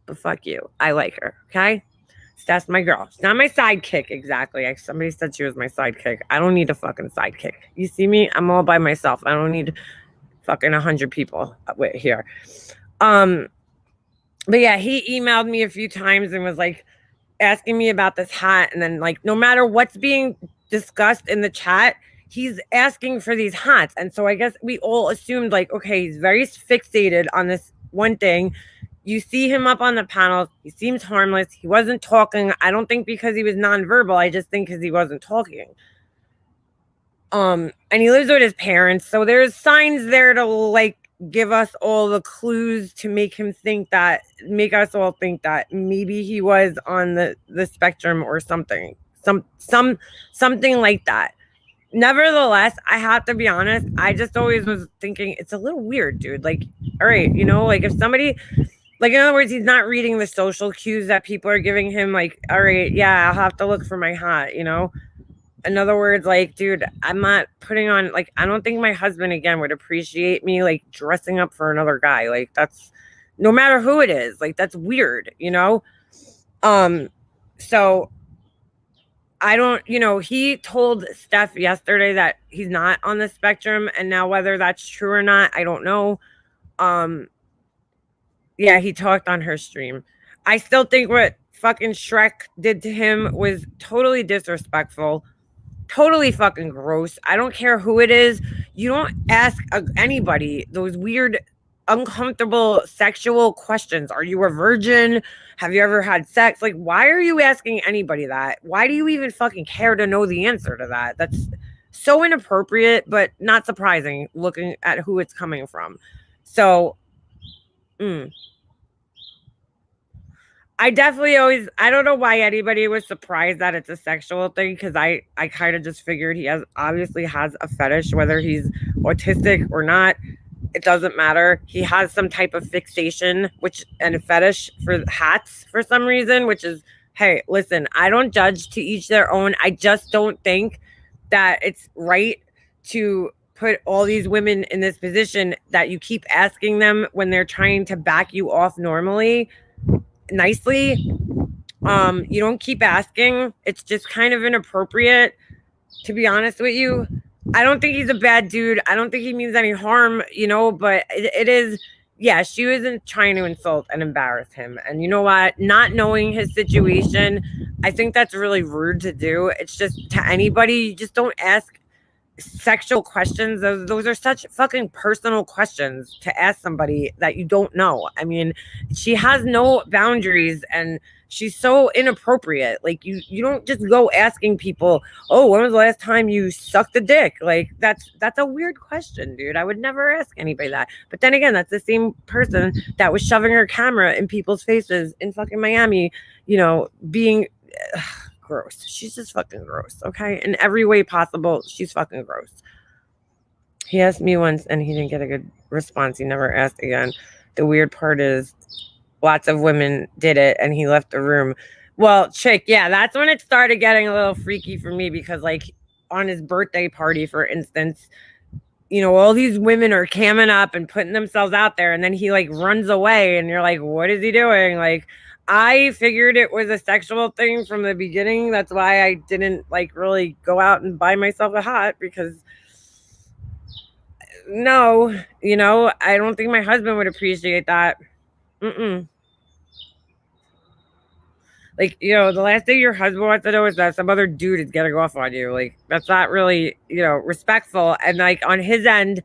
but fuck you. I like her. Okay. Steph's my girl. She's not my sidekick exactly. Somebody said she was my sidekick. I don't need a fucking sidekick. You see me? I'm all by myself. I don't need fucking 100 people here. But yeah, he emailed me a few times and was like asking me about this hat, and then like no matter what's being discussed in the chat, he's asking for these hats. And so I guess we all assumed like, okay, he's very fixated on this one thing. You see him up on the panel, he seems harmless. He wasn't talking. I don't think because he was nonverbal. I just think because he wasn't talking. And he lives with his parents, so there's signs there to like give us all the clues to make us all think that maybe he was on the spectrum or something, something like that. Nevertheless, I have to be honest, I just always was thinking it's a little weird, dude. Like, all right, you know, like if somebody, like in other words, he's not reading the social cues that people are giving him. Like, all right, yeah, I'll have to look for my hat, you know. In other words, like, dude, I'm not putting on, like, I don't think my husband again would appreciate me like dressing up for another guy. Like, that's, no matter who it is, like, that's weird, you know. So I don't, you know, he told Steph yesterday that he's not on the spectrum, and now whether that's true or not, I don't know. Yeah, he talked on her stream. I still think what fucking Shrek did to him was totally disrespectful, totally fucking gross. I don't care who it is. You don't ask anybody those weird, uncomfortable sexual questions. Are you a virgin? Have you ever had sex? Like, why are you asking anybody that? Why do you even fucking care to know the answer to that? That's so inappropriate, but not surprising looking at who it's coming from. So, I definitely always, I don't know why anybody was surprised that it's a sexual thing, because I kind of just figured he obviously has a fetish, whether he's autistic or not. It doesn't matter. He has some type of fixation, and a fetish for hats for some reason, which is, hey, listen, I don't judge, to each their own. I just don't think that it's right to put all these women in this position that you keep asking them when they're trying to back you off normally, nicely. You don't keep asking. It's just kind of inappropriate, to be honest with you. I don't think he's a bad dude. I don't think he means any harm, but it is, yeah, she wasn't trying to insult and embarrass him. And you know what? Not knowing his situation, I think that's really rude to do. It's just, to anybody, you just don't ask sexual questions. Those are such fucking personal questions to ask somebody that you don't know. I mean, she has no boundaries, and she's so inappropriate. Like, you don't just go asking people, oh, when was the last time you sucked a dick? Like, that's a weird question, dude. I would never ask anybody that. But then again, that's the same person that was shoving her camera in people's faces in fucking Miami, being gross. She's just fucking gross, okay? In every way possible, she's fucking gross. He asked me once and he didn't get a good response. He never asked again. The weird part is lots of women did it and he left the room. Well, chick, yeah, that's when it started getting a little freaky for me, because, like, on his birthday party, for instance, all these women are camming up and putting themselves out there, and then he, like, runs away, and you're like, what is he doing? Like, I figured it was a sexual thing from the beginning. That's why I didn't, like, really go out and buy myself a hat, because no, I don't think my husband would appreciate that. Like, the last thing your husband wants to know is that some other dude is getting off on you. Like, that's not really, respectful. And, like, on his end,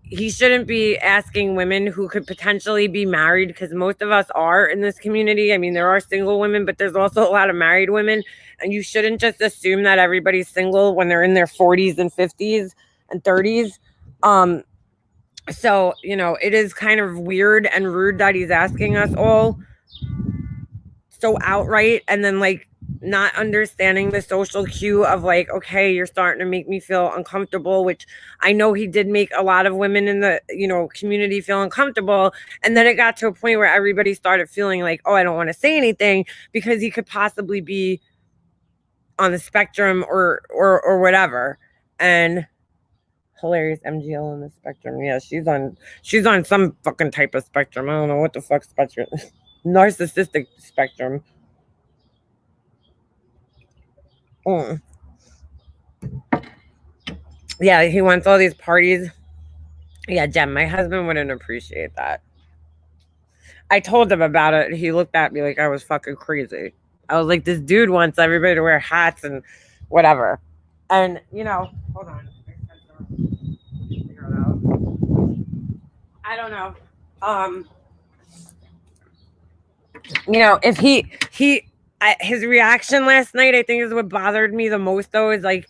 he shouldn't be asking women who could potentially be married, because most of us are in this community. I mean, there are single women, but there's also a lot of married women. And you shouldn't just assume that everybody's single when they're in their 40s and 50s and 30s. So, it is kind of weird and rude that he's asking us all so outright, and then, like, not understanding the social cue of, like, okay, you're starting to make me feel uncomfortable, which I know he did make a lot of women in the community feel uncomfortable. And then it got to a point where everybody started feeling like, oh, I don't want to say anything because he could possibly be on the spectrum or whatever. And hilarious, MGL on the spectrum. Yeah, she's on some fucking type of spectrum. I don't know what the fuck spectrum. Narcissistic spectrum. Yeah, he wants all these parties. Yeah, Jem, my husband wouldn't appreciate that. I told him about it. He looked at me like I was fucking crazy. I was like, this dude wants everybody to wear hats and whatever. And, hold on. I don't know. If his reaction last night, I think, is what bothered me the most, though, is like,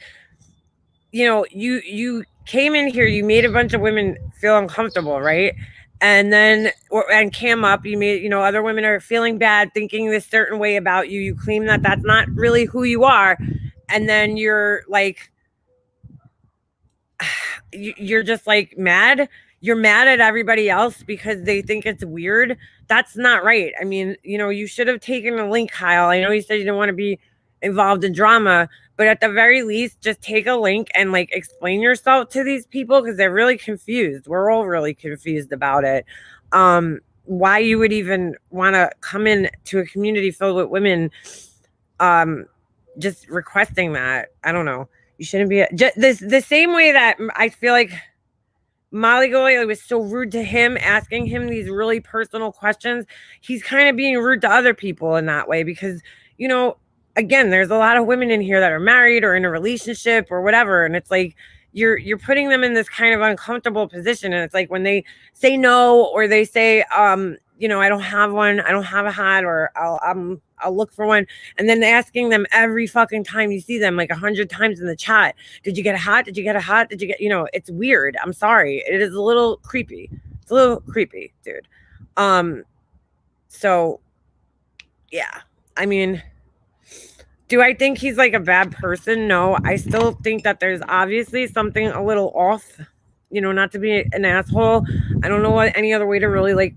you came in here, you made a bunch of women feel uncomfortable, right? And then, and cam up, you made, other women are feeling bad, thinking this certain way about you. You claim that that's not really who you are. And then you're like, you're just like mad. You're mad at everybody else because they think it's weird. That's not right. I mean, you should have taken a link, Kyle. I know you said you didn't want to be involved in drama, but at the very least, just take a link and, like, explain yourself to these people, because they're really confused. We're all really confused about it. Why you would even want to come in to a community filled with women, just requesting that. I don't know. You shouldn't be just the same way that I feel like Molly Golia was so rude to him, asking him these really personal questions. He's kind of being rude to other people in that way because, you know, again, there's a lot of women in here that are married or in a relationship or whatever, and it's like you're putting them in this kind of uncomfortable position. And it's like when they say no or they say, you know, I don't have one, I don't have a hat, or I'll look for one, and then asking them every fucking time you see them, like 100 times in the chat, did you get a hat? Did you get a hat? Did you get, you know, it's weird. I'm sorry. It is a little creepy. It's a little creepy, dude. So yeah, I mean, do I think he's like a bad person? No, I still think that there's obviously something a little off, you know, not to be an asshole. I don't know what any other way to really like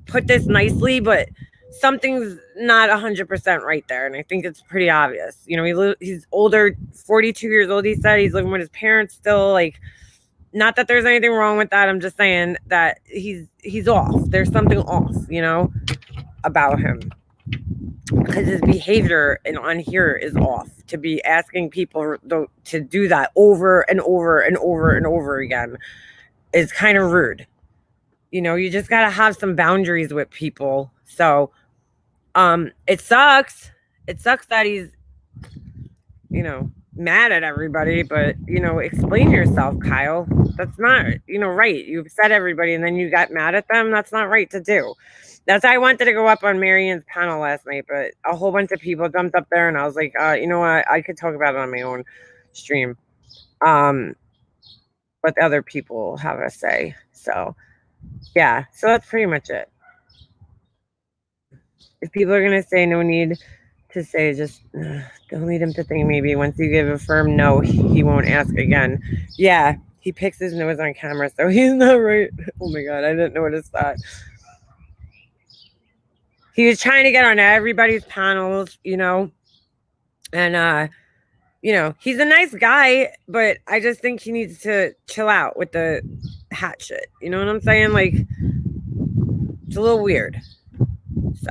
put this nicely, but something's not 100% right there. And I think it's pretty obvious. You know, he's older, 42 years old. He said he's living with his parents still. Like, not that there's anything wrong with that. I'm just saying that he's off. There's something off, you know, about him. Because his behavior on here is off. To be asking people to do that over and over and over and over again is kind of rude. You know, you just got to have some boundaries with people. So it sucks. It sucks that he's, you know, mad at everybody, but, you know, explain yourself, Kyle. That's not, you know, right. You upset everybody and then you got mad at them. That's not right to do. That's why I wanted to go up on Marianne's panel last night, but a whole bunch of people jumped up there and I was like, you know what? I could talk about it on my own stream. What the other people have to say. So yeah, so that's pretty much it. If people are going to say no need to say, just don't lead him to think maybe once you give a firm no, he won't ask again. Yeah, he picks his nose on camera, so he's not right. Oh my God, I didn't notice that. He was trying to get on everybody's panels, you know, and, you know, he's a nice guy, but I just think he needs to chill out with the hat shit. You know what I'm saying? Like, it's a little weird. So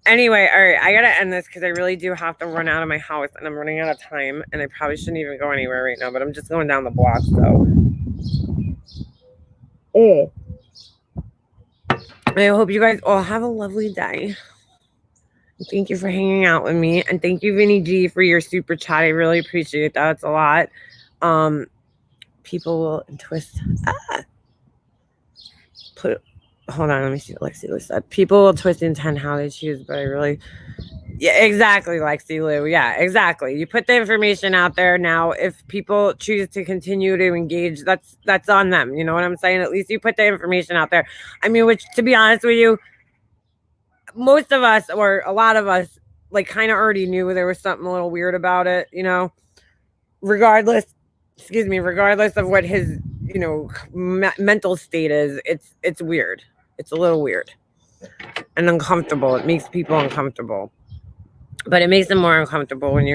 anyway, all right, I gotta end this because I really do have to run out of my house and I'm running out of time and I probably shouldn't even go anywhere right now, but I'm just going down the block. So I hope you guys all have a lovely day. Thank you for hanging out with me, and thank you, Vinny G, for your super chat. I really appreciate that. It's a lot. People will twist. Hold on, let me see what Lexi Lou said. People will twist intent how they choose, but I really, yeah, exactly, Lexi Lou. Yeah, exactly. You put the information out there. Now, if people choose to continue to engage, that's on them. You know what I'm saying? At least you put the information out there. I mean, which, to be honest with you, most of us, or a lot of us, like, kind of already knew there was something a little weird about it, you know, regardless of what his, you know, mental state is. It's weird. It's a little weird and uncomfortable. It makes people uncomfortable, but it makes them more uncomfortable when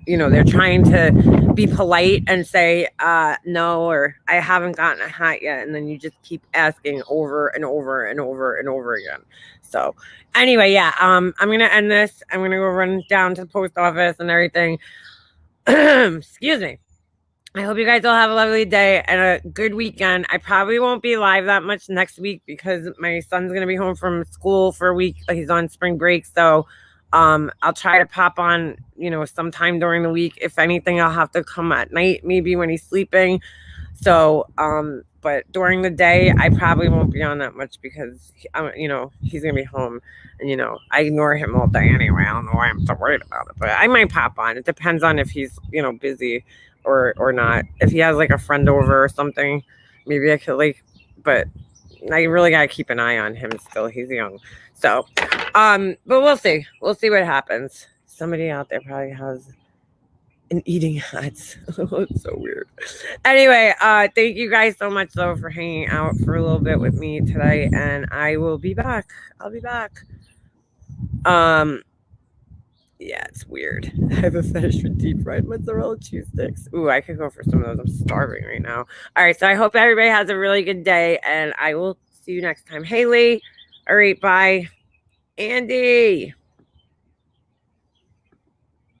you know, they're trying to be polite and say no, or I haven't gotten a hat yet, and then you just keep asking over and over and over and over again. So anyway, yeah, I'm gonna end this. I'm gonna go run down to the post office and everything. Excuse me. I hope you guys all have a lovely day and a good weekend. I probably won't be live that much next week because my son's gonna be home from school for a week. He's on spring break, so I'll try to pop on, you know, sometime during the week. If anything, I'll have to come at night, maybe when he's sleeping. So but during the day, I probably won't be on that much because, you know, he's going to be home. And, you know, I ignore him all day anyway. I don't know why I'm so worried about it. But I might pop on. It depends on if he's, you know, busy or not. If he has, like, a friend over or something, maybe I could, like, but I really got to keep an eye on him still. He's young. So, but we'll see. We'll see what happens. Somebody out there probably has an eating hats. It's so weird. Anyway, thank you guys so much though for hanging out for a little bit with me today, and I will be back. I'll be back. Yeah, it's weird. I have a fetish for deep fried mozzarella cheese sticks. Ooh, I could go for some of those. I'm starving right now. All right, so I hope everybody has a really good day, and I will see you next time. Haley. All right, bye. Andy.